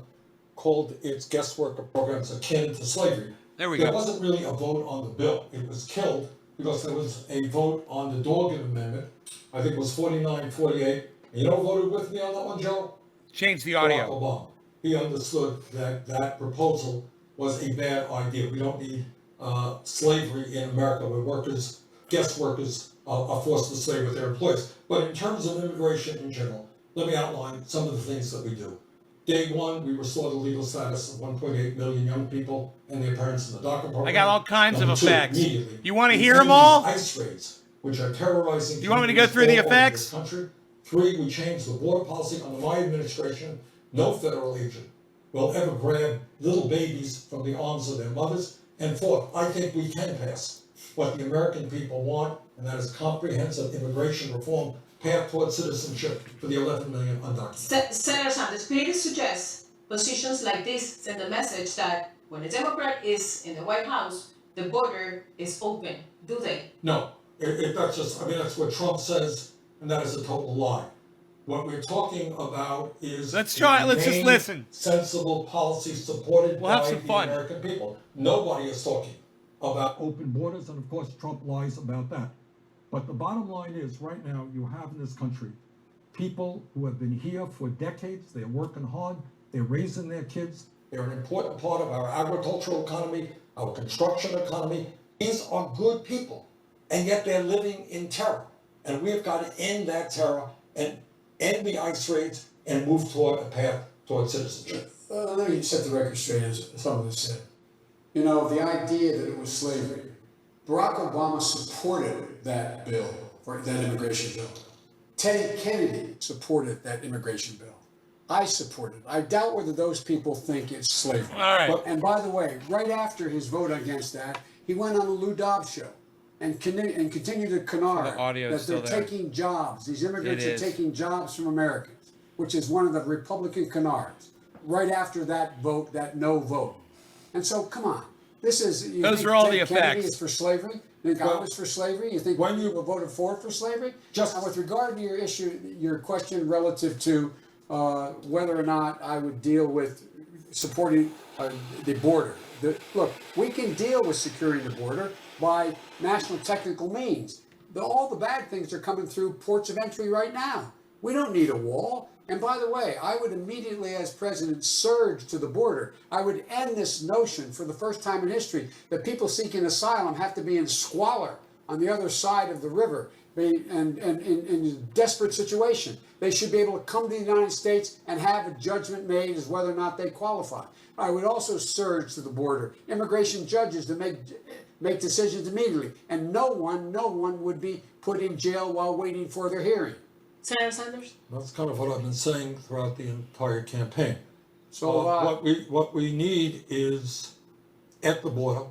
called its guest worker programs akin to slavery. There we There go. wasn't really a vote on the bill. It was killed because there was a vote on the Dorgan Amendment. I think it was 49-48. You know who voted with me on that one, Joe? Change the Barack audio. Obama. He understood that that proposal was a bad idea. We don't need slavery in America where workers, guest workers, are forced to stay with their employers. But in terms of immigration in general, let me outline some of the things that we do. Day one, we restored the legal status of 1.8 million young people and their parents in the DACA program. I got all kinds of Number two, effects. immediately, You want to we hear them ended all? ICE raids, which are terrorizing. You want me to go through the communities all over effects? this country. Three, we changed the border policy under my administration. No federal agent will ever grab little babies from the arms of their mothers. And fourth, I think we can pass what the American people want, and that is comprehensive immigration reform, path towards citizenship for the 11 million undocumented. Senator Sanders, critics suggest positions like this send a message that when a Democrat is in the White House, the border is open. Do they? No, that's just, I mean, that's what Trump says, and that is a total lie. What we're talking about is Let's just humane, listen. sensible policy supported We'll have by some the fun. American people. Nobody is talking about open borders, and of course Trump lies about that. But the bottom line is, right now, you have in this country people who have been here for decades. They're working hard. They're raising their kids. They're an important part of our agricultural economy, our construction economy. These are good people, and yet they're living in terror. And we've got to end that terror and end the ICE raids and move toward a path toward citizenship. Let me set the record straight, as some of us said. You know, the idea that it was slavery. Barack Obama supported that bill for that immigration bill. Teddy Kennedy supported that immigration bill. I supported it. I doubt whether those people think it's slavery. All right. And by the way, right after his vote against that, he went on the Lou Dobbs show and continued to canard The audio's that they're still there. taking jobs. These immigrants It are is. taking jobs from Americans, which is one of the Republican canards. Right after that vote, that no vote. And so, come on. This is. You Those think are all Ted the Kennedy effects. is for slavery? You think I was for slavery? You think when you voted for it for slavery? Just- Now, with regard to your issue, your question relative to whether or not I would deal with supporting the border. Look, we can deal with securing the border by national technical means. All the bad things are coming through ports of entry right now. We don't need a wall. And by the way, I would immediately, as president, surge to the border. I would end this notion for the first time in history that people seeking asylum have to be in squalor on the other side of the river and in a desperate situation. They should be able to come to the United States and have a judgment made as whether or not they qualify. I would also surge to the border. Immigration judges to make decisions immediately. And no one would be put in jail while waiting for their hearing. Senator Sanders? That's kind of what I've been saying throughout the entire campaign. So what we need is at the border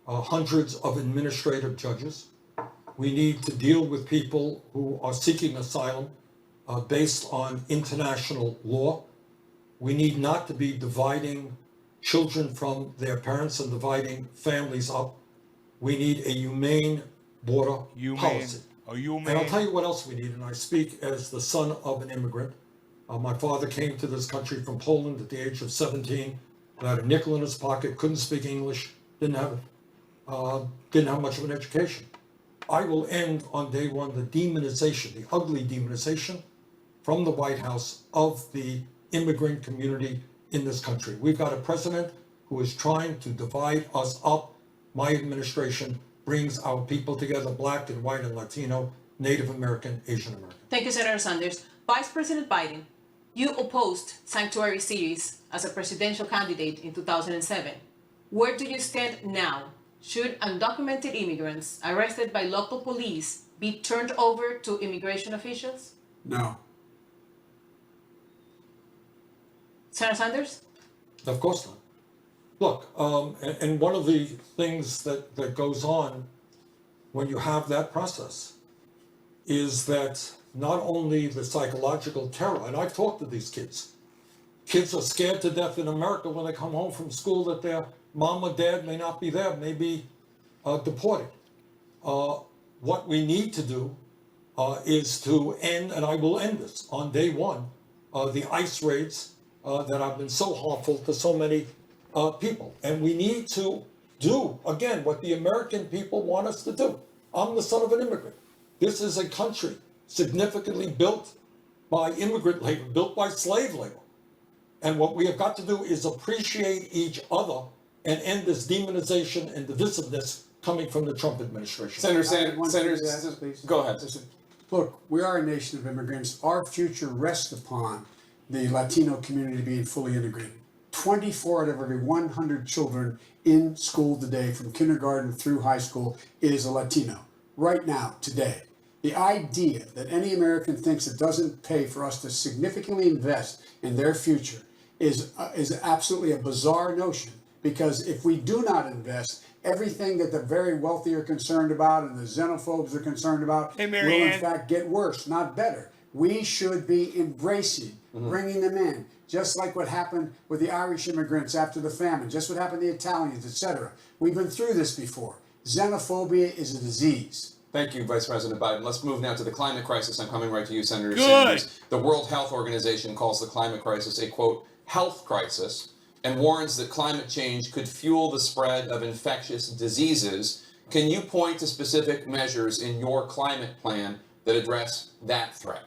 hundreds of administrative judges. We need to deal with people who are seeking asylum based on international law. We need not to be dividing children from their parents and dividing families up. We need a humane border policy. And I'll tell you what else we need, and I speak as the son of an immigrant. My father came to this country from Poland at the age of 17, without a nickel in his pocket, couldn't speak English, didn't have much of an education. I will end on day one the demonization, the ugly demonization from the White House of the immigrant community in this country. We've got a president who is trying to divide us up. My administration brings our people together, Black and white and Latino, Native American, Asian American. Thank you, Senator Sanders. Vice President Biden, you opposed sanctuary cities as a presidential candidate in 2007. Where do you stand now? Should undocumented immigrants arrested by local police be turned over to immigration officials? No. Senator Sanders? Of course not. Look, and one of the things that goes on when you have that process is that not only the psychological terror, and I've talked to these kids. Kids are scared to death in America when they come home from school that their mom or dad may not be there, may be deported. What we need to do is to end, and I will end this on day one, the ICE raids that have been so harmful to so many people. And we need to do, again, what the American people want us to do. I'm the son of an immigrant. This is a country significantly built by immigrant labor, built by slave labor. And what we have got to do is appreciate each other and end this demonization and divisiveness coming from the Trump administration. Go ahead. Look, we are a nation of immigrants. Our future rests upon the Latino community being fully integrated. 24 out of every 100 children in school today, from kindergarten through high school, is a Latino. Right now, today. The idea that any American thinks it doesn't pay for us to significantly invest in their future is absolutely a bizarre notion. Because if we do not invest, everything that the very wealthy are concerned about and the xenophobes are concerned about will in fact get worse, not better. We should be embracing, bringing them in, just like what happened with the Irish immigrants after the famine, just what happened to the Italians, etc. We've been through this before. Xenophobia is a disease. Thank you, Vice President Biden. Let's move now to the climate crisis. I'm coming right to you, Senator Good. Sanders. The World Health Organization calls the climate crisis a, quote, health crisis, and warns that climate change could fuel the spread of infectious diseases. Can you point to specific measures in your climate plan that address that threat?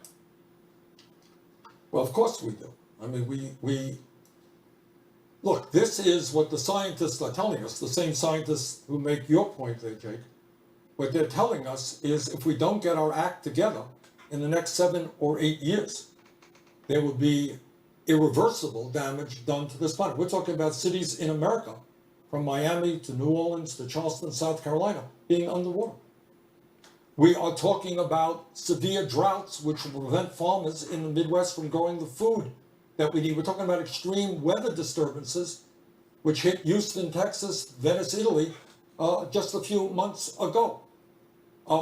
Well, of course we do. I mean, we look, this is what the scientists are telling us, the same scientists who make your point there, Jake. What they're telling us is if we don't get our act together in the next 7 or 8 years, there will be irreversible damage done to this planet. We're talking about cities in America, from Miami to New Orleans to Charleston, South Carolina, being underwater. We are talking about severe droughts, which will prevent farmers in the Midwest from growing the food that we need. We're talking about extreme weather disturbances, which hit Houston, Texas, Venice, Italy, just a few months ago.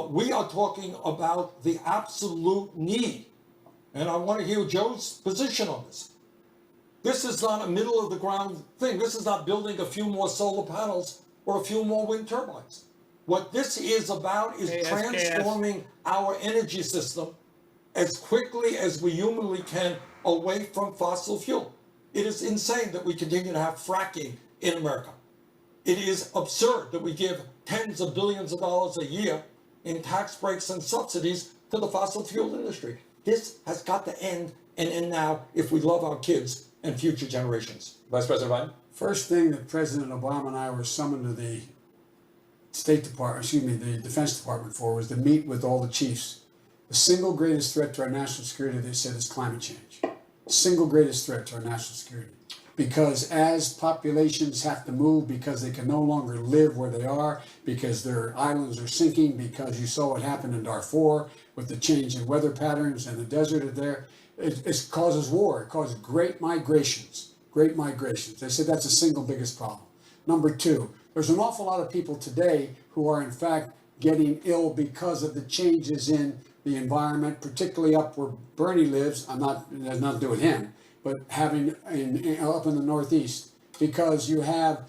We are talking about the absolute need, and I want to hear Joe's position on this. This is not a middle of the ground thing. This is not building a few more solar panels or a few more wind turbines. What this is about is transforming our energy system as quickly as we humanly can away from fossil fuel. It is insane that we continue to have fracking in America. It is absurd that we give tens of billions of dollars a year in tax breaks and subsidies to the fossil fuel industry. This has got to end and end now if we love our kids and future generations. Vice President Biden? First thing that President Obama and I were summoned to the the Defense Department for was to meet with all the chiefs. The single greatest threat to our national security, they said, is climate change. Single greatest threat to our national security. Because as populations have to move, because they can no longer live where they are, because their islands are sinking, because you saw what happened in Darfur with the change in weather patterns and the desert there, it causes war. It causes great migrations. Great migrations. They said that's the single biggest problem. Number two, there's an awful lot of people today who are in fact getting ill because of the changes in the environment, particularly up where Bernie lives. It has nothing to do with him, but up in the Northeast, because you have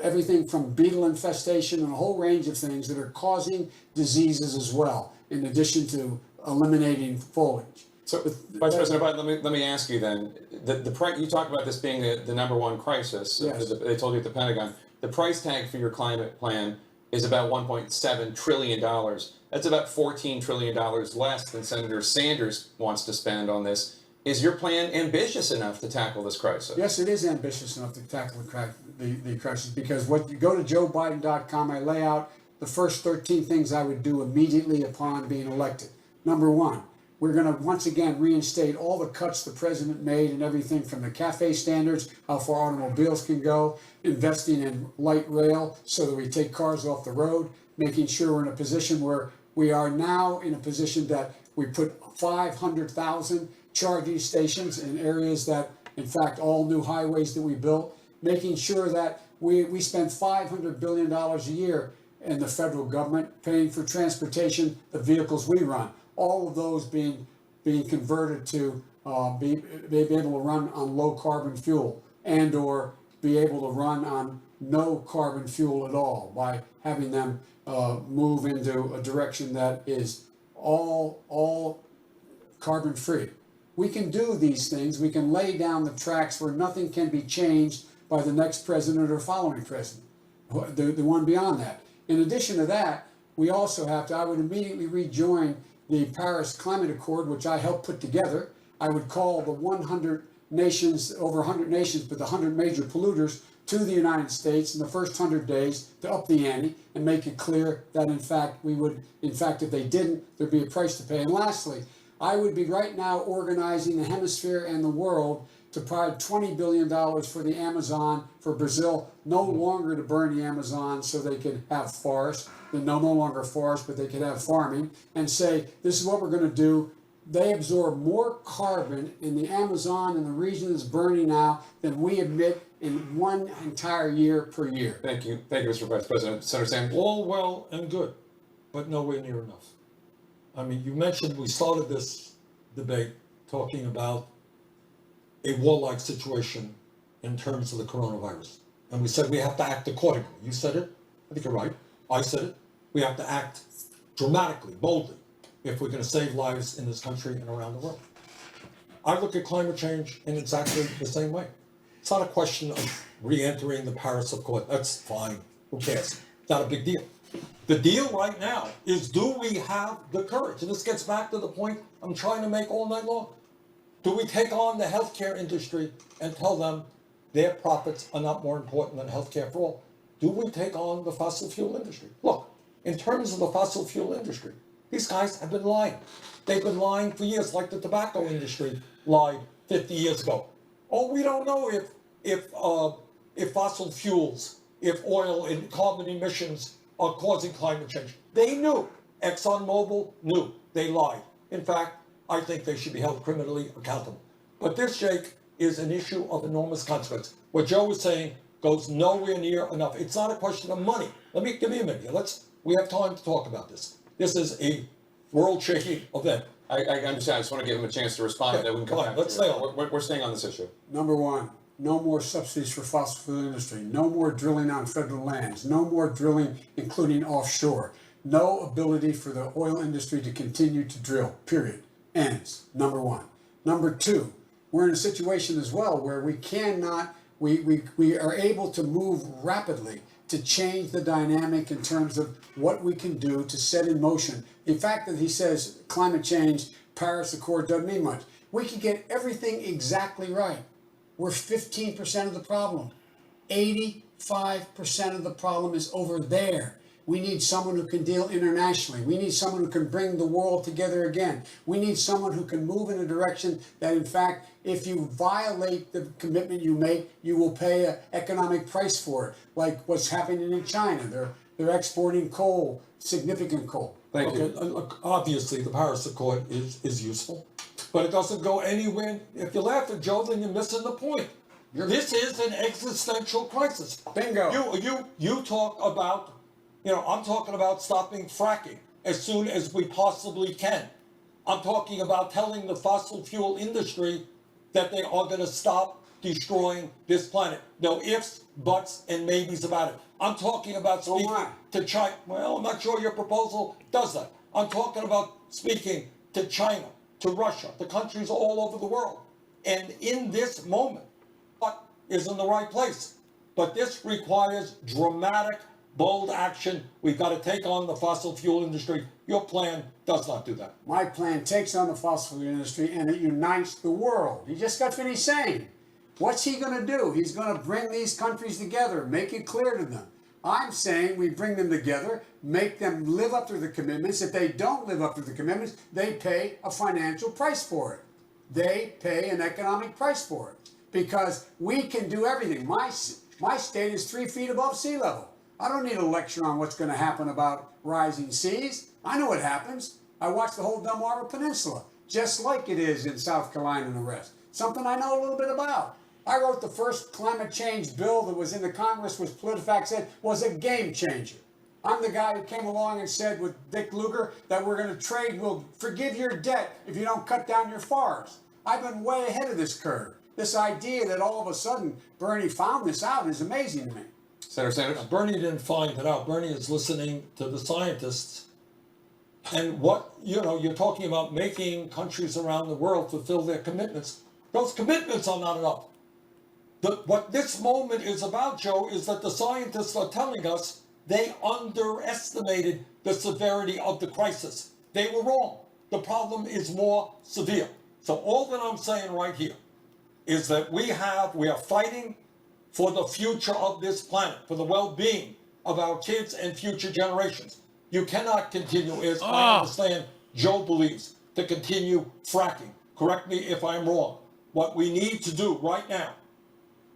everything from beetle infestation and a whole range of things that are causing diseases as well, in addition to eliminating foliage. So, Vice President Biden, let me ask you then. You talk about this being the number one crisis. Yes. They told you at the Pentagon. The price tag for your climate plan is about $1.7 trillion. That's about $14 trillion less than Senator Sanders wants to spend on this. Is your plan ambitious enough to tackle this crisis? Yes, it is ambitious enough to tackle the crisis, because what you go to JoeBiden.com, I lay out the first 13 things I would do immediately upon being elected. Number one, we're going to once again reinstate all the cuts the president made and everything from the CAFE standards, how far automobiles can go, investing in light rail so that we take cars off the road, making sure we're in a position where we are now in a position that we put 500,000 charging stations in areas that, in fact, all new highways that we built, making sure that we spend $500 billion a year in the federal government paying for transportation, the vehicles we run. All of those being converted to be able to run on low carbon fuel and or be able to run on no carbon fuel at all by having them move into a direction that is all carbon free. We can do these things. We can lay down the tracks where nothing can be changed by the next president or following president, the one beyond that. In addition to that, we also have to, I would immediately rejoin the Paris Climate Accord, which I helped put together. I would call the 100 nations, over 100 nations, but the 100 major polluters to the United States in the first 100 days to up the ante and make it clear that in fact if they didn't, there'd be a price to pay. And lastly, I would be right now organizing the hemisphere and the world to provide $20 billion for the Amazon, for Brazil, no longer to burn the Amazon so they could have forests, no longer forests, but they could have farming, and say, this is what we're going to do. They absorb more carbon in the Amazon and the region that's burning now than we emit in one entire year per year. Thank you, Mr. Vice President. Senator Sanders? All well and good, but nowhere near enough. I mean, you mentioned we started this debate talking about a warlike situation in terms of the coronavirus. And we said we have to act accordingly. You said it. I think you're right. I said it. We have to act dramatically, boldly, if we're going to save lives in this country and around the world. I look at climate change in exactly the same way. It's not a question of re-entering the Paris Accord. That's fine. Who cares? It's not a big deal. The deal right now is, do we have the courage? And this gets back to the point I'm trying to make all night long. Do we take on the healthcare industry and tell them their profits are not more important than healthcare for all? Do we take on the fossil fuel industry? Look, in terms of the fossil fuel industry, these guys have been lying. They've been lying for years, like the tobacco industry lied 50 years ago. Oh, we don't know if fossil fuels, if oil and carbon emissions are causing climate change. They knew. ExxonMobil knew. They lied. In fact, I think they should be held criminally accountable. But this, Jake, is an issue of enormous consequence. What Joe was saying goes nowhere near enough. It's not a question of money. Give me a minute here. We have time to talk about this. This is a world-shaking event. I understand. I just want to give him a chance to respond. Okay, That we can come come on, back let's to it. stay on. We're staying on this issue. Number one, no more subsidies for fossil fuel industry, no more drilling on federal lands, no more drilling, including offshore, no ability for the oil industry to continue to drill, period. Ends, number one. Number two, we're in a situation as well where we cannot, we are able to move rapidly to change the dynamic in terms of what we can do to set in motion. The fact that he says climate change, Paris Accord doesn't mean much. We can get everything exactly right. We're 15% of the problem. 85% of the problem is over there. We need someone who can deal internationally. We need someone who can bring the world together again. We need someone who can move in a direction that, in fact, if you violate the commitment you make, you will pay an economic price for it, like what's happening in China. They're exporting coal, significant coal. Thank you. Look, obviously, the Paris Accord is useful, but it doesn't go anywhere. If you laugh at Joe, then you're missing the point. This is an existential crisis. Bingo. You talk about, I'm talking about stopping fracking as soon as we possibly can. I'm talking about telling the fossil fuel industry that they are going to stop destroying this planet. No ifs, buts, and maybes about it. I'm talking about speaking to China. Well, I'm not sure your proposal does that. I'm talking about speaking to China, to Russia, to countries all over the world. And in this moment, what is in the right place? But this requires dramatic, bold action. We've got to take on the fossil fuel industry. Your plan does not do that. My plan takes on the fossil fuel industry and it unites the world. He just got finished saying. What's he going to do? He's going to bring these countries together, make it clear to them. I'm saying we bring them together, make them live up to the commitments. If they don't live up to the commitments, they pay a financial price for it. They pay an economic price for it because we can do everything. My state is 3 feet above sea level. I don't need a lecture on what's going to happen about rising seas. I know what happens. I watched the whole Delmarva Peninsula, just like it is in South Carolina and the rest. Something I know a little bit about. I wrote the first climate change bill that was in the Congress, which PolitiFact said was a game changer. I'm the guy who came along and said with Dick Lugar that we're going to trade, we'll forgive your debt if you don't cut down your forests. I've been way ahead of this curve. This idea that all of a sudden Bernie found this out is amazing to me. Senator Sanders? Bernie didn't find it out. Bernie is listening to the scientists. And what, you're talking about making countries around the world fulfill their commitments. Those commitments are not enough. What this moment is about, Joe, is that the scientists are telling us they underestimated the severity of the crisis. They were wrong. The problem is more severe. So all that I'm saying right here is that we are fighting for the future of this planet, for the well-being of our kids and future generations. You cannot continue, as I understand Joe believes, to continue fracking. Correct me if I'm wrong. What we need to do right now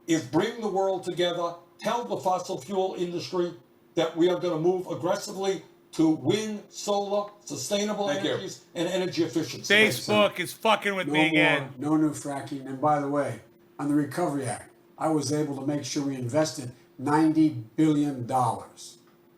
is bring the world together, tell the fossil fuel industry that we are going to move aggressively to wind, solar, sustainable energies, and energy efficiency. Facebook is fucking with me again. No new fracking. And by the way, on the Recovery Act, I was able to make sure we invested $90 billion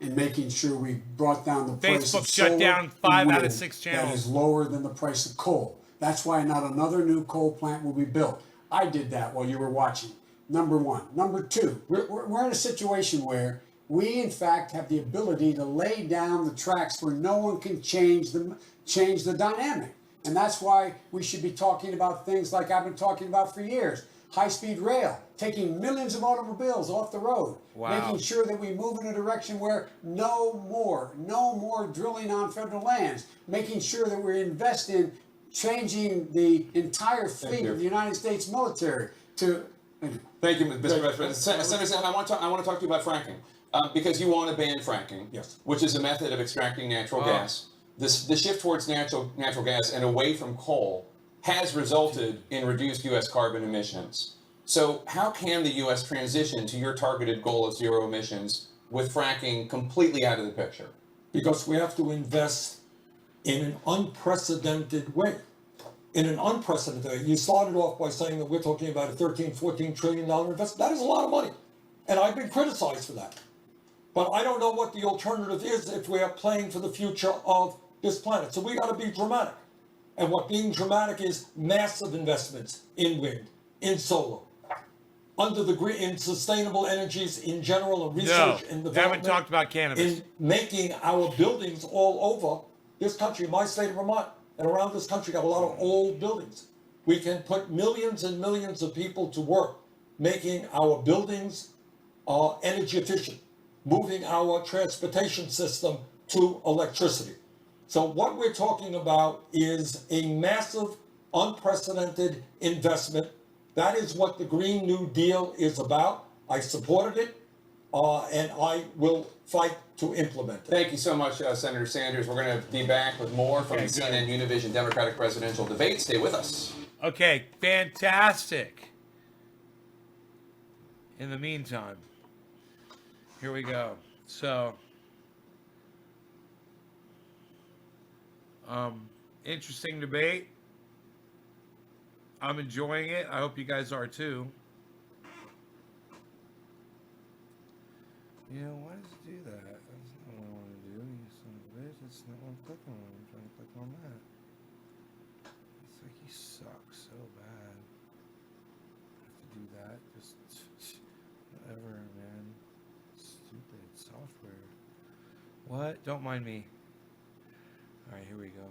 in making sure we brought down the price of Facebook solar shut down and 5 out wind of 6 that channels. is lower than the price of coal. That's why not another new coal plant will be built. I did that while you were watching. Number one. Number two, we're in a situation where we, in fact, have the ability to lay down the tracks where no one can change the dynamic. And that's why we should be talking about things like I've been talking about for years. High-speed rail, taking millions of automobiles off the road, making sure that we move in a direction where no more drilling on federal lands, making sure that we invest in changing the entire fleet of the United States military to... Thank you, Mr. Vice President. Senator Sanders, I want to talk to you about fracking. Because you want to ban fracking, which is a method of extracting natural gas. The shift towards natural gas and away from coal has resulted in reduced U.S. carbon emissions. So how can the U.S. transition to your targeted goal of zero emissions with fracking completely out of the picture? Because we have to invest in an unprecedented way. In an unprecedented way. You started off by saying that we're talking about a $13-14 trillion investment. That is a lot of money. And I've been criticized for that. But I don't know what the alternative is if we are playing for the future of this planet. So we got to be dramatic. And what being dramatic is massive investments in wind, in solar, in sustainable energies in general, and research and development. Haven't talked about cannabis. In making our buildings all over this country, my state of Vermont, and around this country got a lot of old buildings. We can put millions and millions of people to work making our buildings energy efficient, moving our transportation system to electricity. So what we're talking about is a massive, unprecedented investment. That is what the Green New Deal is about. I supported it, and I will fight to implement it. Thank you so much, Senator Sanders. We're going to be back with more from the CNN Univision Democratic presidential debate. Stay with us. Okay, fantastic. In the meantime, here we go. So, interesting debate. I'm enjoying it. I hope you guys are too. Yeah, why does it do that? That's not what I want to do. You son of a bitch. That's not what I'm clicking on. I'm trying to click on that. It's like you suck so bad. I have to do that. Just whatever, man. Stupid software. What? Don't mind me. Alright, here we go.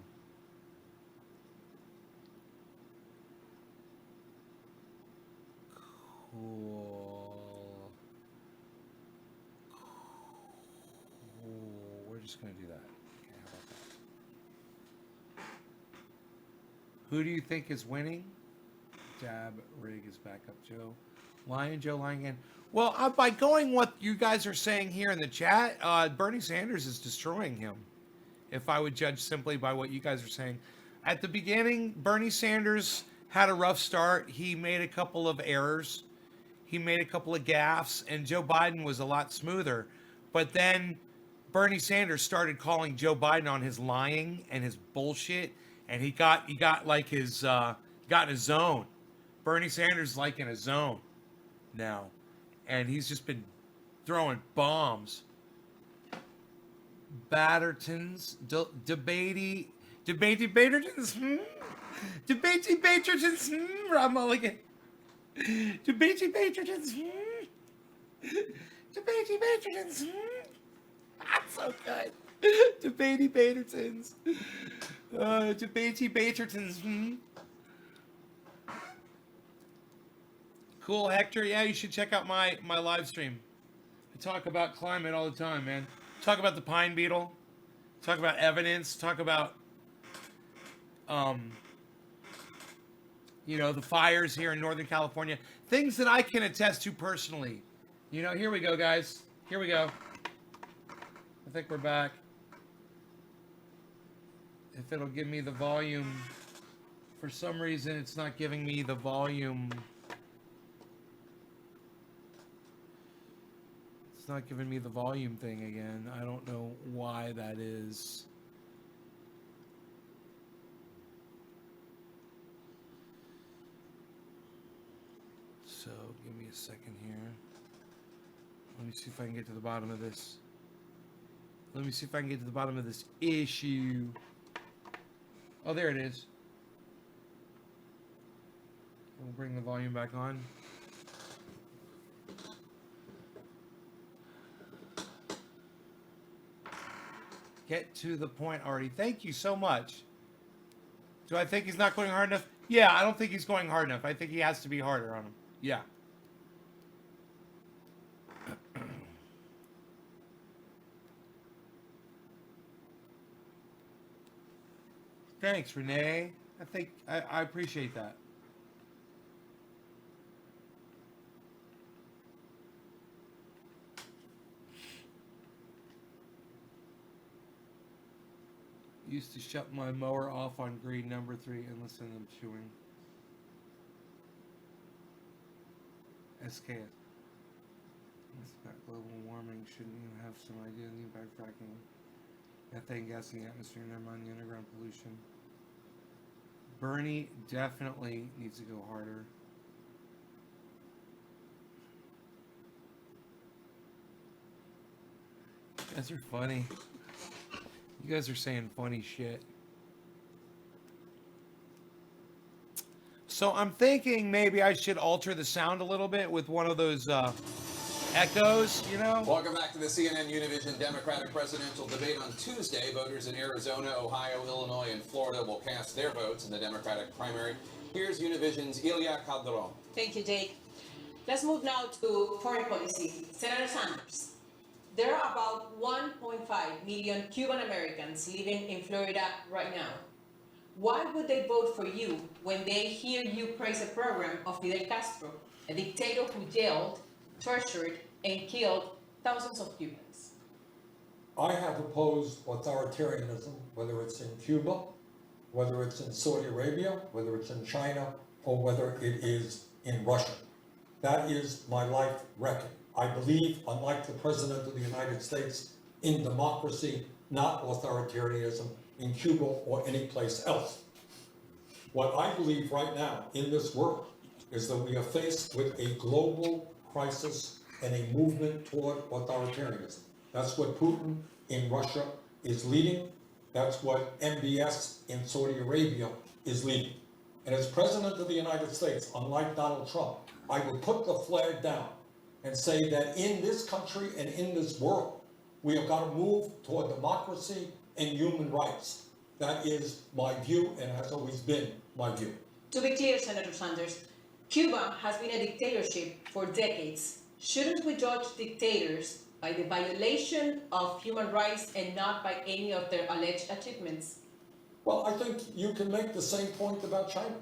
Cool. Cool. We're just going to do that. Okay, how about that? Who do you think is winning? Dab Rig is back up, Joe. Joe Lion again. Well, by going what you guys are saying here in the chat, Bernie Sanders is destroying him. If I would judge simply by what you guys are saying. At the beginning, Bernie Sanders had a rough start. He made a couple of errors. He made a couple of gaffes, and Joe Biden was a lot smoother. But then Bernie Sanders started calling Joe Biden on his lying and his bullshit, and he got like his got in a zone. Bernie Sanders is like in a zone now, and he's just been throwing bombs. Battertons, debatey Batertons, debatey Batertons, Rob Mulligan. Debatey Batertons, debatey Batertons, that's so good. Debatey Batertons, debatey Batertons. Cool, Hector. Yeah, you should check out my live stream. I talk about climate all the time, man. Talk about the pine beetle. Talk about evidence. Talk about, the fires here in Northern California. Things that I can attest to personally. Here we go, guys. Here we go. I think we're back. If it'll give me the volume. For some reason, it's not giving me the volume. It's not giving me the volume thing again. I don't know why that is. So, give me a second here. Let me see if I can get to the bottom of this. Let me see if I can get to the bottom of this issue. Oh, there it is. We'll bring the volume back on. Get to the point already. Thank you so much. Do I think he's not going hard enough? Yeah, I don't think he's going hard enough. I think he has to be harder on him. Yeah. Thanks, Renee. I appreciate that. Used to shut my mower off on green number 3 and listen to them chewing. SKS. It's about global warming. Shouldn't you have some idea of the impact fracking? Methane gas in the atmosphere, never mind the underground pollution. Bernie definitely needs to go harder. You guys are funny. You guys are saying funny shit. So I'm thinking maybe I should alter the sound a little bit with one of those echoes, you know? Welcome back to the CNN Univision Democratic presidential debate on Tuesday. Voters in Arizona, Ohio, Illinois, and Florida will cast their votes in the Democratic primary. Here's Univision's Ilya Calderon. Thank you, Jake. Let's move now to foreign policy. Senator Sanders, there are about 1.5 million Cuban Americans living in Florida right now. Why would they vote for you when they hear you praise a program of Fidel Castro, a dictator who jailed, tortured, and killed thousands of Cubans? I have opposed authoritarianism, whether it's in Cuba, whether it's in Saudi Arabia, whether it's in China, or whether it is in Russia. That is my life record. I believe, unlike the President of the United States, in democracy, not authoritarianism in Cuba or any place else. What I believe right now in this world is that we are faced with a global crisis and a movement toward authoritarianism. That's what Putin in Russia is leading. That's what MBS in Saudi Arabia is leading. And as President of the United States, unlike Donald Trump, I would put the flag down and say that in this country and in this world, we have got to move toward democracy and human rights. That is my view and has always been my view. To be clear, Senator Sanders, Cuba has been a dictatorship for decades. Shouldn't we judge dictators by the violation of human rights and not by any of their alleged achievements? Well, I think you can make the same point about China.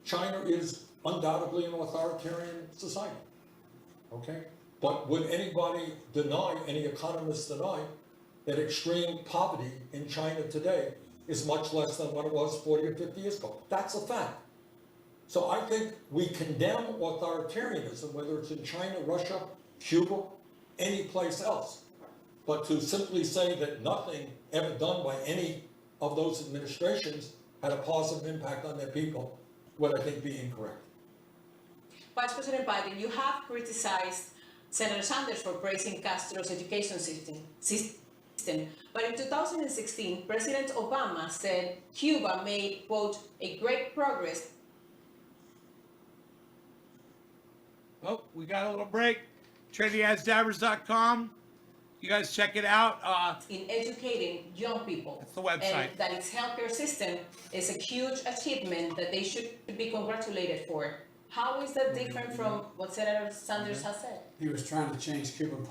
China is undoubtedly an authoritarian society, okay? But would anybody deny, any economists deny, that extreme poverty in China today is much less than what it was 40 or 50 years ago? That's a fact. So I think we condemn authoritarianism, whether it's in China, Russia, Cuba, any place else. But to simply say that nothing ever done by any of those administrations had a positive impact on their people would, I think, be incorrect. Vice President Biden, you have criticized Senator Sanders for praising Castro's education system. But in 2016, President Obama said Cuba made, quote, a great progress. Oh, we got a little break. TrinityAsDabbers.com. You guys check it out. In educating young people. That's the website. And that its healthcare system is a huge achievement that they should be congratulated for. How is that different from what Senator Sanders has said? He was trying to change Cuban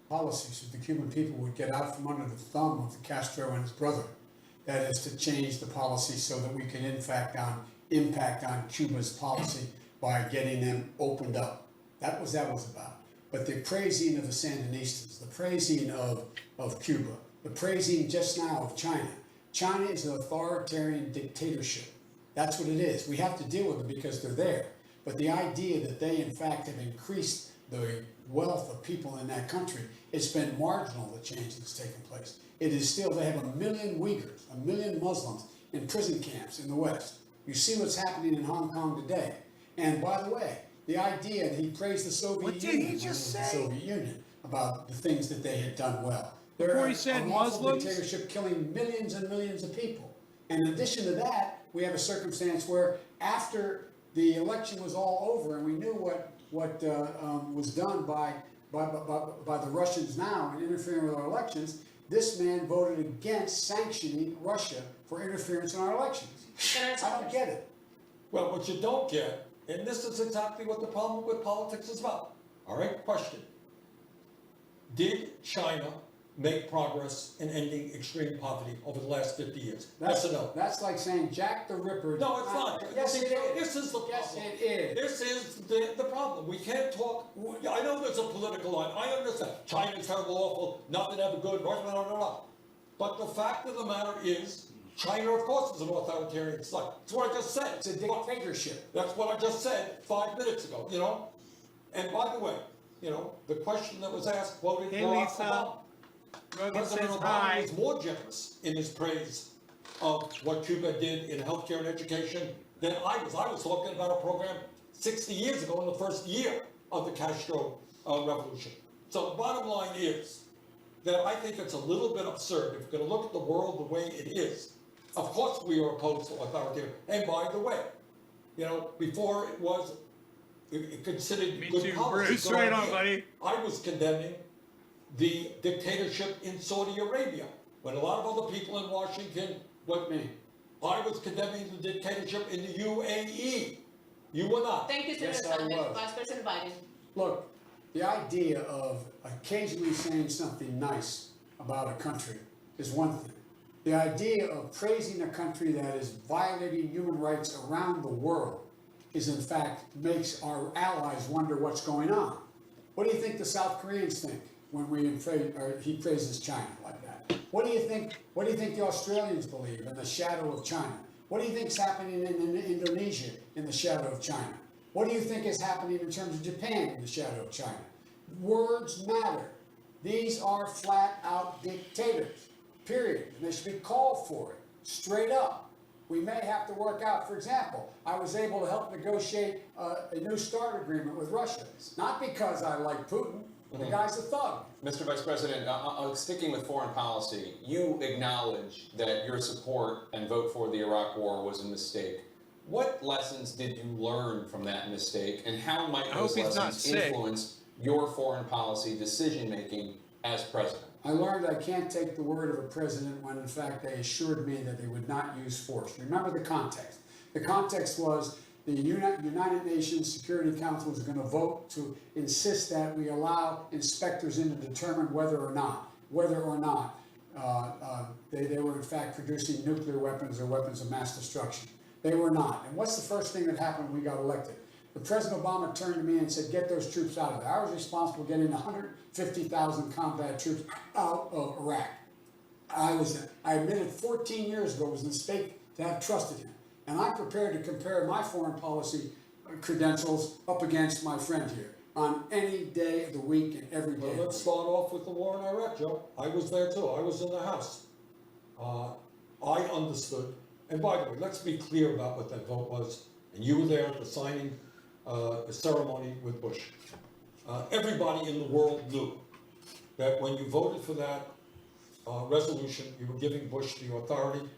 policies so the Cuban people would get out from under the thumb of the Castro and his brother. That is to change the policy so that we can impact on Cuba's policy by getting them opened up. That was about. But the praising of the Sandinistas, the praising of Cuba, the praising just now of China. China is an authoritarian dictatorship. That's what it is. We have to deal with it because they're there. But the idea that they, in fact, have increased the wealth of people in that country, it's been marginal, the change that's taken place. It is still, they have 1 million Uyghurs, 1 million Muslims in prison camps in the West. You see what's happening in Hong Kong today. And by the way, the idea that he praised the Soviet Union about the things that they had done well. They're he said a lawful Muslims? dictatorship killing millions and millions of people. And in addition to that, we have a circumstance where after the election was all over and we knew what was done by the Russians now in interfering with our elections, this man voted against sanctioning Russia for interference in our elections. I don't get it. Well, what you don't get, and this is exactly what the problem with politics is about. All right, question. Did China make progress in ending extreme poverty over the last 50 years? Yes or no? That's like saying Jack the Ripper. No, it's not. Yes, it is. This is the problem. Yes, it is. This is the problem. We can't talk. I know there's a political line. I understand. China's terrible, awful, nothing ever good, Russia, blah. But the fact of the matter is, China, of course, is an authoritarian society. That's what I just said. It's a dictatorship. That's what I just said 5 minutes ago, you know? And by the way, you know, the question that was asked, quoted Hey, Barack Lisa. Obama. President Obama was more generous in his praise of what Cuba did in healthcare and education than I was. I was talking about a program 60 years ago in the first year of the Castro revolution. So the bottom line is that I think it's a little bit absurd if you're going to look at the world the way it is. Of course we are opposed to authoritarian. And by the way, you know, before it was considered good policy. Straight on, buddy. I was condemning the dictatorship in Saudi Arabia when a lot of other people in Washington went me. I was condemning the dictatorship in the UAE. You were not. Thank you, Senator Yes, I Sanders. was. Vice President Biden. Look, the idea of occasionally saying something nice about a country is one thing. The idea of praising a country that is violating human rights around the world is in fact makes our allies wonder what's going on. What do you think the South Koreans think when he praises China like that? What do you think the Australians believe in the shadow of China? What do you think is happening in Indonesia in the shadow of China? What do you think is happening in terms of Japan in the shadow of China? Words matter. These are flat out dictators, period. And they should be called for it, straight up. We may have to work out, for example, I was able to help negotiate a new START agreement with Russia. Not because I like Putin, the guy's a thug. Mr. Vice President, sticking with foreign policy, you acknowledge that your support and vote for the Iraq War was a mistake. What lessons did you learn from that mistake, and how might those lessons influence your foreign policy decision-making as president? I learned I can't take the word of a president when in fact they assured me that they would not use force. Remember the context. The context was the United Nations Security Council was going to vote to insist that we allow inspectors in to determine whether or not they were in fact producing nuclear weapons or weapons of mass destruction. They were not. And what's the first thing that happened when we got elected? The President Obama turned to me and said, get those troops out of there. I was responsible for getting 150,000 combat troops out of Iraq. I admitted 14 years ago it was a mistake to have trusted him. And I'm prepared to compare my foreign policy credentials up against my friend here on any day of the week and every day. Well, let's start off with the war in Iraq, Joe. I was there too. I was in the House. I understood. And by the way, let's be clear about what that vote was. And you were there at the signing ceremony with Bush. Everybody in the world knew that when you voted for that resolution, you were giving Bush the authority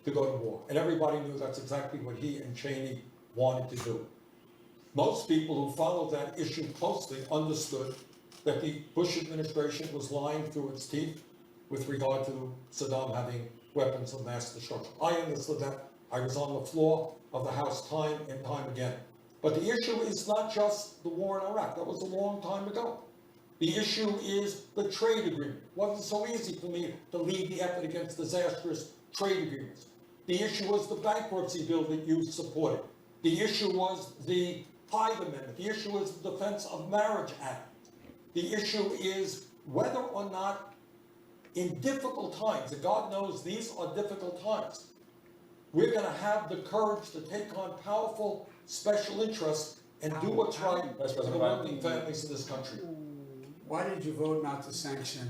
to go to war. And everybody knew that's exactly what he and Cheney wanted to do. Most people who followed that issue closely understood that the Bush administration was lying through its teeth with regard to Saddam having weapons of mass destruction. I understood that. I was on the floor of the House time and time again. But the issue is not just the war in Iraq. That was a long time ago. The issue is the trade agreement. It wasn't so easy for me to lead the effort against disastrous trade agreements. The issue was the bankruptcy bill that you supported. The issue was the Hyde Amendment. The issue is the Defense of Marriage Act. The issue is whether or not in difficult times, and God knows these are difficult times, we're going to have the courage to take on powerful special interests and do what's right for the working families of this country. Why did you vote not to sanction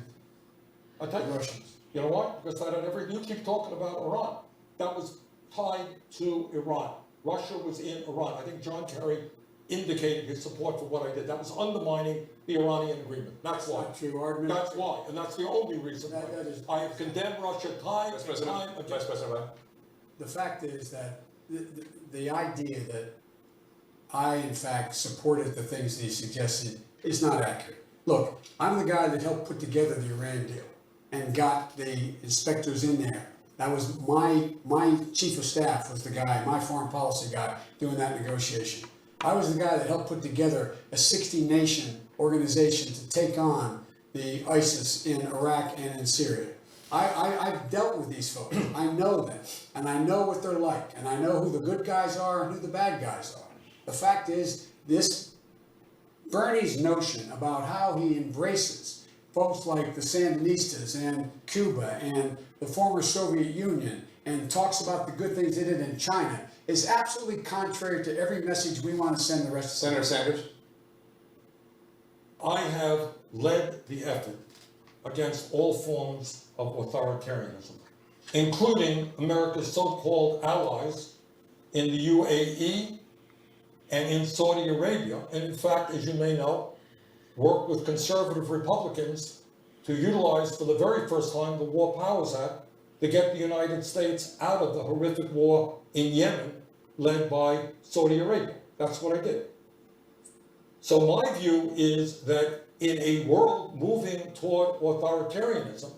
I tell you, Russians? You know what? Because you keep talking about Iran. That was tied to Iran. Russia was in Iran. I think John Kerry indicated his support for what I did. That was undermining the Iranian agreement. That's why. That's why. And that's the only reason why. I have condemned Russia time and time again. Vice President Obama. The fact is that the idea that I, in fact, supported the things that he suggested is not accurate. Look, I'm the guy that helped put together the Iran deal and got the inspectors in there. That was my chief of staff was the guy, my foreign policy guy, doing that negotiation. I was the guy that helped put together a 60-nation organization to take on the ISIS in Iraq and in Syria. I've dealt with these folks. I know them, and I know what they're like, and I know who the good guys are and who the bad guys are. The fact is, Bernie's notion about how he embraces folks like the Sandinistas and Cuba and the former Soviet Union and talks about the good things they did in China is absolutely contrary to every message we want to send the rest of the Senator Sanders. I have led the effort against all forms of authoritarianism, including America's so-called allies in the UAE and in Saudi Arabia, and in fact, as you may know, worked with conservative Republicans to utilize for the very first time the War Powers Act to get the United States out of the horrific war in Yemen led by Saudi Arabia. That's what I did. So my view is that in a world moving toward authoritarianism,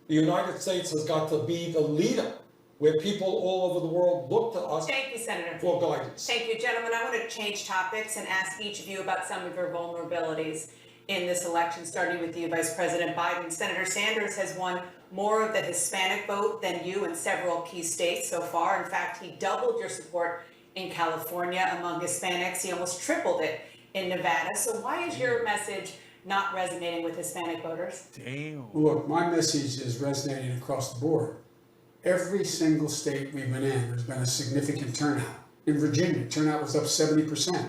the United States has got to be the leader where people all over the world look to us Thank you, Senator. for guidance. Thank you, gentlemen. I want to change topics and ask each of you about some of your vulnerabilities in this election, starting with you, Vice President Biden. Senator Sanders has won more of the Hispanic vote than you in several key states so far. In fact, he doubled your support in California among Hispanics. He almost tripled it in Nevada. So why is your message not resonating with Hispanic voters? Damn. Look, my message is resonating across the board. Every single state we've been in, there's been a significant turnout. In Virginia, turnout was up 70%.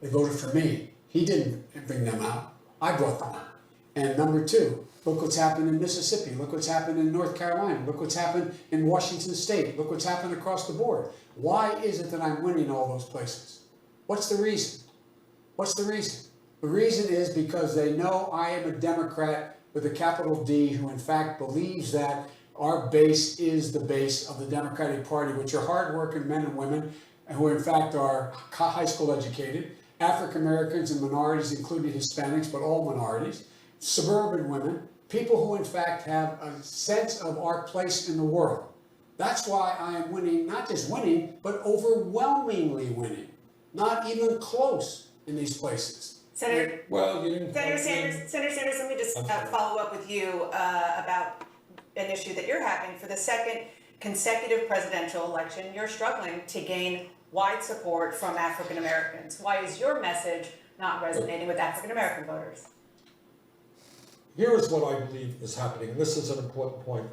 They voted for me. He didn't bring them out. I brought them out. And number two, look what's happened in Mississippi. Look what's happened in North Carolina. Look what's happened in Washington State. Look what's happened across the board. Why is it that I'm winning all those places? What's the reason? What's the reason? The reason is because they know I am a Democrat with a capital D who in fact believes that our base is the base of the Democratic Party, which are hardworking men and women who in fact are high school educated, African Americans and minorities, including Hispanics, but all minorities, suburban women, people who in fact have a sense of our place in the world. That's why I am winning, not just winning, but overwhelmingly winning. Not even close in these places. Senator, Well, you didn't. Senator Sanders, let me just follow up with you about an issue that you're having. For the second consecutive presidential election, you're struggling to gain wide support from African Americans. Why is your message not resonating with African American voters? Here is what I believe is happening, and this is an important point,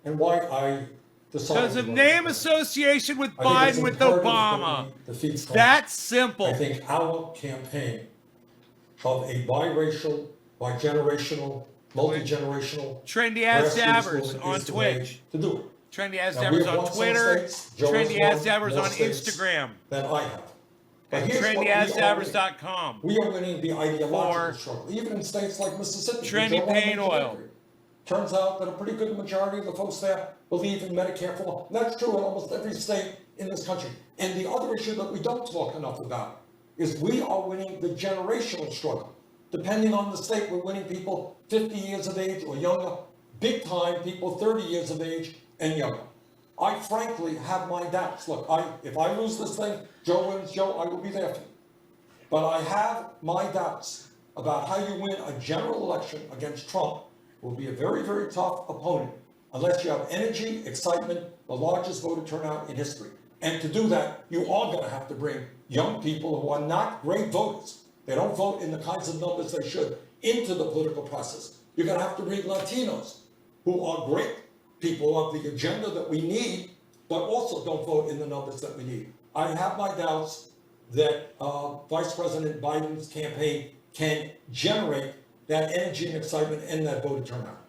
and why I decided. Because of to run. name association with I think it's Biden with imperative Obama. that we defeat Trump. That's simple. I think our campaign of a biracial, bigenerational, multi-generational, Trendy Ass grassroots Dabbers movement on is the way Twitch. to do it. Trendy Ass Now, we Dabbers have on won some Twitter. states. Joe has Trendy Ass won Dabbers more on states Instagram. Than I have. But And here's what we are winning. TrendyAssDabbers.com. We are winning the ideological For struggle, even in states like Mississippi. Trendy which are one Pain major Oil. victory. Turns out that a pretty good majority of the folks there believe in Medicare for all. That's true in almost every state in this country. And the other issue that we don't talk enough about is we are winning the generational struggle. Depending on the state, we're winning people 50 years of age or younger, big time people 30 years of age and younger. I frankly have my doubts. Look, if I lose this thing, Joe wins, Joe, I will be there for you. But I have my doubts about how you win a general election against Trump. Will be a very, very tough opponent unless you have energy, excitement, the largest voter turnout in history. And to do that, you are going to have to bring young people who are not great voters. They don't vote in the kinds of numbers they should into the political process. You're going to have to bring Latinos who are great people of the agenda that we need, but also don't vote in the numbers that we need. I have my doubts that Vice President Biden's campaign can generate that energy and excitement and that voter turnout.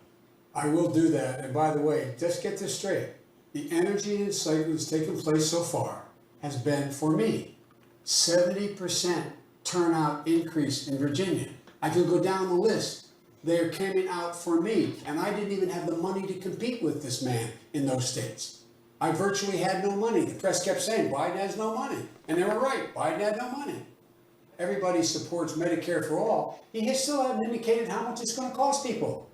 I will do that. And by the way, just get this straight. The energy and excitement that's taken place so far has been, for me, 70% turnout increase in Virginia. I can go down the list. They're coming out for me. And I didn't even have the money to compete with this man in those states. I virtually had no money. The press kept saying, Biden has no money. And they were right. Biden had no money. Everybody supports Medicare for all. He still hasn't indicated how much it's going to cost people.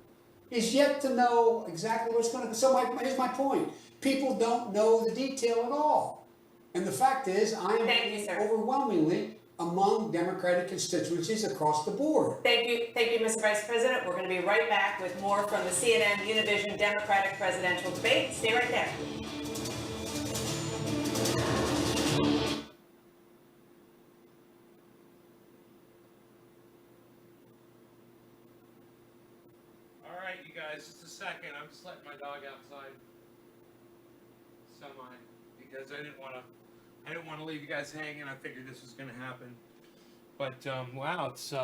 He's yet to know exactly what it's going to. So here's my point. People don't know the detail at all. And the fact is, I am overwhelmingly among Democratic constituencies across the board. Thank you, Mr. Vice President. We're going to be right back with more from the CNN Univision Democratic presidential debate. Stay right there. All right, you guys, just a second. I'm just letting my dog outside. Because I didn't want to leave you guys hanging. I figured this was going to happen. But wow, it's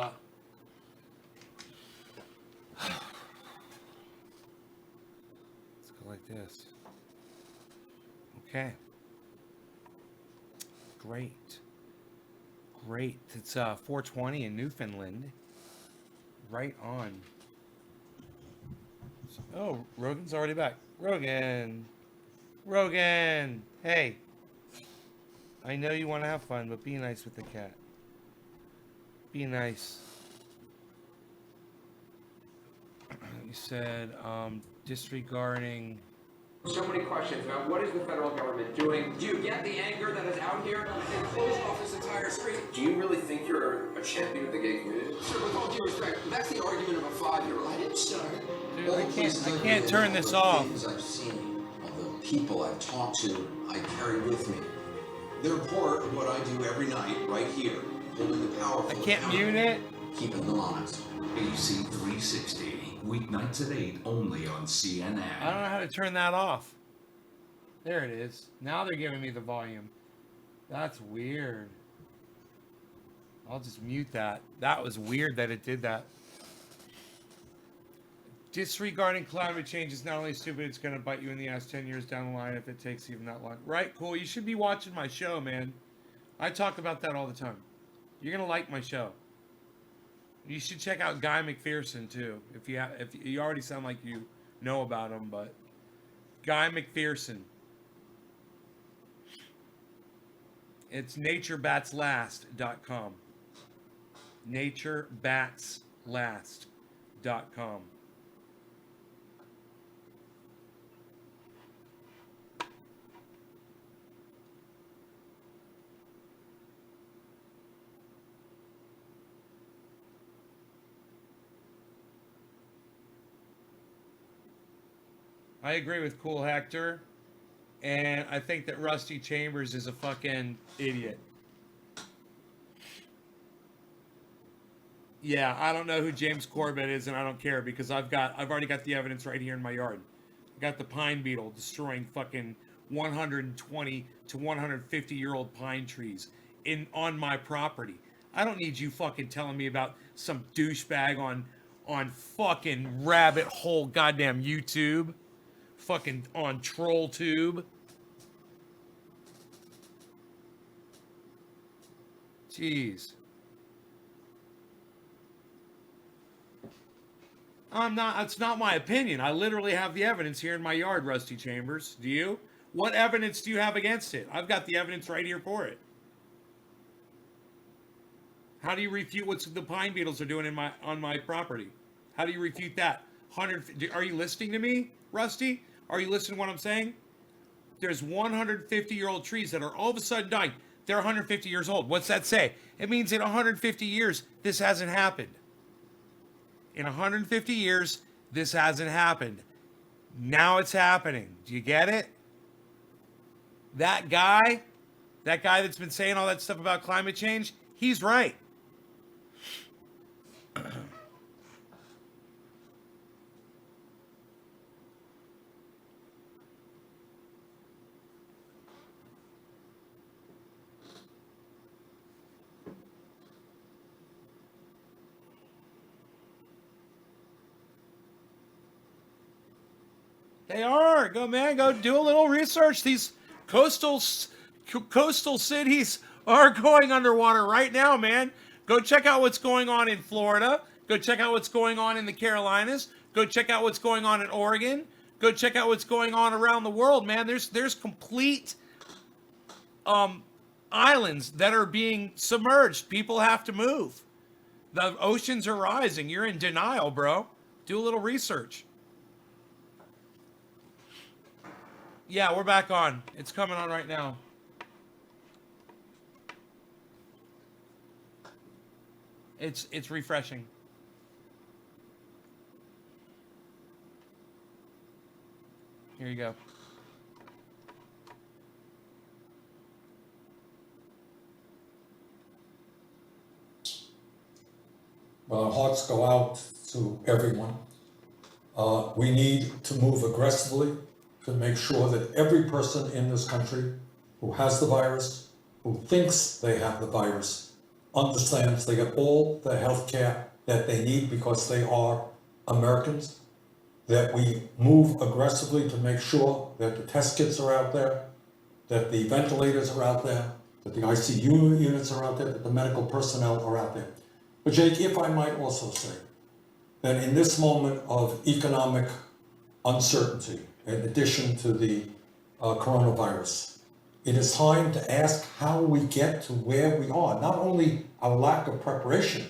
like this. Okay. Great. Great. It's 4:20 in Newfoundland. Right on. Oh, Rogan's already back. Rogan. Rogan. Hey. I know you want to have fun, but be nice with the cat. Be nice. You said disregarding. So many questions about what is the federal government doing. Do you get the anger that is out here? They closed off this entire street. Do you really think you're a champion of the gay community? Sir, with all due respect, that's the argument of a 5-year-old. I didn't start. Dude, I can't turn this off. Things I've seen, all the people I've talked to, I carry with me. They're part of what I do every night, right here, holding the powerful. I can't mute it. Keeping them honest. AC 360, weeknights at 8, only on CNN. I don't know how to turn that off. There it is. Now they're giving me the volume. That's weird. I'll just mute that. That was weird that it did that. Disregarding climate change is not only stupid, it's going to bite you in the ass 10 years down the line if it takes even that long. Right, cool. You should be watching my show, man. I talk about that all the time. You're going to like my show. You should check out Guy McPherson, too. If you already sound like you know about him, but Guy McPherson. It's naturebatslast.com. naturebatslast.com. I agree with Cool Hector, and I think that Rusty Chambers is a fucking idiot. Yeah, I don't know who James Corbett is, and I don't care because I've already got the evidence right here in my yard. I got the pine beetle destroying fucking 120 to 150-year-old pine trees on my property. I don't need you fucking telling me about some douchebag on fucking rabbit hole goddamn YouTube. Fucking on TrollTube. Jeez. It's not my opinion. I literally have the evidence here in my yard, Rusty Chambers. Do you? What evidence do you have against it? I've got the evidence right here for it. How do you refute what the pine beetles are doing on my property? How do you refute that? Are you listening to me, Rusty? Are you listening to what I'm saying? There's 150-year-old trees that are all of a sudden dying. They're 150 years old. What's that say? It means in 150 years, this hasn't happened. In 150 years, this hasn't happened. Now it's happening. Do you get it? That guy that's been saying all that stuff about climate change, he's right. They are. Go, man. Go do a little research. These coastal cities are going underwater right now, man. Go check out what's going on in Florida. Go check out what's going on in the Carolinas. Go check out what's going on in Oregon. Go check out what's going on around the world, man. There's complete islands that are being submerged. People have to move. The oceans are rising. You're in denial, bro. Do a little research. Yeah, we're back on. It's coming on right now. It's refreshing. Here you go. Well, our hearts go out to everyone. We need to move aggressively to make sure that every person in this country who has the virus, who thinks they have the virus, understands they get all the health care that they need because they are Americans. that we move aggressively to make sure that the test kits are out there, that the ventilators are out there, that the ICU units are out there, that the medical personnel are out there. But Jake, if I might also say that in this moment of economic uncertainty, in addition to the coronavirus, it is time to ask how we get to where we are. Not only our lack of preparation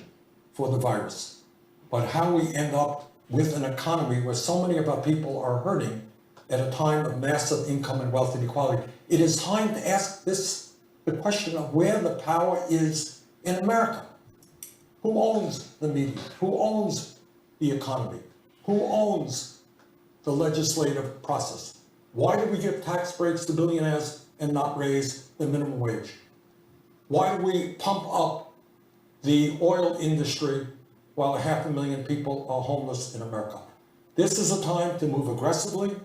for the virus, but how we end up with an economy where so many of our people are hurting at a time of massive income and wealth inequality. It is time to ask the question of where the power is in America. Who owns the media? Who owns the economy? Who owns the legislative process? Why do we give tax breaks to billionaires and not raise the minimum wage? Why do we pump up the oil industry while 500,000 people are homeless in America? This is a time to move aggressively,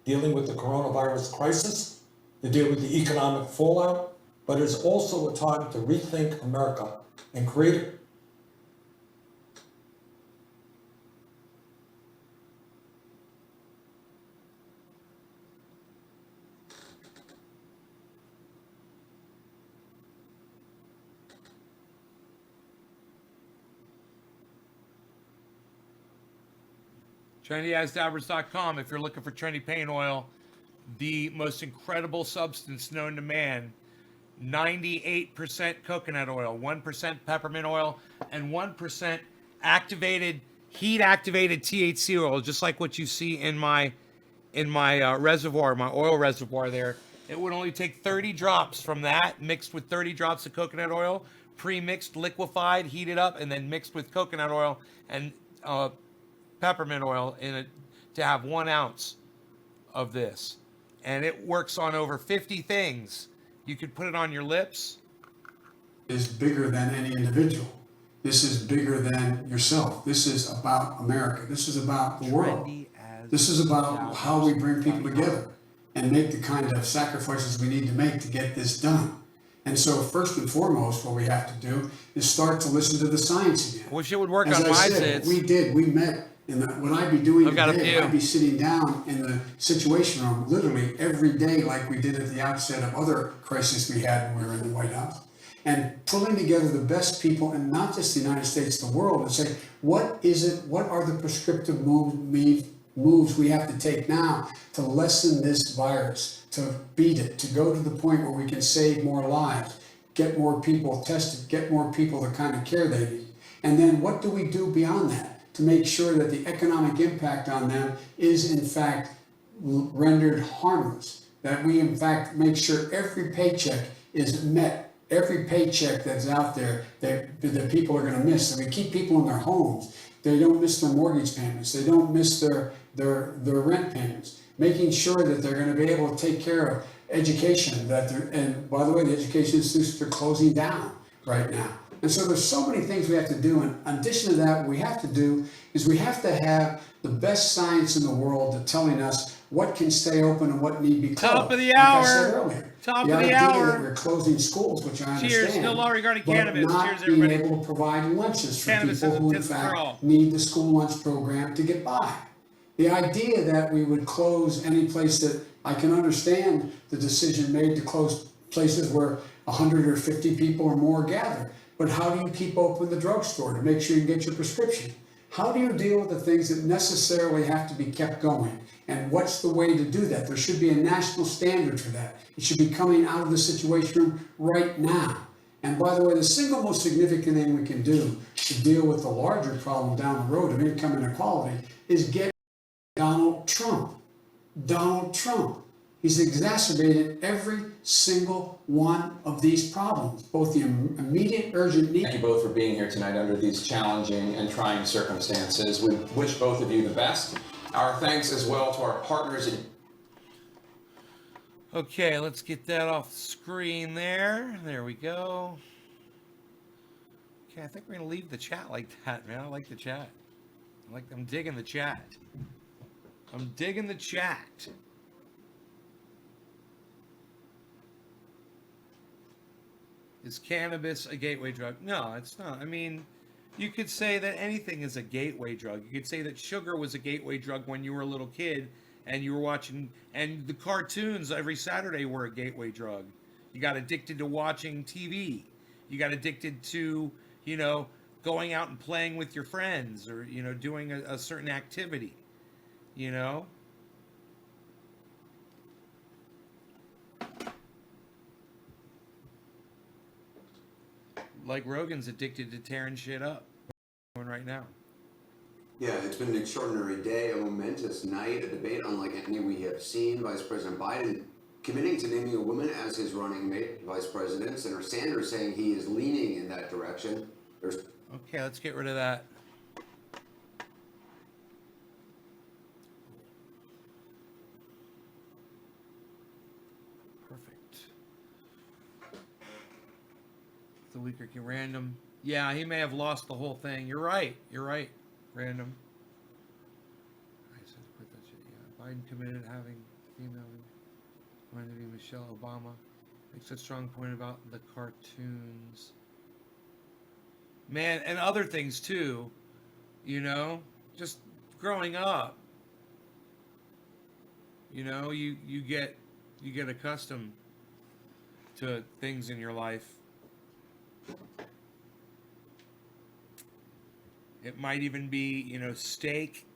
dealing with the coronavirus crisis, to deal with the economic fallout, but it's also a time to rethink America and create TrendyAsDabbers.com if you're looking for trendy paint oil, the most incredible substance known to man. 98% coconut oil, 1% peppermint oil, and 1% heat-activated THC oil, just like what you see in my reservoir, my oil reservoir there. It would only take 30 drops from that, mixed with 30 drops of coconut oil, pre-mixed, liquefied, heated up, and then mixed with coconut oil and peppermint oil in it to have 1 ounce of this. And it works on over 50 things. You could put it on your lips. Is bigger than any individual. This is bigger than yourself. This is about America. This is about the world. This is about how we bring people together and make the kind of sacrifices we need to make to get this done. And so first and foremost, what we have to do is start to listen to the science again. I wish it would work As on I my said, zits. we met in the, what I'd be doing I've got a today, few. I'd be sitting down in the Situation Room literally every day like we did at the outset of other crises we had when we were in the White House, and pulling together the best people, and not just the United States, the world, and say, what are the prescriptive moves we have to take now to lessen this virus, to beat it, to go to the point where we can save more lives, get more people tested, get more people the kind of care they need. And then what do we do beyond that to make sure that the economic impact on them is in fact rendered harmless, that we in fact make sure every paycheck is met, every paycheck that's out there that people are going to miss, that we keep people in their homes, they don't miss their mortgage payments, they don't miss their rent payments, making sure that they're going to be able to take care of education, and by the way, the education institutions are closing down right now. And so there's so many things we have to do. And in addition to that, what we have to do is we have to have the best science in the world to telling us what can stay open and what need to be closed. Top of the Like I hour. said earlier, Top the of the idea hour. that we're closing schools, which I Cheers. understand, No law regarding but cannabis. not Cheers, being everybody. able to provide lunches for Cannabis people isn't who in just for fact all. need the school lunch program to get by. The idea that we would close any place that I can understand the decision made to close places where 100 or 50 people or more gather. But how do you keep open the drugstore to make sure you get your prescription? How do you deal with the things that necessarily have to be kept going? And what's the way to do that? There should be a national standard for that. It should be coming out of the Situation Room right now. And by the way, the single most significant thing we can do to deal with the larger problem down the road of income inequality is get Donald Trump. Donald Trump. He's exacerbated every single one of these problems, both the immediate urgent need. Thank you both for being here tonight under these challenging and trying circumstances. We wish both of you the best. Our thanks as well to our partners in Okay, let's get that off the screen there. There we go. Okay, I think we're gonna leave the chat like that, man. I like the chat. I'm digging the chat. I'm digging the chat. Is cannabis a gateway drug? No, it's not. I mean, You could say that anything is a gateway drug. You could say that sugar was a gateway drug when you were a little kid and you were watching, and the cartoons every Saturday were a gateway drug. You got addicted to watching TV. You got addicted to, you know, going out and playing with your friends, or, you know, doing a certain activity, you know? Like Rogan's addicted to tearing shit up right now. Yeah, it's been an extraordinary day, a momentous night, a debate unlike any we have seen. Vice President Biden committing to naming a woman as his running mate, Vice President. Senator Sanders saying he is leaning in that direction. There's Okay, let's get rid of that. Perfect. The weaker can random. Yeah, he may have lost the whole thing. You're right. You're right. Random. I said quit that shit. Yeah. Biden committed having female wanted to be Michelle Obama. Makes a strong point about the cartoons. Man, and other things too. You know, just growing up. You know, you get accustomed to things in your life. It might even be, you know, steak,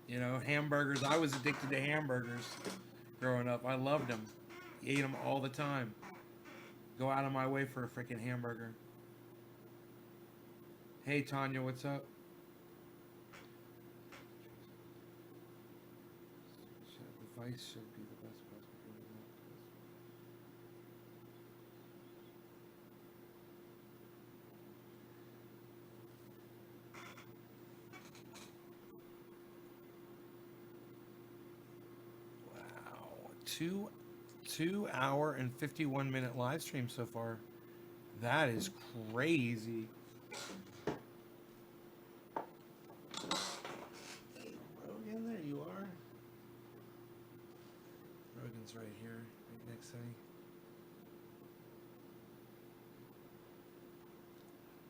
you know, hamburgers. I was addicted to hamburgers growing up. I loved them. Ate them all the time. Go out of my way for a freaking hamburger. Hey, Tanya, what's up? The Vice should be the best possible. Wow, 2 hour and 51 minute live stream so far. That is crazy. Rogan, there you are. Rogan's right here, right next to me.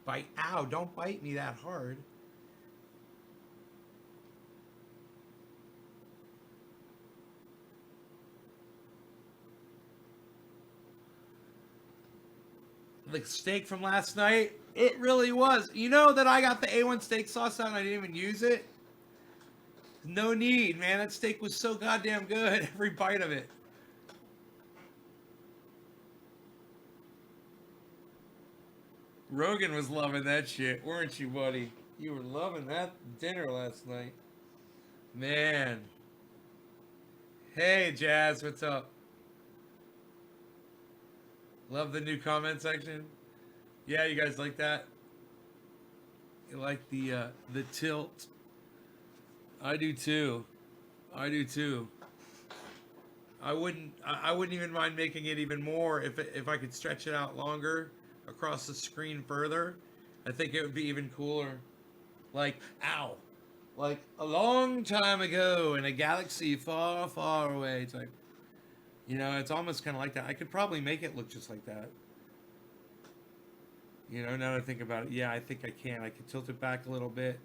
Bite, ow, don't bite me that hard. The steak from last night, it really was. You know that I got the A1 steak sauce out and I didn't even use it? No need, man. That steak was so goddamn good. Every bite of it. Rogan was loving that shit, weren't you, buddy? You were loving that dinner last night. Man. Hey, Jazz, what's up? Love the new comment section. Yeah, you guys like that? You like the tilt? I do too. I do too. I wouldn't even mind making it even more if I could stretch it out longer across the screen further. I think it would be even cooler. Like, ow. Like a long time ago in a galaxy far, far away type. You know, it's almost kind of like that. I could probably make it look just like that. You know, now that I think about it, yeah, I think I can. I can tilt it back a little bit.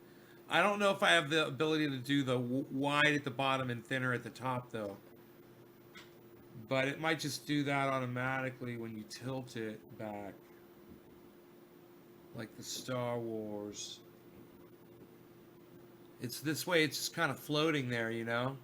I don't know if I have the ability to do the wide at the bottom and thinner at the top, though. But it might just do that automatically when you tilt it back. Like the Star Wars. It's this way, it's just kind of floating there, you know?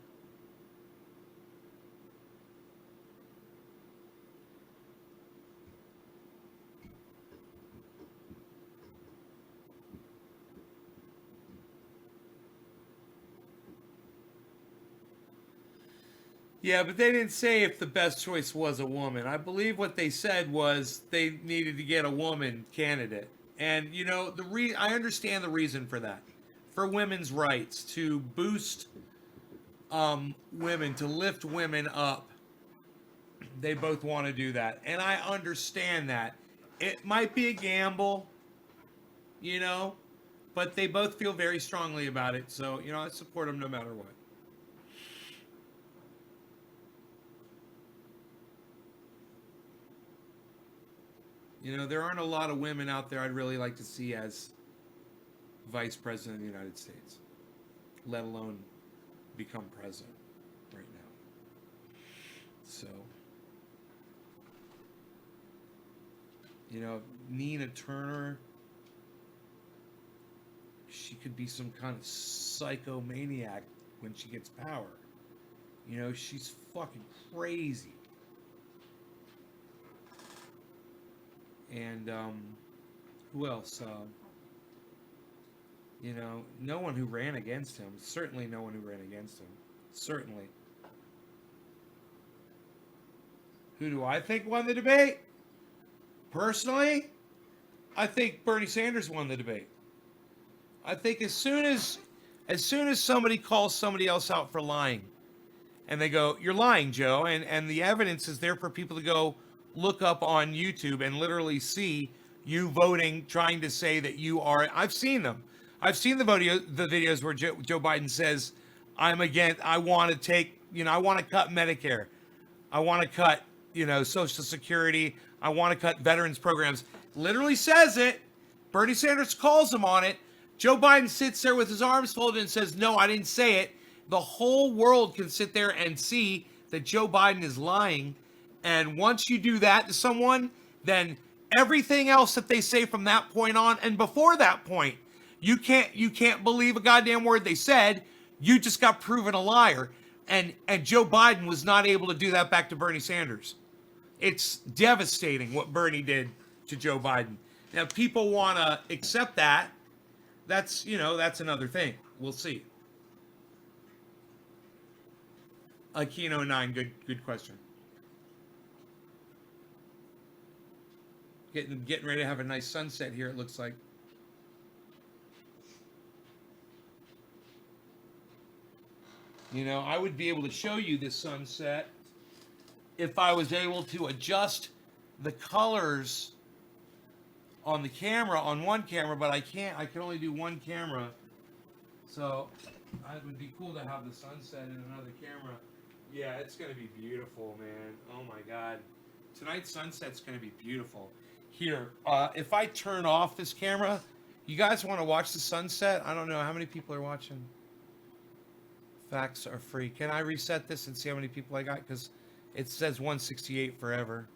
Yeah, but they didn't say if the best choice was a woman. I believe what they said was they needed to get a woman candidate. And, you know, I understand the reason for that. For women's rights, to boost women, to lift women up. They both want to do that. And I understand that. It might be a gamble, you know, but they both feel very strongly about it. So, you know, I support them no matter what. You know, there aren't a lot of women out there I'd really like to see as vice president of the United States, let alone become president right now. So, you know, Nina Turner, she could be some kind of psychomaniac when she gets power. You know, she's fucking crazy. And who else? You know, no one who ran against him. Certainly no one who ran against him. Certainly. Who do I think won the debate? Personally, I think Bernie Sanders won the debate. I think as soon as somebody calls somebody else out for lying, and they go, "You're lying, Joe," and the evidence is there for people to go look up on YouTube and literally see you voting, trying to say that you are. I've seen them. I've seen the videos where Joe Biden says, "I'm against. I want to take. You know, I want to cut Medicare. I want to cut. You know, Social Security. I want to cut veterans programs." Literally says it. Bernie Sanders calls him on it. Joe Biden sits there with his arms folded and says, "No, I didn't say it." The whole world can sit there and see that Joe Biden is lying. And once you do that to someone, then everything else that they say from that point on and before that point, you can't believe a goddamn word they said. You just got proven a liar. And Joe Biden was not able to do that back to Bernie Sanders. It's devastating what Bernie did to Joe Biden. Now, people want to accept that. That's another thing. We'll see. Kino 9, good question. Getting ready to have a nice sunset here, it looks like. You know, I would be able to show you this sunset if I was able to adjust the colors on the camera, on one camera, but I can't. I can only do one camera. So it would be cool to have the sunset in another camera. Yeah, it's going to be beautiful, man. Oh my God. Tonight's sunset's going to be beautiful. Here, if I turn off this camera, you guys want to watch the sunset? I don't know how many people are watching. Facts are free. Can I reset this and see how many people I got? Because it says 168 forever.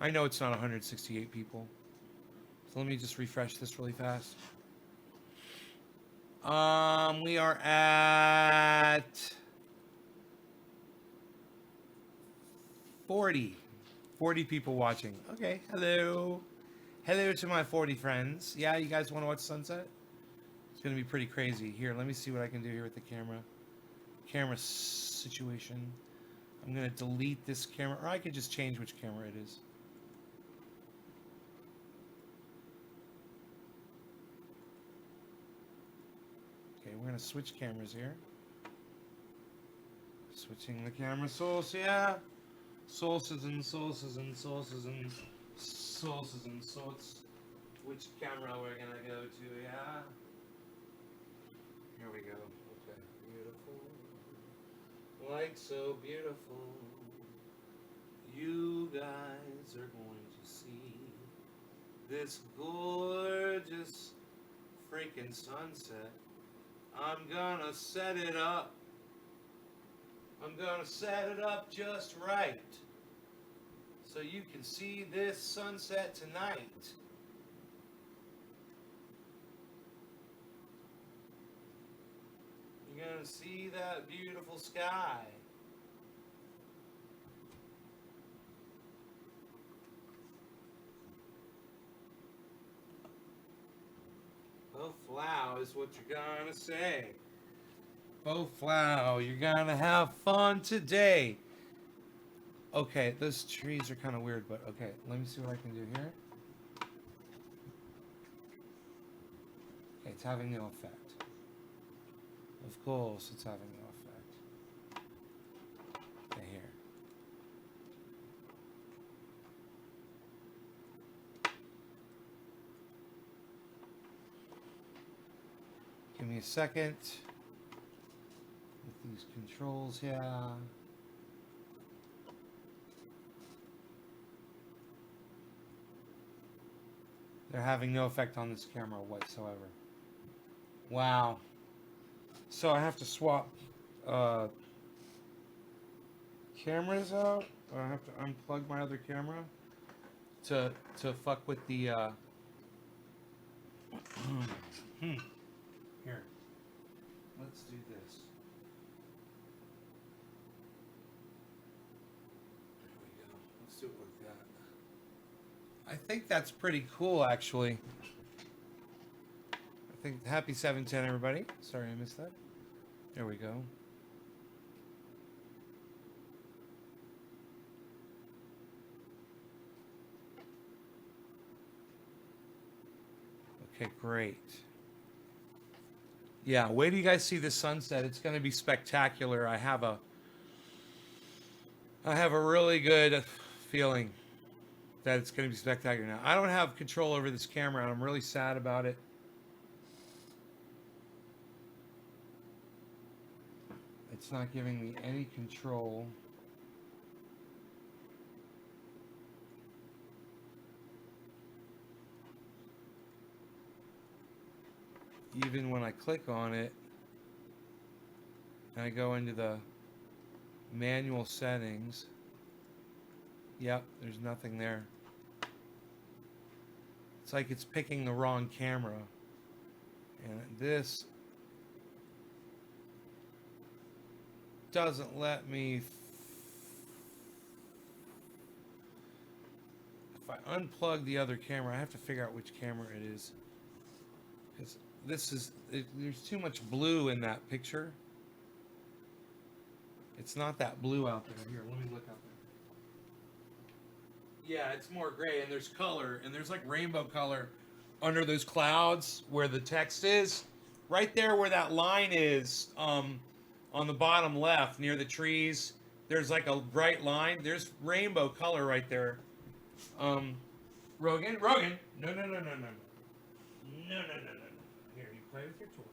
I know it's not 168 people. So let me just refresh this really fast. We are at 40 people watching. Okay, hello to my 40 friends. Yeah, you guys want to watch sunset? It's gonna be pretty crazy. Here, let me see what I can do here with the camera situation. I'm gonna delete this camera, or I could just change which camera it is. Okay, we're gonna switch cameras here. Switching the camera source, yeah. Sources and sources and sources and sources and sorts. Which camera we're gonna go to, yeah? Here we go. Okay, beautiful. Like so beautiful. You guys are going to see this gorgeous freaking sunset. I'm gonna set it up. I'm gonna set it up just right so you can see this sunset tonight. You're gonna see that beautiful sky. Oh, flow is what you're gonna say. Oh, flow, you're gonna have fun today. Okay, those trees are kind of weird, but okay, let me see what I can do here. Okay, it's having no effect. Of course, it's having no effect. Okay, here. Give me a second. With these controls here. They're having no effect on this camera whatsoever. Wow. So I have to swap cameras out. Or I have to unplug my other camera to fuck with the Here. Let's do this. There we go. Let's do it like that. I think that's pretty cool, actually. I think happy 710, everybody. Sorry I missed that. There we go. Okay, great. Yeah, wait till you guys see the sunset. It's going to be spectacular. I have a really good feeling that it's going to be spectacular. Now, I don't have control over this camera, and I'm really sad about it. It's not giving me any control. Even when I click on it, and I go into the manual settings, yep, there's nothing there. It's like it's picking the wrong camera. And this doesn't let me, if I unplug the other camera, I have to figure out which camera it is. Because this is, there's too much blue in that picture. It's not that blue out there. Here, let me look out there. Yeah, it's more gray, and there's color, and there's like rainbow color under those clouds where the text is. Right there where that line is, on the bottom left near the trees, there's like a bright line. There's rainbow color right there. Rogan, no. No. Here, you play with your toys.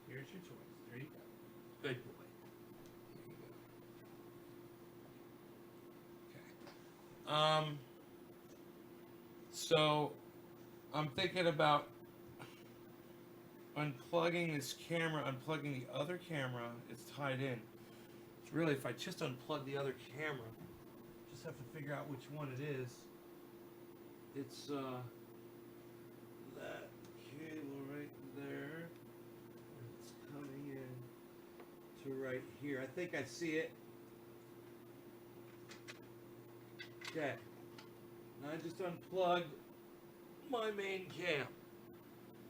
Here's your toys. There you go. Good boy. There you go. Okay. So I'm thinking about unplugging this camera, unplugging the other camera. It's tied in. It's really, if I just unplug the other camera, just have to figure out which one it is. It's that cable right there. It's coming in to right here. I think I see it. Okay. Now I just unplugged my main cam.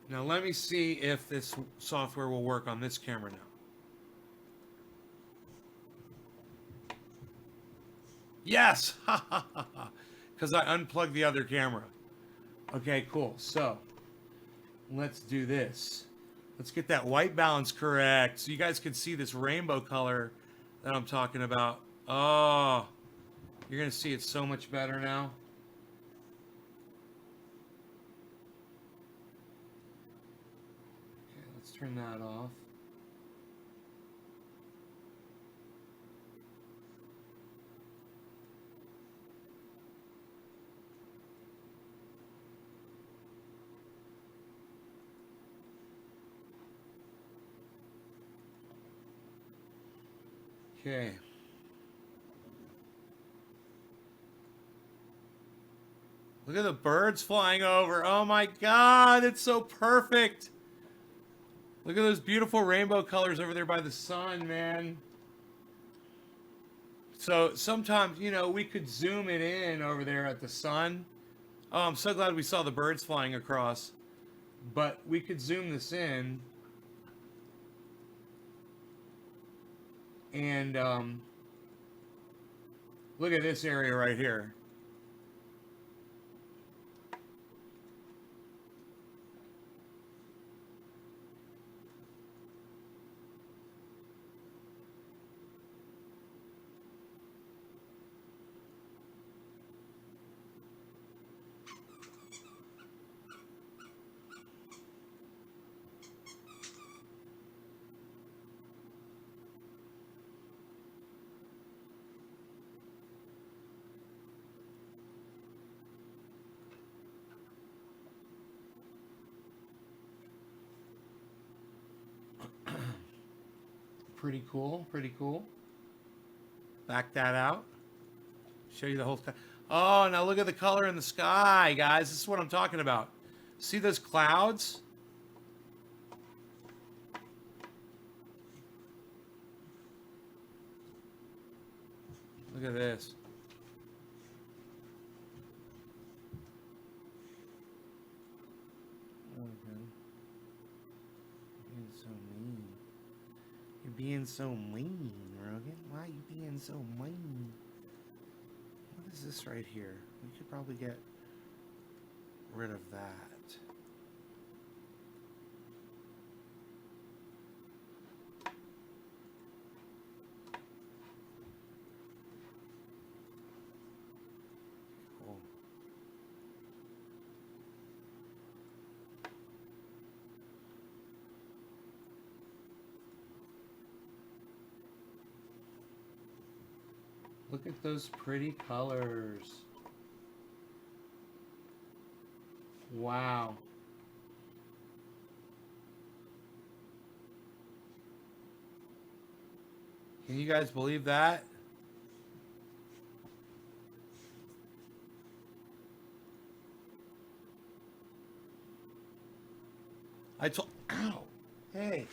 Now let me see if this software will work on this camera now. Yes! Because I unplugged the other camera. Okay, cool. So, let's do this. Let's get that white balance correct so you guys can see this rainbow color that I'm talking about. Oh, you're going to see it so much better now. Okay, let's turn that off. Okay. Look at the birds flying over. Oh my God, it's so perfect. Look at those beautiful rainbow colors over there by the sun, man. So sometimes, you know, we could zoom it in over there at the sun. Oh, I'm so glad we saw the birds flying across. But we could zoom this in. And look at this area right here. Pretty cool, pretty cool. Back that out. Show you the whole sky. Oh, now look at the color in the sky, guys. This is what I'm talking about. See those clouds? Look at this. Okay. Being so mean. You're being so mean, Rogan. Why are you being so mean? What is this right here? We could probably get rid of that. Cool. Look at those pretty colors. Wow. Can you guys believe that? Ow. Hey.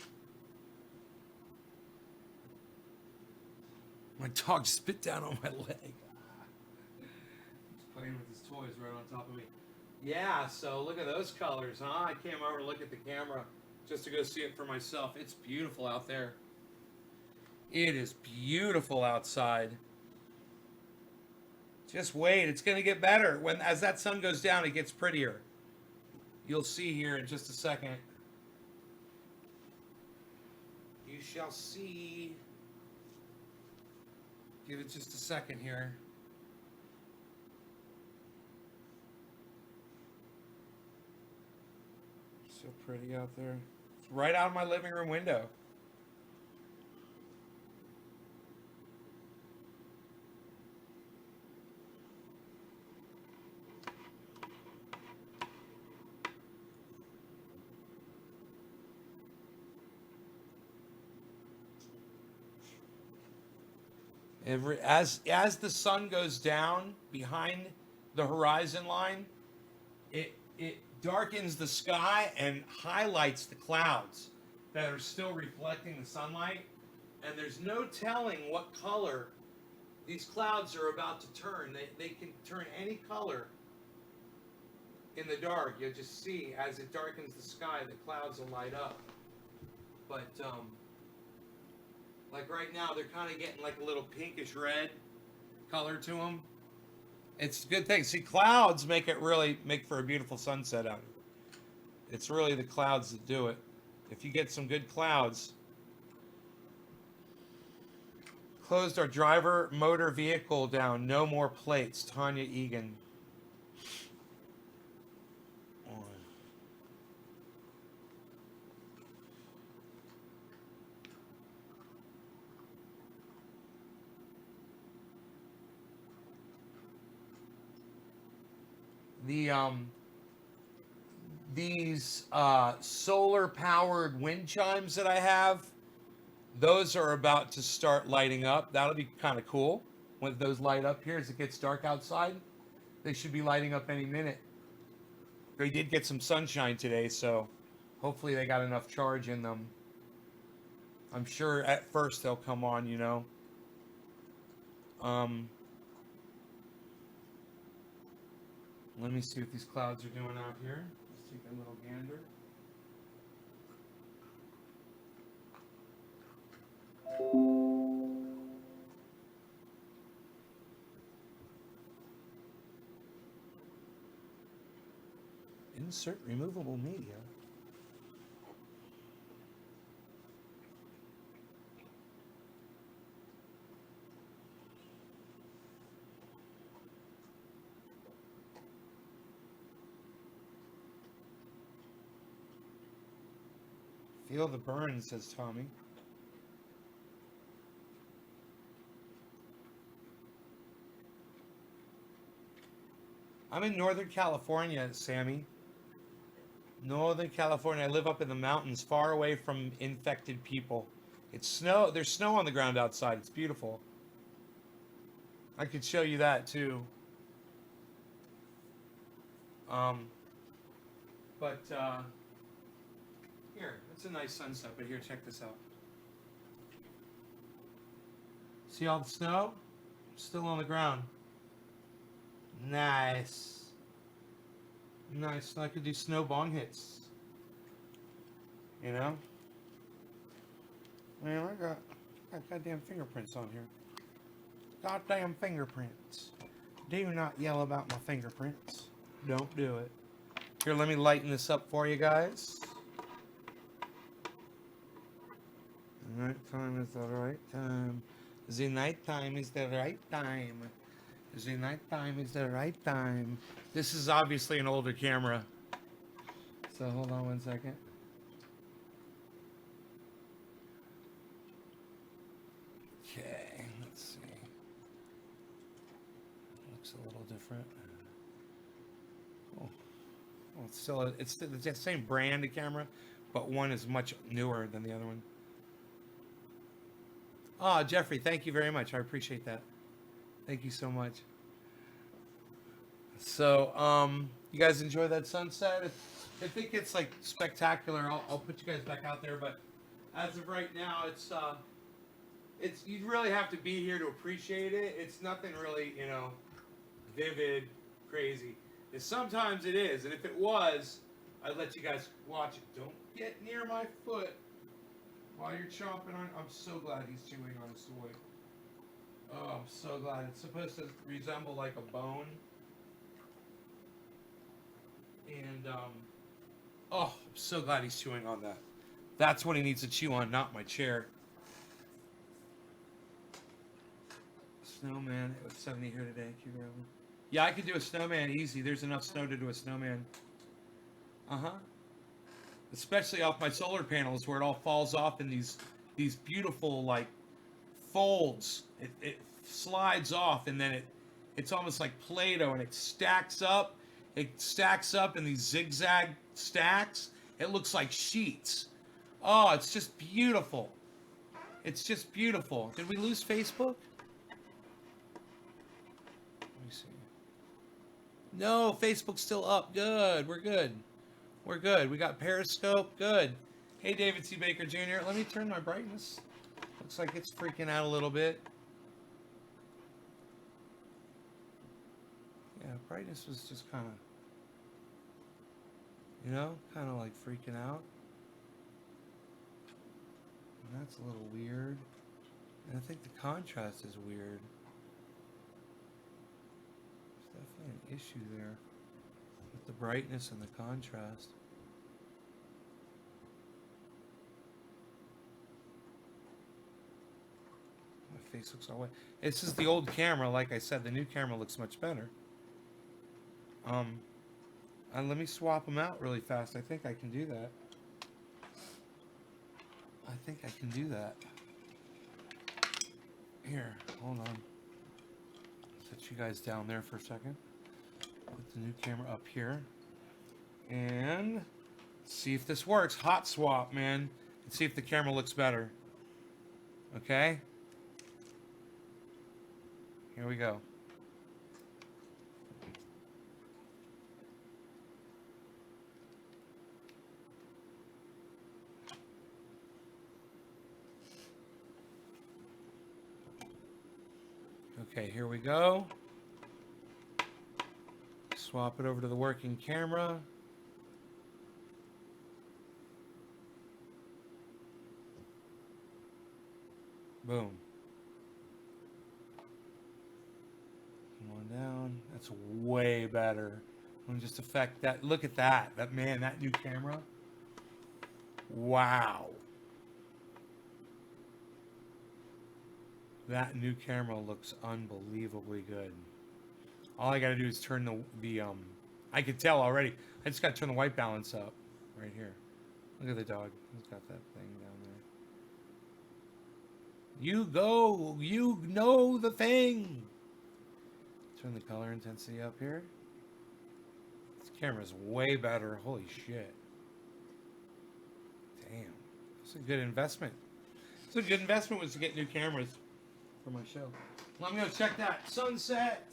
My dog spit down on my leg. He's playing with his toys right on top of me. Yeah, so look at those colors, huh? I came over to look at the camera just to go see it for myself. It's beautiful out there. It is beautiful outside. Just wait, it's going to get better. As that sun goes down, it gets prettier. You'll see here in just a second. You shall see. Give it just a second here. So pretty out there. It's right out of my living room window. As the sun goes down behind the horizon line, it darkens the sky and highlights the clouds that are still reflecting the sunlight. And there's no telling what color these clouds are about to turn. They can turn any color in the dark. You'll just see as it darkens the sky, the clouds will light up. But like right now, they're kind of getting like a little pinkish red color to them. It's a good thing. See, clouds make for a beautiful sunset out of it. It's really the clouds that do it. If you get some good clouds. Closed our driver motor vehicle down. No more plates. Tanya Egan. These solar powered wind chimes that I have, those are about to start lighting up. That'll be kind of cool when those light up here as it gets dark outside. They should be lighting up any minute. They did get some sunshine today, so hopefully they got enough charge in them. I'm sure at first they'll come on, you know. Let me see what these clouds are doing out here. Let's take a little gander. Insert removable media. Feel the burn, says Tommy. I'm in Northern California, Sammy. Northern California. I live up in the mountains, far away from infected people. It's snow. There's snow on the ground outside. It's beautiful. I could show you that too. Here, it's a nice sunset, but here, check this out. See all the snow? Still on the ground. Nice. Nice. I could do snow bong hits. You know? Man, I got goddamn fingerprints on here. Goddamn fingerprints. Do not yell about my fingerprints. Don't do it. Here, let me lighten this up for you guys. The night time is the right time. The night time is the right time. The night time is the right time. This is obviously an older camera. So hold on one second. Okay, let's see. Looks a little different. Oh, well, it's the same brand of camera, but one is much newer than the other one. Ah, Jeffrey, thank you very much. I appreciate that. Thank you so much. So, you guys enjoy that sunset? I think it's like spectacular. I'll put you guys back out there, but as of right now, it's you really have to be here to appreciate it. It's nothing really, you know, vivid, crazy. And sometimes it is, and if it was, I'd let you guys watch it. Don't get near my foot while you're chomping on. I'm so glad he's chewing on his toy. Oh, I'm so glad. It's supposed to resemble like a bone. And, oh, I'm so glad he's chewing on that. That's what he needs to chew on, not my chair. Snowman. It was 70 here today. Yeah, I could do a snowman easy. There's enough snow to do a snowman. Uh-huh. Especially off my solar panels where it all falls off in these beautiful, like, folds. It slides off, and then it's almost like Play-Doh, and it stacks up. It stacks up in these zigzag stacks. It looks like sheets. Oh, it's just beautiful. It's just beautiful. Did we lose Facebook? Let me see. No, Facebook's still up. Good. We're good. We're good. We got Periscope. Good. Hey, David C. Baker Jr. Let me turn my brightness. Looks like it's freaking out a little bit. Yeah, brightness was just kind of, you know, kind of like freaking out. And that's a little weird. And I think the contrast is weird. There's definitely an issue there with the brightness and the contrast. My face looks all wet. This is the old camera. Like I said, the new camera looks much better. And let me swap them out really fast. I think I can do that. I think I can do that. Here, hold on. Set you guys down there for a second. Put the new camera up here. And see if this works. Hot swap, man. And see if the camera looks better. Okay? Here we go. Okay, here we go. Swap it over to the working camera. Boom. Come on down. That's way better. Let me just affect that. Look at that. That man, that new camera. Wow. That new camera looks unbelievably good. All I gotta do is turn the I can tell already. I just gotta turn the white balance up right here. Look at the dog. He's got that thing down there. You go. You know the thing. Turn the color intensity up here. This camera's way better. Holy shit. Damn. It's a good investment. It's a good investment was to get new cameras for my show. Well, I'm gonna check that sunset.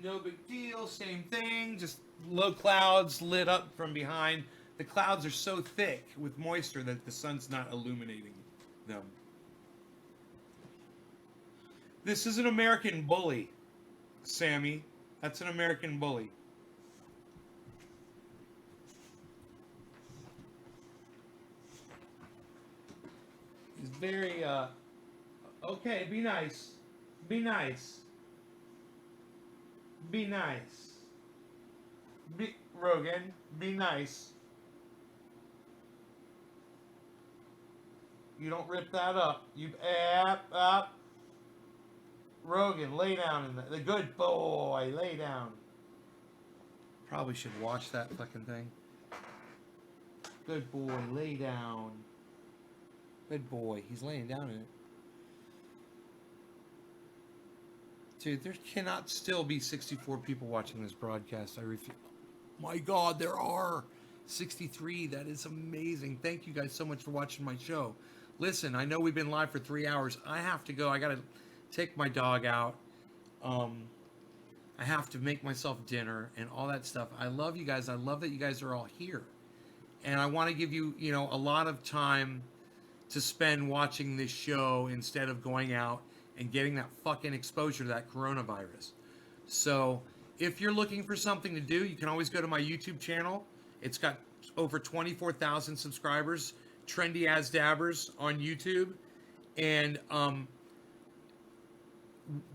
No big deal, same thing, just low clouds lit up from behind. The clouds are so thick with moisture that the sun's not illuminating them. This is an American bully, Sammy. That's an American bully. He's very, okay, be nice. Be nice. Be nice. Rogan, be nice. You don't rip that up. You up. Rogan, lay down in the good boy, lay down. Probably should watch that fucking thing. Good boy, lay down. Good boy, he's laying down in it. Dude, there cannot still be 64 people watching this broadcast. I refuse. My God, there are 63. That is amazing. Thank you guys so much for watching my show. Listen, I know we've been live for 3 hours. I have to go. I got to take my dog out. I have to make myself dinner and all that stuff. I love you guys. I love that you guys are all here. And I want to give you, you know, a lot of time to spend watching this show instead of going out and getting that fucking exposure to that coronavirus. So if you're looking for something to do, you can always go to my YouTube channel. It's got over 24,000 subscribers, Trendy As Dabbers on YouTube. And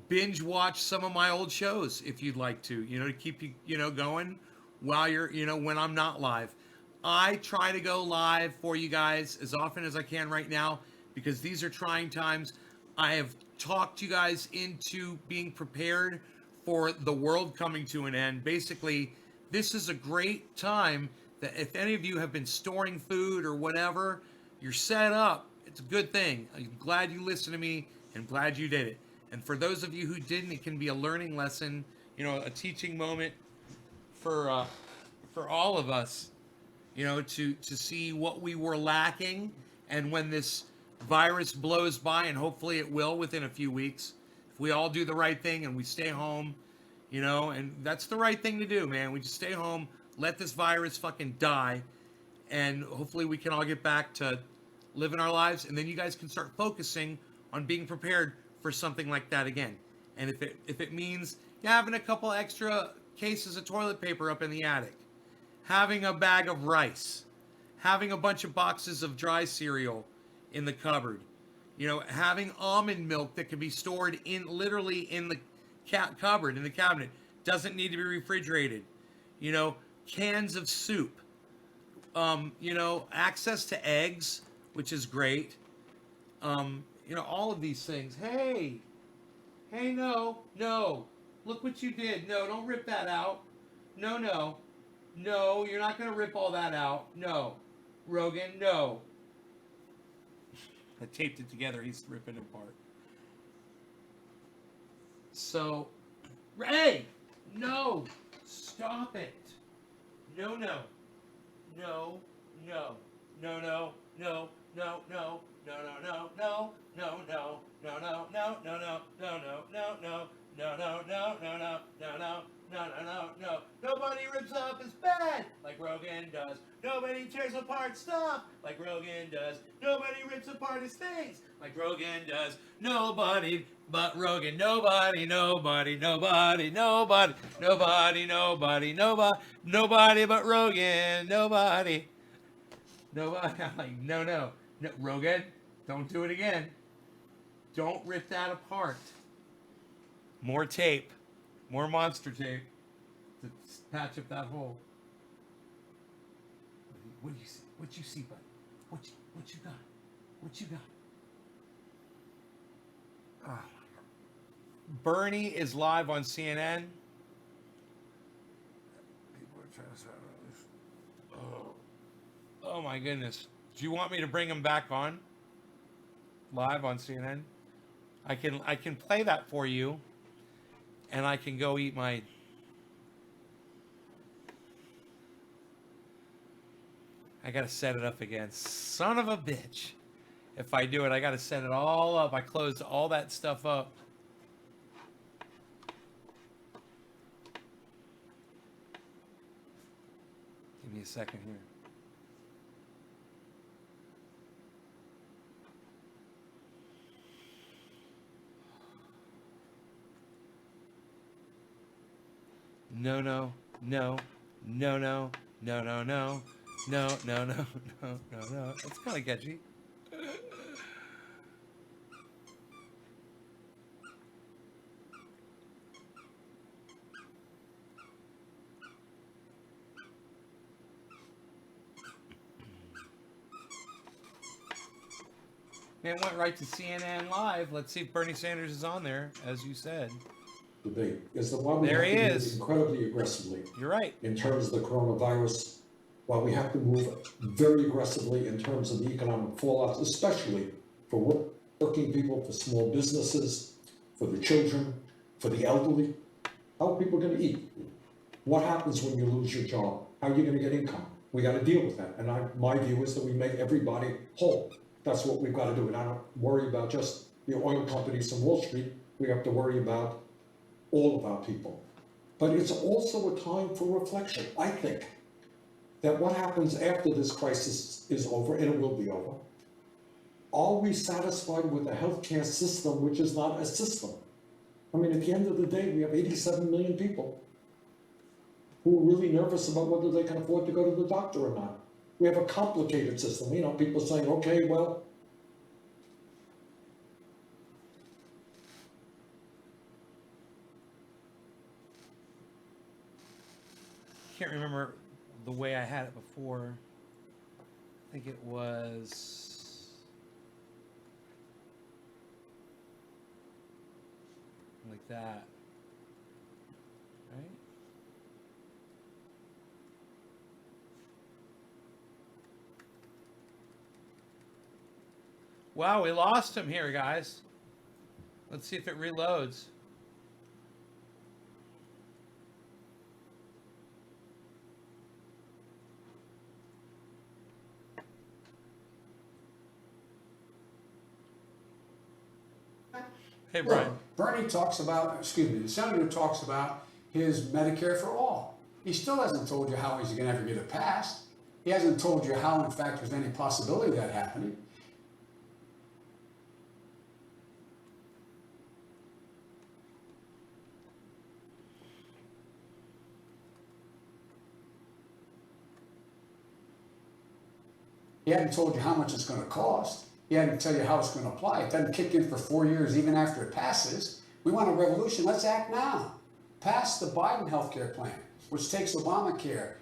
binge watch some of my old shows if you'd like to, you know, to keep you, you know, going while you're, you know, when I'm not live. I try to go live for you guys as often as I can right now because these are trying times. I have talked you guys into being prepared for the world coming to an end. Basically, this is a great time that if any of you have been storing food or whatever, you're set up. It's a good thing. I'm glad you listened to me and glad you did it. And for those of you who didn't, it can be a learning lesson, you know, a teaching moment for all of us, you know, to see what we were lacking. And when this virus blows by, and hopefully it will within a few weeks, if we all do the right thing and we stay home, you know, and that's the right thing to do, man. We just stay home, let this virus fucking die, and hopefully we can all get back to living our lives, and then you guys can start focusing on being prepared for something like that again. And if it means having a couple extra cases of toilet paper up in the attic, having a bag of rice, having a bunch of boxes of dry cereal in the cupboard, you know, having almond milk that can be stored literally in the cupboard, in the cabinet, doesn't need to be refrigerated, you know, cans of soup, you know, access to eggs, which is great, you know, all of these things. Hey, no, look what you did. No, don't rip that out. No, you're not going to rip all that out. No, Rogan, no. I taped it together. He's ripping it apart. So, hey, no, stop it. No. Nobody rips up his bed like Rogan does. Nobody tears apart stuff like Rogan does. Nobody rips apart his things like Rogan does. Nobody but Rogan. Nobody but Rogan. Nobody. I'm like, no, Rogan, don't do it again. Don't rip that apart. More tape, more monster tape to patch up that hole. What do you see? What you see, bud? What you got? What you got? Oh my God. Bernie is live on CNN. People are trying to say this. Oh my goodness. Do you want me to bring him back on? Live on CNN? I can play that for you, and I can go eat my... I gotta set it up again. Son of a bitch. if I do it. I got to set it all up. I closed all that stuff up. Give me a second here. No, no, no, no, no, no, no, no, no, no, no, no, no, no. It's kind of catchy. Man, went right to CNN Live. Let's see if Bernie Sanders is on there, as you said. Debate is that while we There have he to is. move incredibly aggressively You're right. in terms of the coronavirus, while we have to move very aggressively in terms of the economic fallout, especially for working people, for small businesses, for the children, for the elderly, how are people going to eat? What happens when you lose your job? How are you going to get income? We got to deal with that. And my view is that we make everybody whole. That's what we've got to do. And I don't worry about just the oil companies on Wall Street. We have to worry about all of our people. But it's also a time for reflection. I think that what happens after this crisis is over, and it will be over, are we satisfied with a healthcare system which is not a system? I mean, at the end of the day, we have 87 million people who are really nervous about whether they can afford to go to the doctor or not. We have a complicated system. You know, people saying, okay, well, Can't remember the way I had it before. I think it was like that, right? Wow, we lost him here, guys. Let's see if it reloads. Hey, Brian. Look, Bernie talks about, the senator talks about his Medicare for all. He still hasn't told you how he's going to ever get it passed. He hasn't told you how, in fact, there's any possibility of that happening. He hadn't told you how much it's going to cost. He hadn't tell you how it's going to apply. It doesn't kick in for 4 years even after it passes. We want a revolution. Let's act now. Pass the Biden healthcare plan, which takes Obamacare,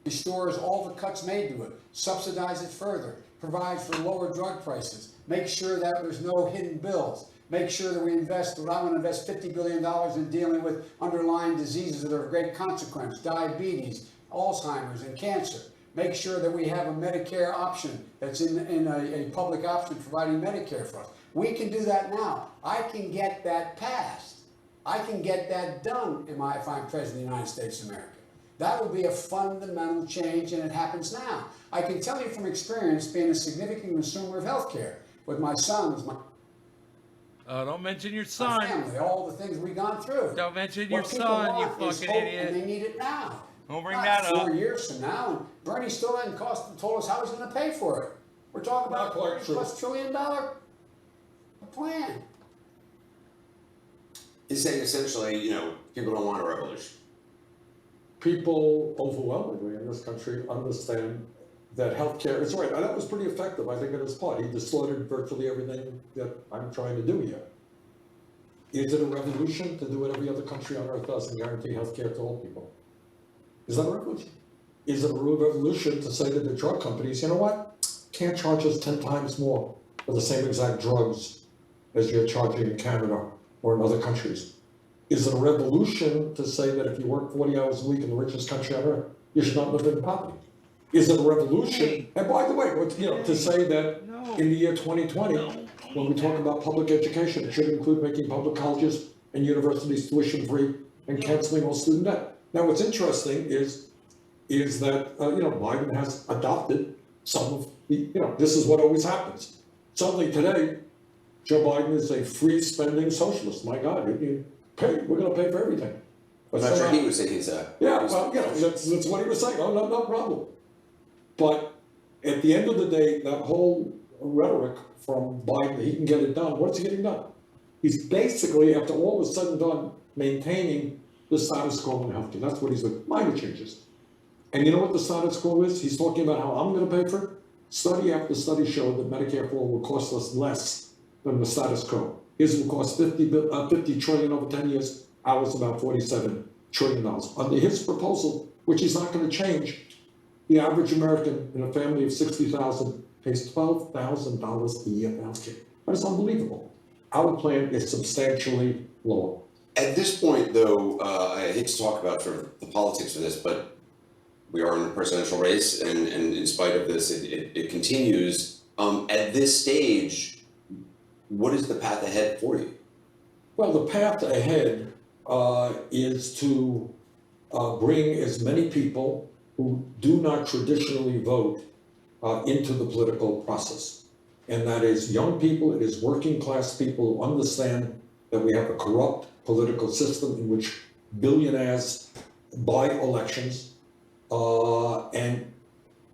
restores all the cuts made to it, subsidize it further, provides for lower drug prices, make sure that there's no hidden bills, make sure that we invest, I want to invest $50 billion in dealing with underlying diseases that are of great consequence, diabetes, Alzheimer's, and cancer. Make sure that we have a Medicare option that's in a public option providing Medicare for us. We can do that now. I can get that passed. I can get that done if I'm President of the United States of America. That will be a fundamental change, and it happens now. I can tell you from experience, being a significant consumer of healthcare, with my sons, my Don't mention your son. family, all the things we've gone through. Don't mention your What people son, you want is fucking hope, idiot. and they need it now. Don't bring Not that up. 4 years from now, and Bernie still hasn't told us how he's going to pay for it. We're talking about a $40+ trillion plan. He's saying essentially, you know, people don't want a revolution. people overwhelmingly in this country understand that healthcare is right. And that was pretty effective, I think, in his part. He distorted virtually everything that I'm trying to do here. Is it a revolution to do what every other country on earth does and guarantee healthcare to all people? Is that a revolution? Is it a real revolution to say to the drug companies, you know what? Can't charge us 10 times more for the same exact drugs as you're charging in Canada or in other countries? Is it a revolution to say that if you work 40 hours a week in the richest country on earth, you should not live in poverty? Is it a revolution? And by the way, to say that in the year 2020, when we talk about public education, it should include making public colleges and universities tuition free and canceling all student debt. Now, what's interesting is that Biden has adopted some of the, this is what always happens. suddenly today, Joe Biden is a free spending socialist. My God, we're gonna pay for everything. I'm not sure he would say he's a. Yeah, well, that's what he was saying. Oh, no problem. But at the end of the day, that whole rhetoric from Biden, he can get it done. What's he getting done? He's basically, after all is said and done, maintaining the status quo in healthcare. That's what he's doing. Minor changes. And you know what the status quo is? He's talking about how I'm going to pay for it. Study after study showed that Medicare for all will cost us less than the status quo. His will cost $50 trillion over 10 years. Ours about $47 trillion. Under his proposal, which he's not going to change, the average American in a family of 60,000 pays $12,000 a year for healthcare. That is unbelievable. Our plan is substantially lower. At this point, though, I hate to talk about sort of the politics of this, but we are in a presidential race, and in spite of this, it continues. At this stage, what is the path ahead for you? Well, the path ahead is to bring as many people who do not traditionally vote into the political process. And that is young people, it is working class people who understand that we have a corrupt political system in which billionaires buy elections and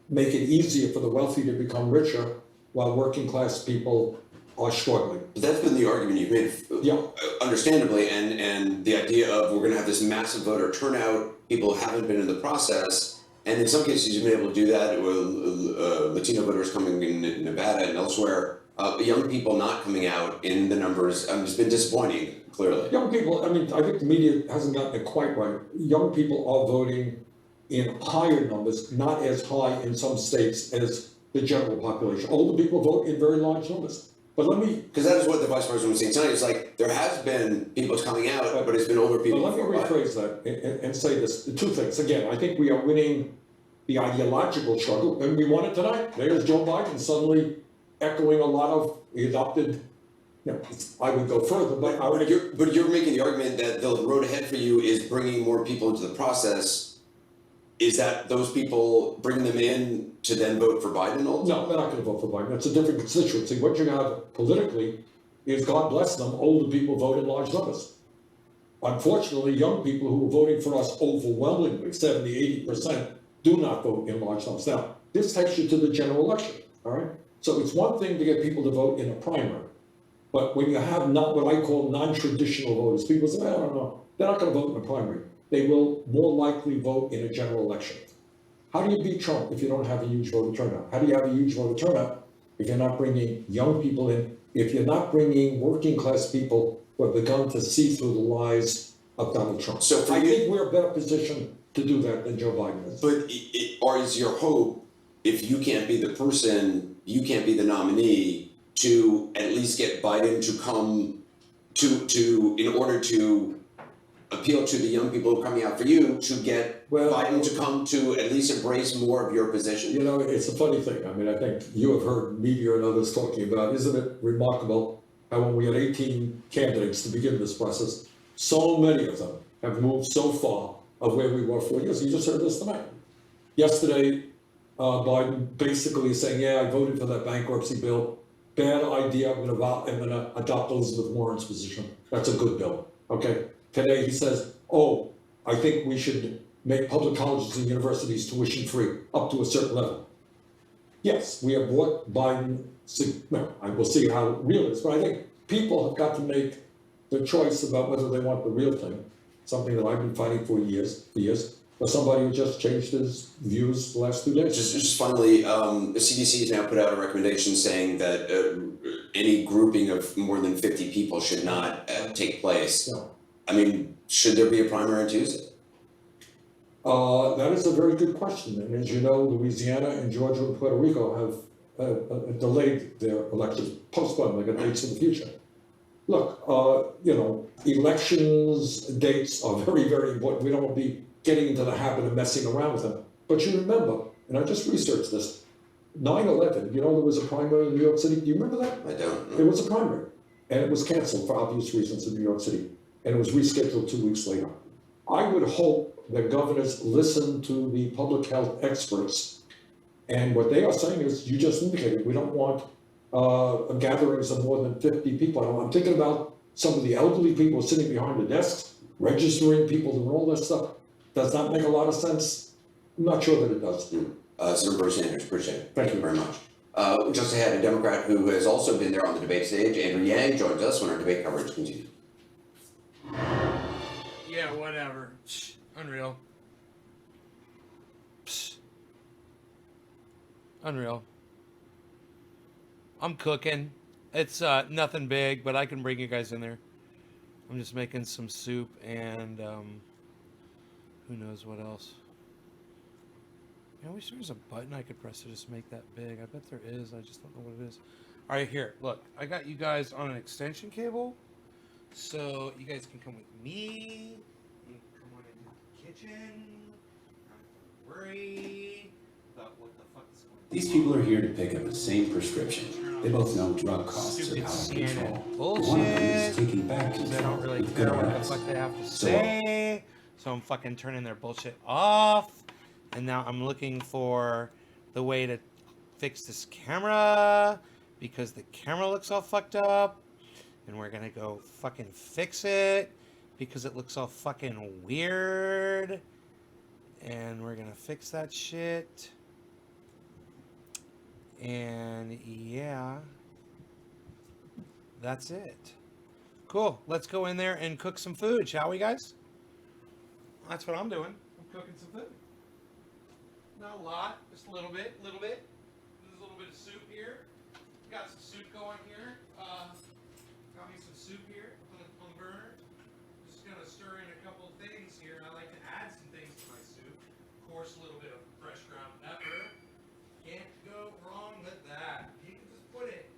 make it easier for the wealthy to become richer while working class people are struggling. But that's been the argument you've made, understandably, and the idea of we're going to have this massive voter turnout, people who haven't been in the process, and in some cases you've been able to do that with Latino voters coming in Nevada and elsewhere, young people not coming out in the numbers. It's been disappointing, clearly. Young people, I mean, I think the media hasn't gotten it quite right. Young people are voting in higher numbers, not as high in some states as the general population. Older people vote in very large numbers. But let me... Because that is what the vice president was saying tonight. It's like, there has been people coming out, but it's been older people. But let me rephrase that and say this. Two things. Again, I think we are winning the ideological struggle, and we won it tonight. There's Joe Biden suddenly echoing a lot of, he adopted, I would go further, but I would... But you're making the argument that the road ahead for you is bringing more people into the process. Is that those people, bring them in to then vote for Biden ultimately? No, they're not going to vote for Biden. That's a different constituency. What you have politically is, God bless them, older people vote in large numbers. Unfortunately, young people who are voting for us overwhelmingly, 70, 80%, do not vote in large numbers. Now, this takes you to the general election, all right? So it's one thing to get people to vote in a primary, but when you have not what I call non-traditional voters, people say, I don't know, they're not going to vote in a primary. They will more likely vote in a general election. How do you beat Trump if you don't have a huge voter turnout? How do you have a huge voter turnout if you're not bringing young people in, if you're not bringing working class people who have begun to see through the lies of Donald Trump? So I think we're better positioned to do that than Joe Biden is. But or is your hope, if you can't be the person, you can't be the nominee, to at least get Biden to come to in order to appeal to the young people who are coming out for you, to get Biden to come to at least embrace more of your position? You know, it's a funny thing. I mean, I think you have heard media and others talking about, isn't it remarkable how when we had 18 candidates to begin this process, so many of them have moved so far of where we were 4 years. You just heard this tonight. Yesterday, Biden basically is saying, yeah, I voted for that bankruptcy bill. Bad idea, I'm gonna adopt Elizabeth Warren's position. That's a good bill, okay? Today he says, oh, I think we should make public colleges and universities tuition free up to a certain level. Yes, we have brought Biden, I will see how real it is, but I think people have got to make the choice about whether they want the real thing, something that I've been fighting for years, or somebody who just changed his views the last 2 days. Just finally, the CDC has now put out a recommendation saying that any grouping of more than 50 people should not take place. No. I mean, should there be a primary on Tuesday? That is a very good question. And as you know, Louisiana and Georgia and Puerto Rico have delayed their elections, postponed, they got dates in the future. Look, elections dates are very, very important. We don't want to be getting into the habit of messing around with them. But you remember, and I just researched this, 9/11, there was a primary in New York City. Do you remember that? I don't. There was a primary, and it was canceled for obvious reasons in New York City, and it was rescheduled 2 weeks later. I would hope that governors listen to the public health experts, and what they are saying is, you just indicated, we don't want gatherings of more than 50 people. I'm thinking about some of the elderly people sitting behind the desks, registering people, doing all that stuff. Does that make a lot of sense? I'm not sure that it does. Senator Bernie Sanders, appreciate it. Thank you very much. Just ahead, a Democrat who has also been there on the debate stage, Andrew Yang, joins us when our debate coverage continues. Yeah, whatever. Unreal. Unreal. I'm cooking. It's nothing big, but I can bring you guys in there. I'm just making some soup and who knows what else. I wish there was a button I could press to just make that big. I bet there is. I just don't know what it is. All right, here. Look, I got you guys on an extension cable, so you guys can come with me. You can come on into the kitchen. Not worry about what the fuck is going on. These people are here to pick up the same prescription. They both know drug costs are out of control. But one of them is taking back They don't control really with care good what the RX. fuck they have to So, say. So I'm fucking turning their bullshit off. And now I'm looking for the way to fix this camera because the camera looks all fucked up. And we're gonna go fucking fix it because it looks all fucking weird. And we're gonna fix that shit. And yeah, that's it. Cool. Let's go in there and cook some food, shall we, guys? That's what I'm doing. I'm cooking some food. Not a lot, just a little bit, There's a little bit of soup here. Got some soup going here. Got me some soup here on the burner. Just gonna stir in a couple of things here. I like to add some things to my soup. Of course, a little bit of fresh ground pepper. Can't go wrong with that. You can just put it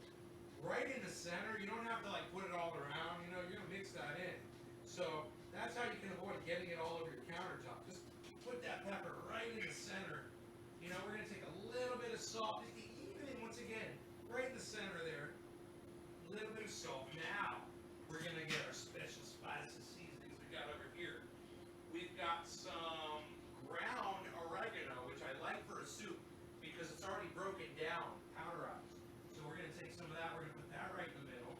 right in the center. You don't have to like put it all around. You know, you're gonna mix that in. So that's how you can avoid getting it all over your countertop. Just put that pepper right in the center. You know, we're gonna take a little bit of salt, even once again, right in the center there. A little bit of salt. Now we're gonna get our special spices seasonings we got over here. We've got some ground oregano, which I like for a soup because it's already broken down, powderized. So we're gonna take some of that. We're gonna put that right in the middle.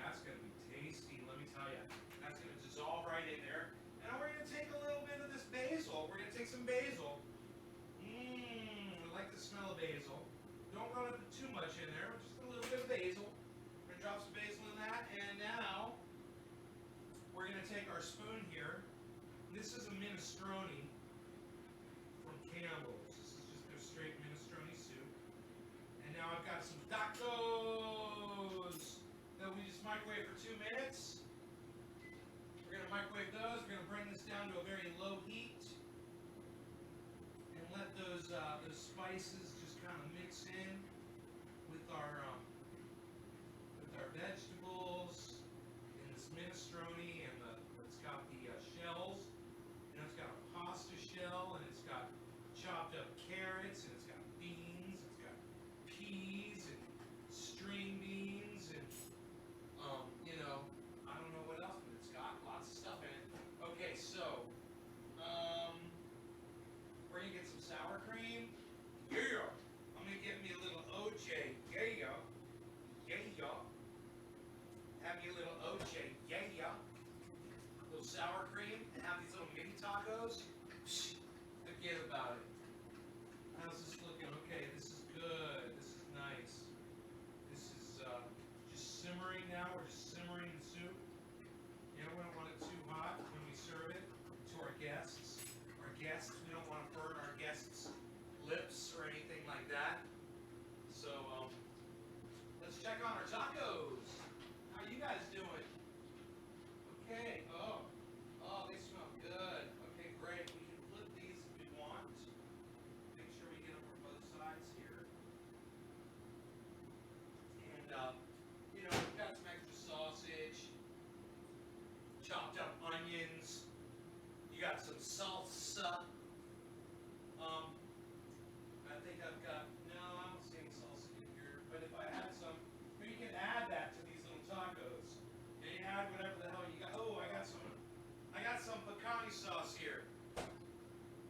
That's gonna be tasty. Let me tell you, that's gonna dissolve right in there. And we're gonna take a little bit of this basil. We're gonna take some basil. I like the smell of basil. Don't run it too much in there. Just a little bit of basil. We're gonna drop some basil in that. And now we're gonna take our spoon here. This is a minestrone from Campbell's. This is just a straight minestrone soup. And now I've got some tacos that we just microwave for 2 minutes. We're gonna microwave those. We're gonna bring this down to a very low heat and let those spices just kind of mix in with our vegetables and this minestrone and it's got the shells. You know, it's got a pasta shell and it's got chopped up carrots and it's got beans. It's got peas and string beans and you know, I don't know what else, but it's got lots of stuff in it. Okay, so we're gonna get some sour cream. Yeah, I'm gonna get me a little OJ. Yeah. Have me a little OJ. Yeah. A little sour cream and have these little mini tacos. Forget about it. How's this looking? Okay, this is good. This is nice. This is just simmering now. We're just simmering the soup. You know, we don't want it too hot when we serve it to our guests. We don't want to burn our guests' lips or anything like that. So, let's check on our tacos. How you guys doing? Okay. Oh, they smell good. Okay, great. We can flip these if we want. Make sure we get them from both sides here. And, you know, we've got some extra sausage, chopped up onions. You got some salsa. I think I've got, no, I don't see any salsa in here. But if I had some, you can add that to these little tacos. And you add whatever the hell you got. Oh, I got some pecani sauce here.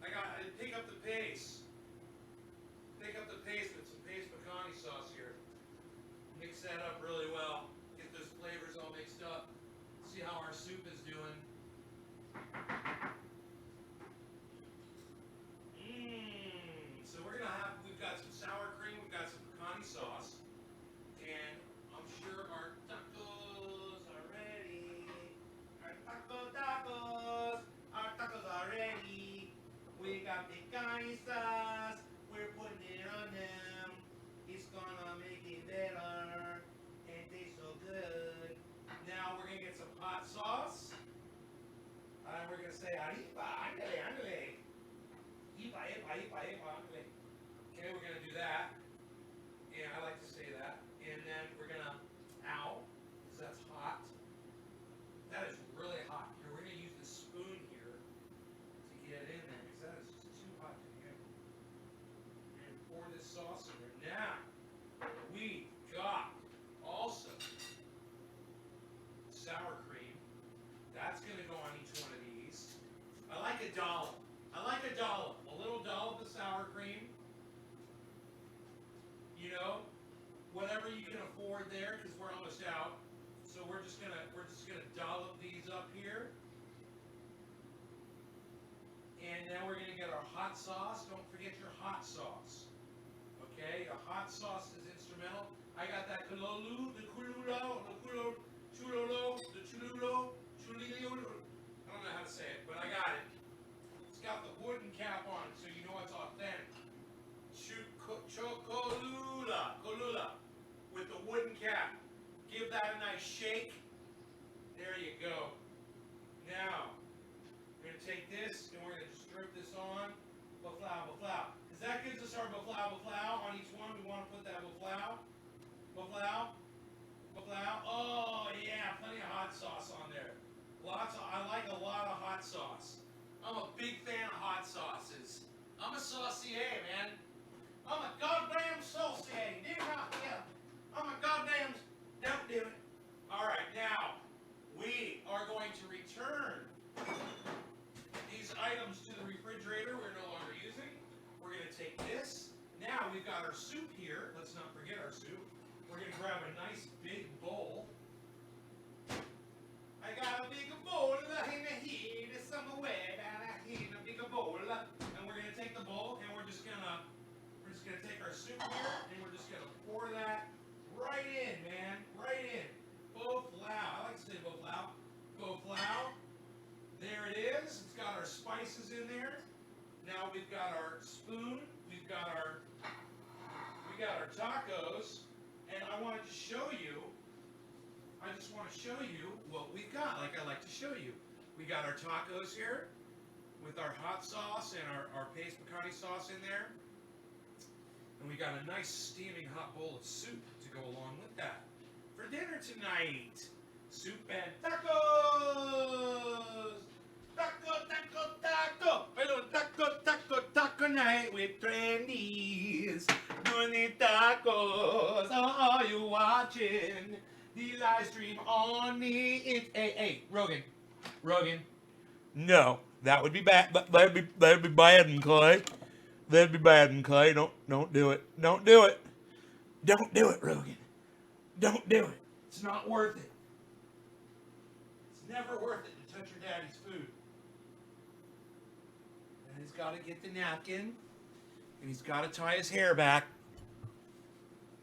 I pick up the pace. Pick up the pace with some pace then we're gonna say arriba, ándale, ándale. Ipa, ipa, ipa, ipa, ándale. Okay, we're gonna do that. And I like to say that. And then we're gonna, ow, because that's hot. That is really hot. Here, we're gonna use the spoon here to get it in there, because that is just too hot to handle. And pour this sauce in there. Now, we got also sour cream. That's gonna go on each one of these. I like a dollop. I like a dollop. A little dollop of sour cream. You know, whatever you can afford there, because we're almost out. So we're just gonna dollop these up here. And then we're gonna get our hot sauce. Don't forget your hot sauce. Okay, a hot sauce is instrumental. I got that Cholulu, the Cholula, the Chulolo, the Chululo, Chulilo. I don't know how to say it, but I got it. It's got the wooden cap on it, so you know it's authentic. Cholula, with the wooden cap. Give that a nice shake. There you go. Now, we're going to take this and we're going to just drip this on. Baflau, baflau. Because that gives us our baflau, baflau. On each one, we want to put that baflau. Baflau. Baflau. Oh, yeah, plenty of hot sauce on there. I like a lot of hot sauce. I'm a big fan of hot sauces. I'm a saucier, man. I'm a goddamn saucier. Do not, yeah. I'm a goddamn, don't do it. All right, now, we are going to return these items to the refrigerator we're no longer using. We're going to take this. Now we've got our soup here. Let's not forget our soup. We're going to grab a nice big bowl. I got a big bowl in here somewhere. A big bowl. And we're going to take the bowl and we're just going to take our soup here and we're just going to pour that right in, man. Right in. Boflau. I like to say boflau. Boflau. There it is. It's got our spices in there. Now we've got our spoon. We've got our tacos. And I wanted to show you. I just want to show you what we've got, like I like to show you. We got our tacos here with our hot sauce and our pace picante sauce in there. And we got a nice steaming hot bowl of soup to go along with that. For dinner tonight, soup and tacos! Taco, taco, taco! Hello, taco, taco, taco night with Trendy's. Doing the tacos. Oh, are you watching the live stream on the hey, Rogan. No, that would be bad. That'd be bad, and Clay. That'd be bad, and Clay. Don't do it. Don't do it. Don't do it, Rogan. Don't do it. It's not worth it. It's never worth it to touch your daddy's food. And he's got to get the napkin, and he's got to tie his hair back.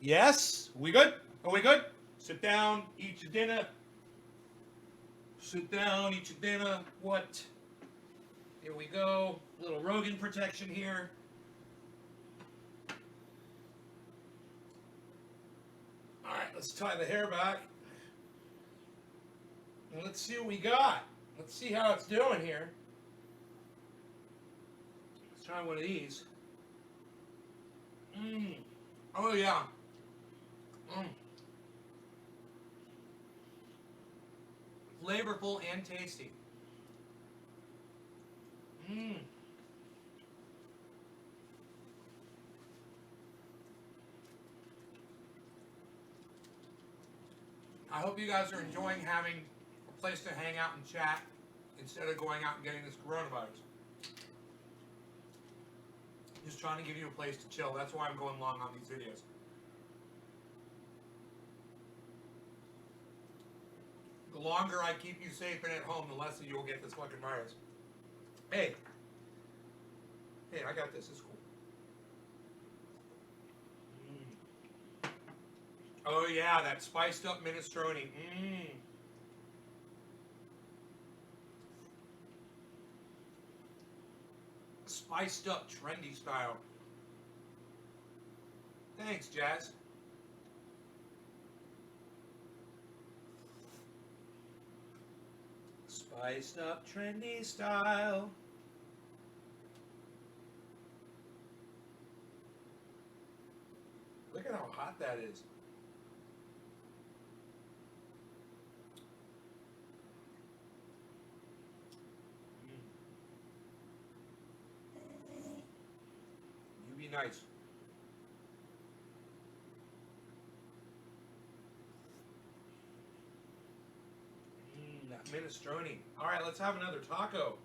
Yes? We good? Are we good? Sit down, eat your dinner. Sit down, eat your dinner. What? Here we go. Little Rogan protection here. Alright, let's tie the hair back. And let's see what we got. Let's see how it's doing here. Let's try one of these. Oh yeah. Flavorful and tasty. I hope you guys are enjoying having a place to hang out and chat instead of going out and getting this coronavirus. Just trying to give you a place to chill. That's why I'm going long on these videos. The longer I keep you safe and at home, the less that you'll get this fucking virus. Hey, I got this. It's cool. Oh yeah, that spiced up minestrone. Spiced up trendy style. Thanks, Jazz. Spiced up trendy style. Look at how hot that is. You be nice. That minestrone. All right, let's have another taco.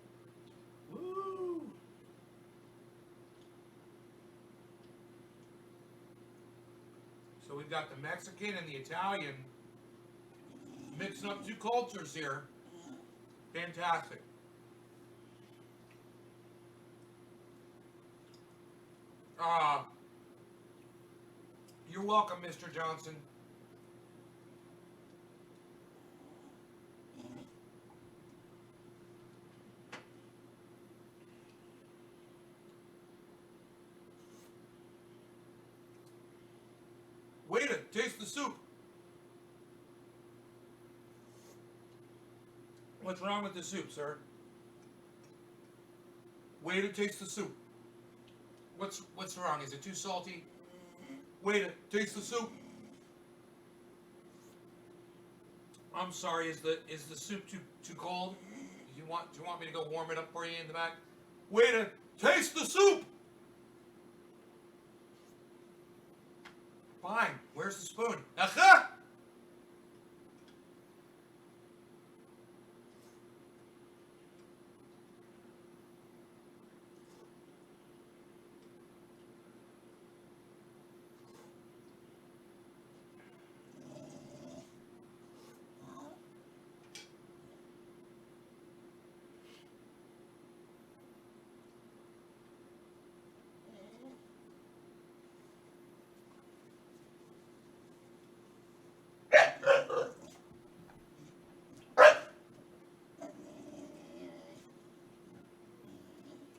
Woo! So we've got the Mexican and the Italian mixing up two cultures here. Fantastic. You're welcome, Mr. Johnson. Waiter, taste the soup. What's wrong with the soup, sir? Waiter, taste the soup. What's wrong? Is it too salty? Waiter, taste the soup. I'm sorry. Is the soup too cold? Do you want me to go warm it up for you in the back? Waiter, taste the soup. Fine. Where's the spoon? Aha!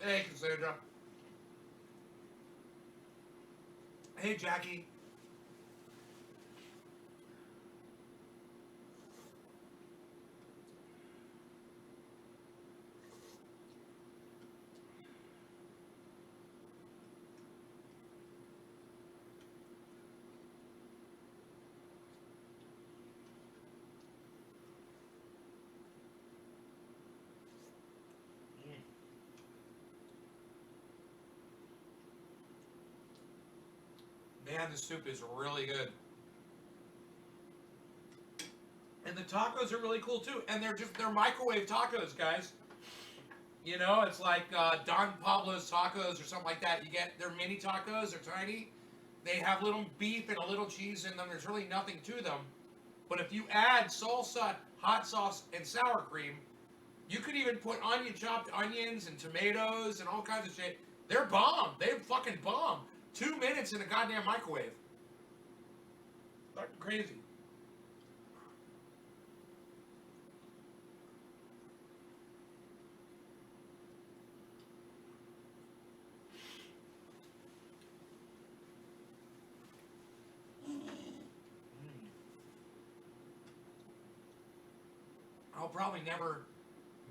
Hey, Cassandra. Hey, Jackie. Man, the soup is really good. And the tacos are really cool too. And they're microwave tacos, guys. You know, it's like Don Pablo's tacos or something like that. They're mini tacos, they're tiny. They have little beef and a little cheese in them. There's really nothing to them. But if you add salsa, hot sauce, and sour cream, you could even put chopped onions and tomatoes and all kinds of shit. They're bomb. They're fucking bomb. 2 minutes in a goddamn microwave. Fucking crazy. I'll probably never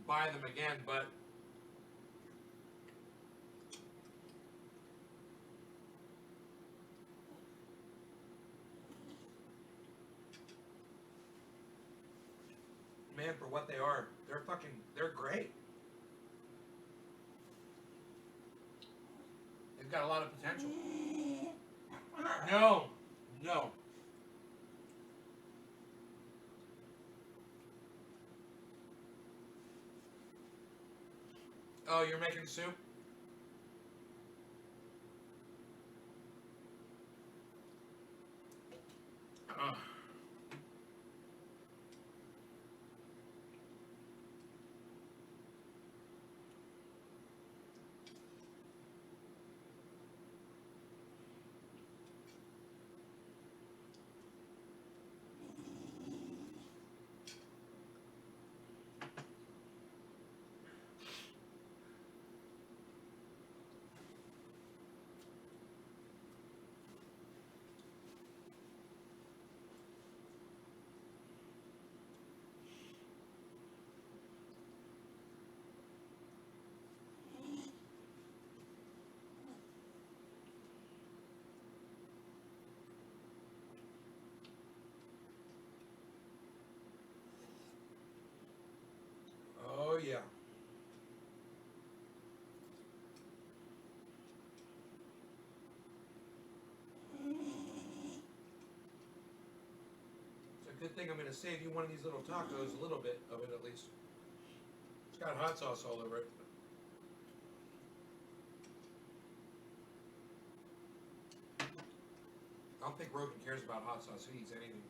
buy them again, but man, for what they are, they're great. They've got a lot of potential. No. Oh, you're making soup? Good thing I'm gonna save you one of these little tacos, a little bit of it at least. It's got hot sauce all over it. I don't think Rogan cares about hot sauce. He eats anything.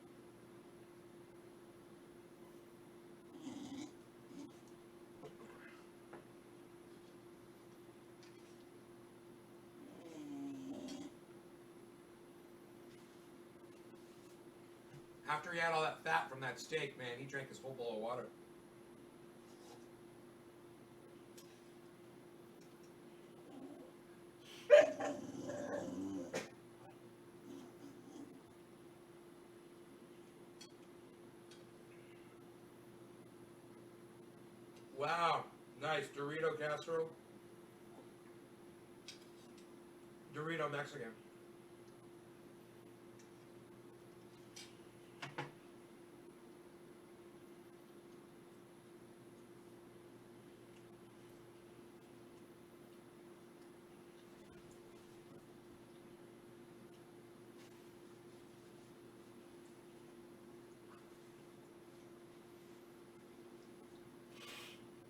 After he had all that fat from that steak, man, he drank his whole bowl of water. Wow, nice Dorito casserole. Dorito Mexican.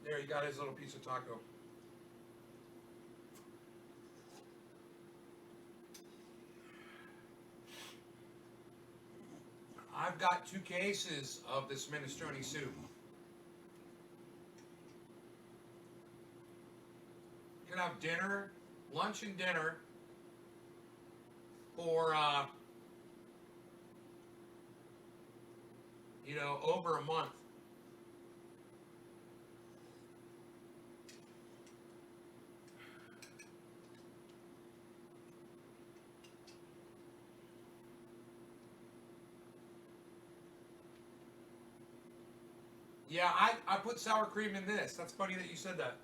There, he got his little piece of taco. I've got 2 cases of this minestrone soup. You can have dinner, lunch and dinner for, you know, over a month. Yeah, I put sour cream in this. That's funny that you said that.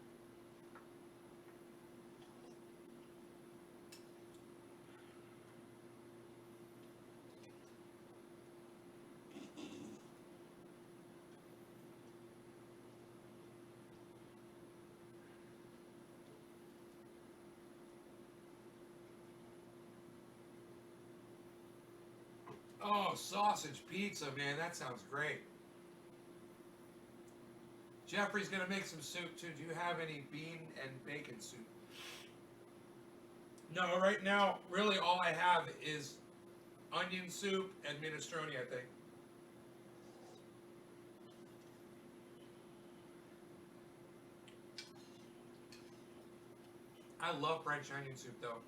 Oh, sausage pizza, man, that sounds great. Jeffrey's gonna make some soup too. Do you have any bean and bacon soup? No, right now, really all I have is onion soup and minestrone, I think. I love French onion soup though.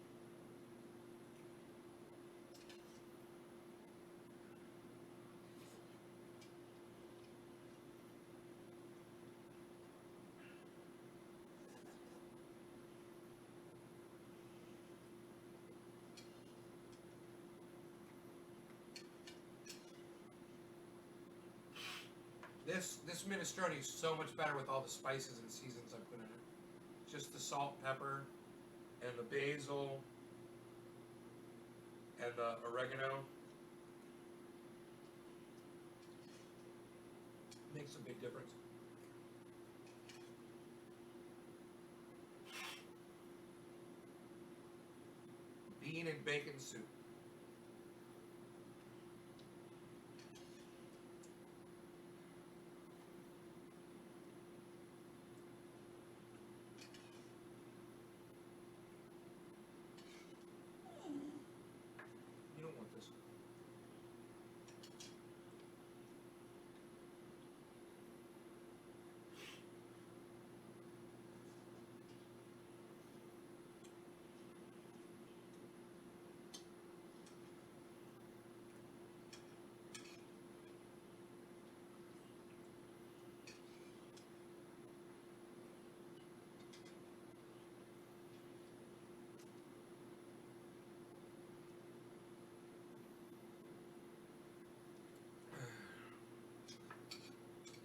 This minestrone is so much better with all the spices and seasons I put in it. Just the salt, pepper, and the basil, and the oregano. Makes a big difference. Bean and bacon soup. You don't want this.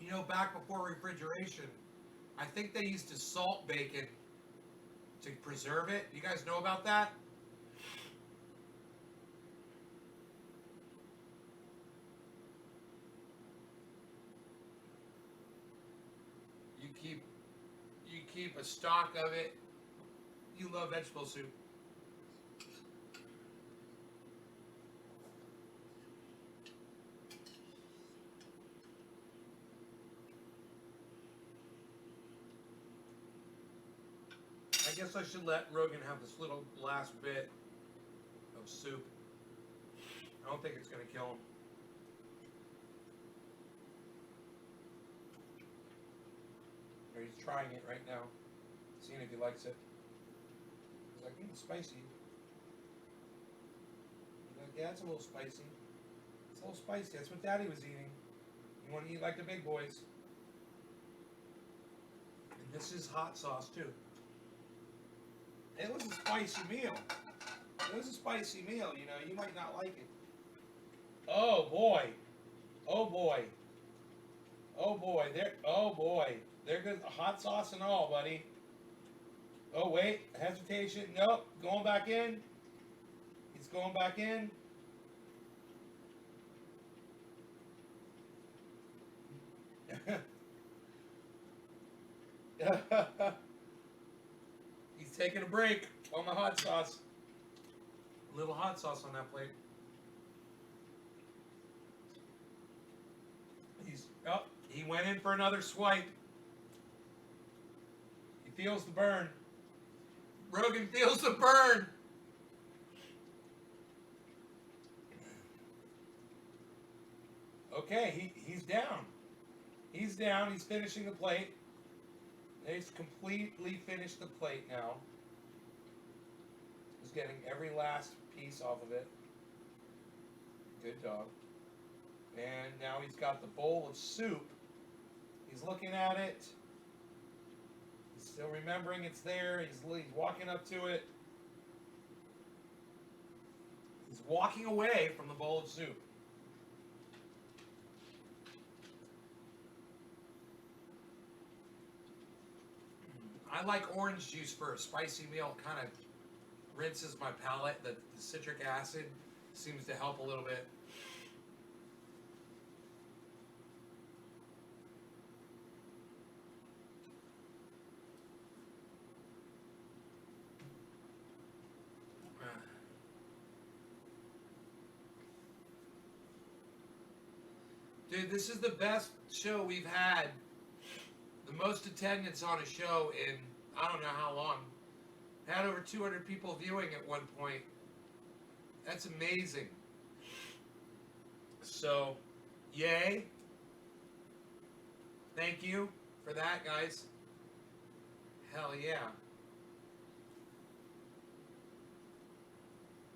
You know, back before refrigeration, I think they used to salt bacon to preserve it. You guys know about that? You keep a stock of it. You love vegetable soup. guess I should let Rogan have this little last bit of soup. I don't think it's gonna kill him. Or he's trying it right now, seeing if he likes it. He's like, it's spicy. He's like, yeah, it's a little spicy. It's a little spicy. That's what Daddy was eating. You want to eat like the big boys. And this is hot sauce too. It was a spicy meal. It was a spicy meal, you know. You might not like it. Oh boy. Oh boy. Oh boy. There. Oh boy. There goes the hot sauce and all, buddy. Oh wait, hesitation. Nope. Going back in. He's going back in. He's taking a break on the hot sauce. A little hot sauce on that plate. He went in for another swipe. He feels the burn. Rogan feels the burn. Okay, he's down. He's down. He's finishing the plate. He's completely finished the plate now. He's getting every last piece off of it. Good dog. And now he's got the bowl of soup. He's looking at it. He's still remembering it's there. He's walking up to it. He's walking away from the bowl of soup. I like orange juice for a spicy meal. Kind of rinses my palate. The citric acid seems to help a little bit. Dude, this is the best show we've had. The most attendance on a show in I don't know how long. Had over 200 people viewing at one point. That's amazing. So, yay. Thank you for that, guys. Hell yeah.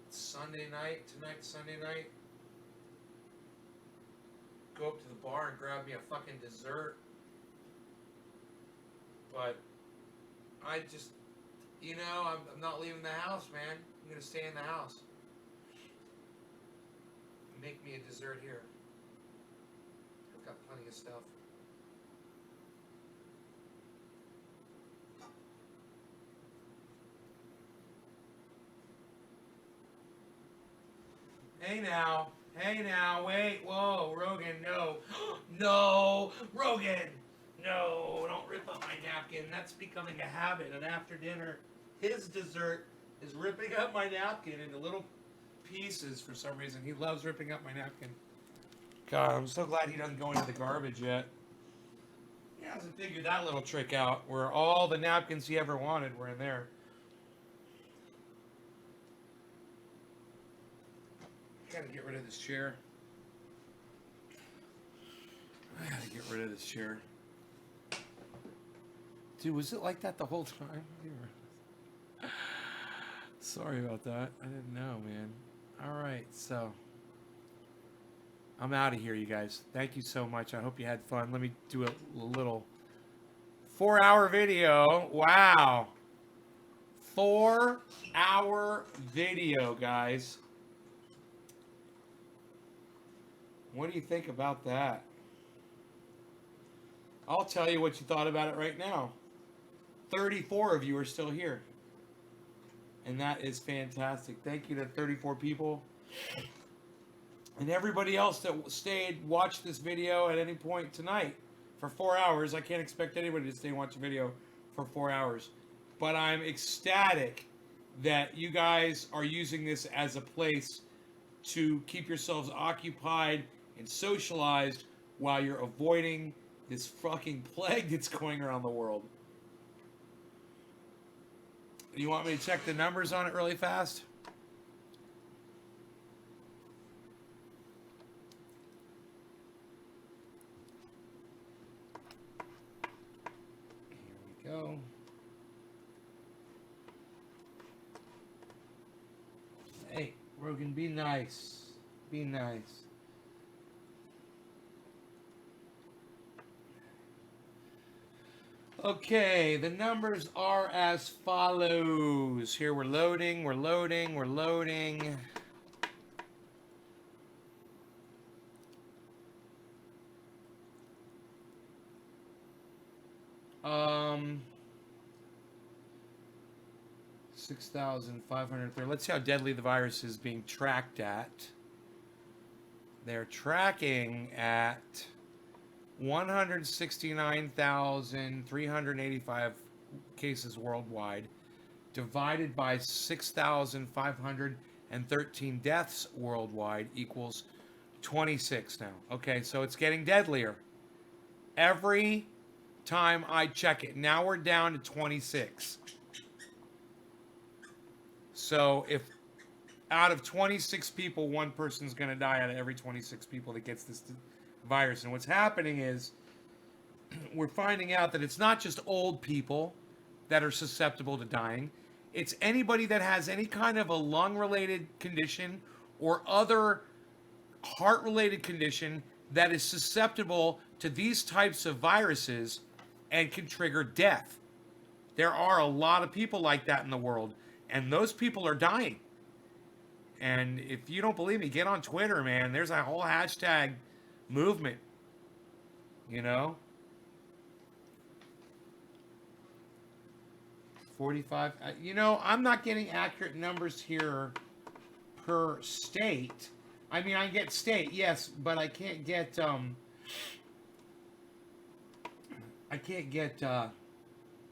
It's Sunday night. Tonight's Sunday night. Go up to the bar and grab me a fucking dessert. But I just, you know, I'm not leaving the house, man. I'm going to stay in the house. Make me a dessert here. I've got plenty of stuff. Hey now, wait, whoa, Rogan, no. No, Rogan, no, don't rip up my napkin. That's becoming a habit, and after dinner, his dessert is ripping up my napkin into little pieces for some reason. He loves ripping up my napkin. God, I'm so glad he doesn't go into the garbage yet. He hasn't figured that little trick out, where all the napkins he ever wanted were in there. Gotta get rid of this chair. I gotta get rid of this chair. Dude, was it like that the whole time? Sorry about that. I didn't know, man. Alright, so I'm out of here, you guys. Thank you so much. I hope you had fun. Let me do a little 4-hour video. Wow. 4-hour video, guys. What do you think about that? I'll tell you what you thought about it right now. 34 of you are still here. And that is fantastic. Thank you to 34 people. And everybody else that stayed, watched this video at any point tonight for 4 hours. I can't expect anybody to stay and watch a video for 4 hours. But I'm ecstatic that you guys are using this as a place to keep yourselves occupied and socialized while you're avoiding this fucking plague that's going around the world. You want me to check the numbers on it really fast? Here we go. Hey, Rogan, be nice. Be nice. Okay, the numbers are as follows. Here we're loading, we're loading, we're loading. Um, 6,530. Let's see how deadly the virus is being tracked at. They're tracking at 169,385 cases worldwide, divided by 6,513 deaths worldwide equals 26 now. Okay, so it's getting deadlier every time I check it. Now we're down to 26. So if out of 26 people, one person's going to die out of every 26 people that gets this virus. And what's happening is we're finding out that it's not just old people that are susceptible to dying. It's anybody that has any kind of a lung-related condition or other heart-related condition that is susceptible to these types of viruses and can trigger death. There are a lot of people like that in the world, and those people are dying. And if you don't believe me, get on Twitter, man. There's a whole hashtag movement, you know. 45. You know, I'm not getting accurate numbers here per state. I mean, I get state, yes, but I can't get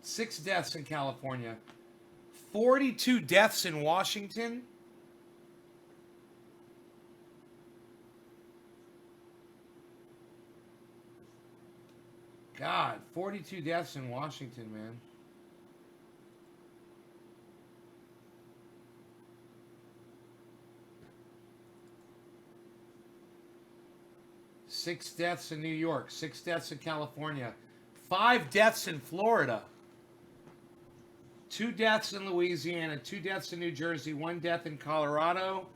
6 deaths in California, 42 deaths in Washington. God, 42 deaths in Washington, man. Six deaths in New York, 6 deaths in California, 5 deaths in Florida, 2 deaths in Louisiana, 2 deaths in New Jersey, 1 death in Colorado.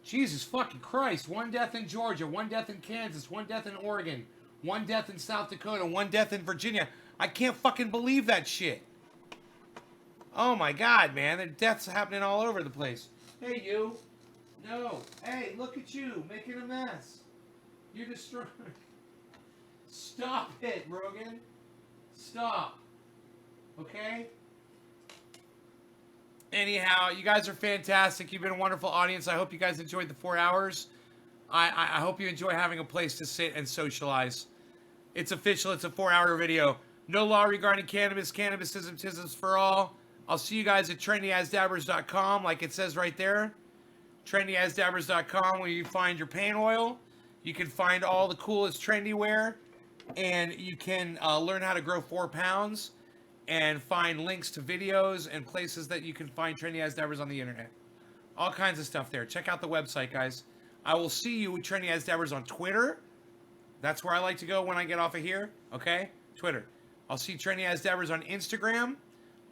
Jesus fucking Christ, 1 death in Georgia, 1 death in Kansas, 1 death in Oregon, 1 death in South Dakota, 1 death in Virginia. I can't fucking believe that shit. Oh my God, man, the deaths happening all over the place. Hey, you. No. Hey, look at you, making a mess. You're destroying. Stop it, Rogan. Stop. Okay? Anyhow, you guys are fantastic. You've been a wonderful audience. I hope you guys enjoyed the 4 hours. I hope you enjoy having a place to sit and socialize. It's official. It's a 4-hour video. No law regarding cannabis. Cannabisism, tisms for all. I'll see you guys at trendyasdabbers.com, like it says right there. trendyasdabbers.com, where you find your paint oil. You can find all the coolest trendy wear. And you can learn how to grow 4 pounds. And find links to videos and places that you can find Trendy As Dabbers on the internet. All kinds of stuff there. Check out the website, guys. I will see you with Trendy As Dabbers on Twitter. That's where I like to go when I get off of here. Okay? Twitter. I'll see Trendy As Dabbers on Instagram.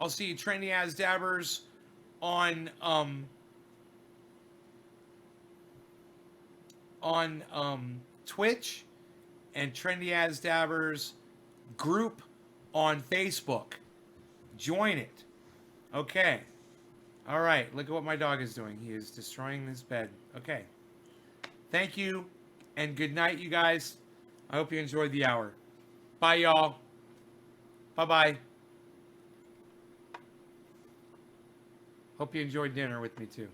I'll see Trendy As Dabbers on Twitch. And Trendy As Dabbers group on Facebook. Join it. Okay. All right. Look at what my dog is doing. He is destroying this bed. Okay. Thank you. And good night, you guys. I hope you enjoyed the hour. Bye, y'all. Bye-bye. Hope you enjoyed dinner with me, too.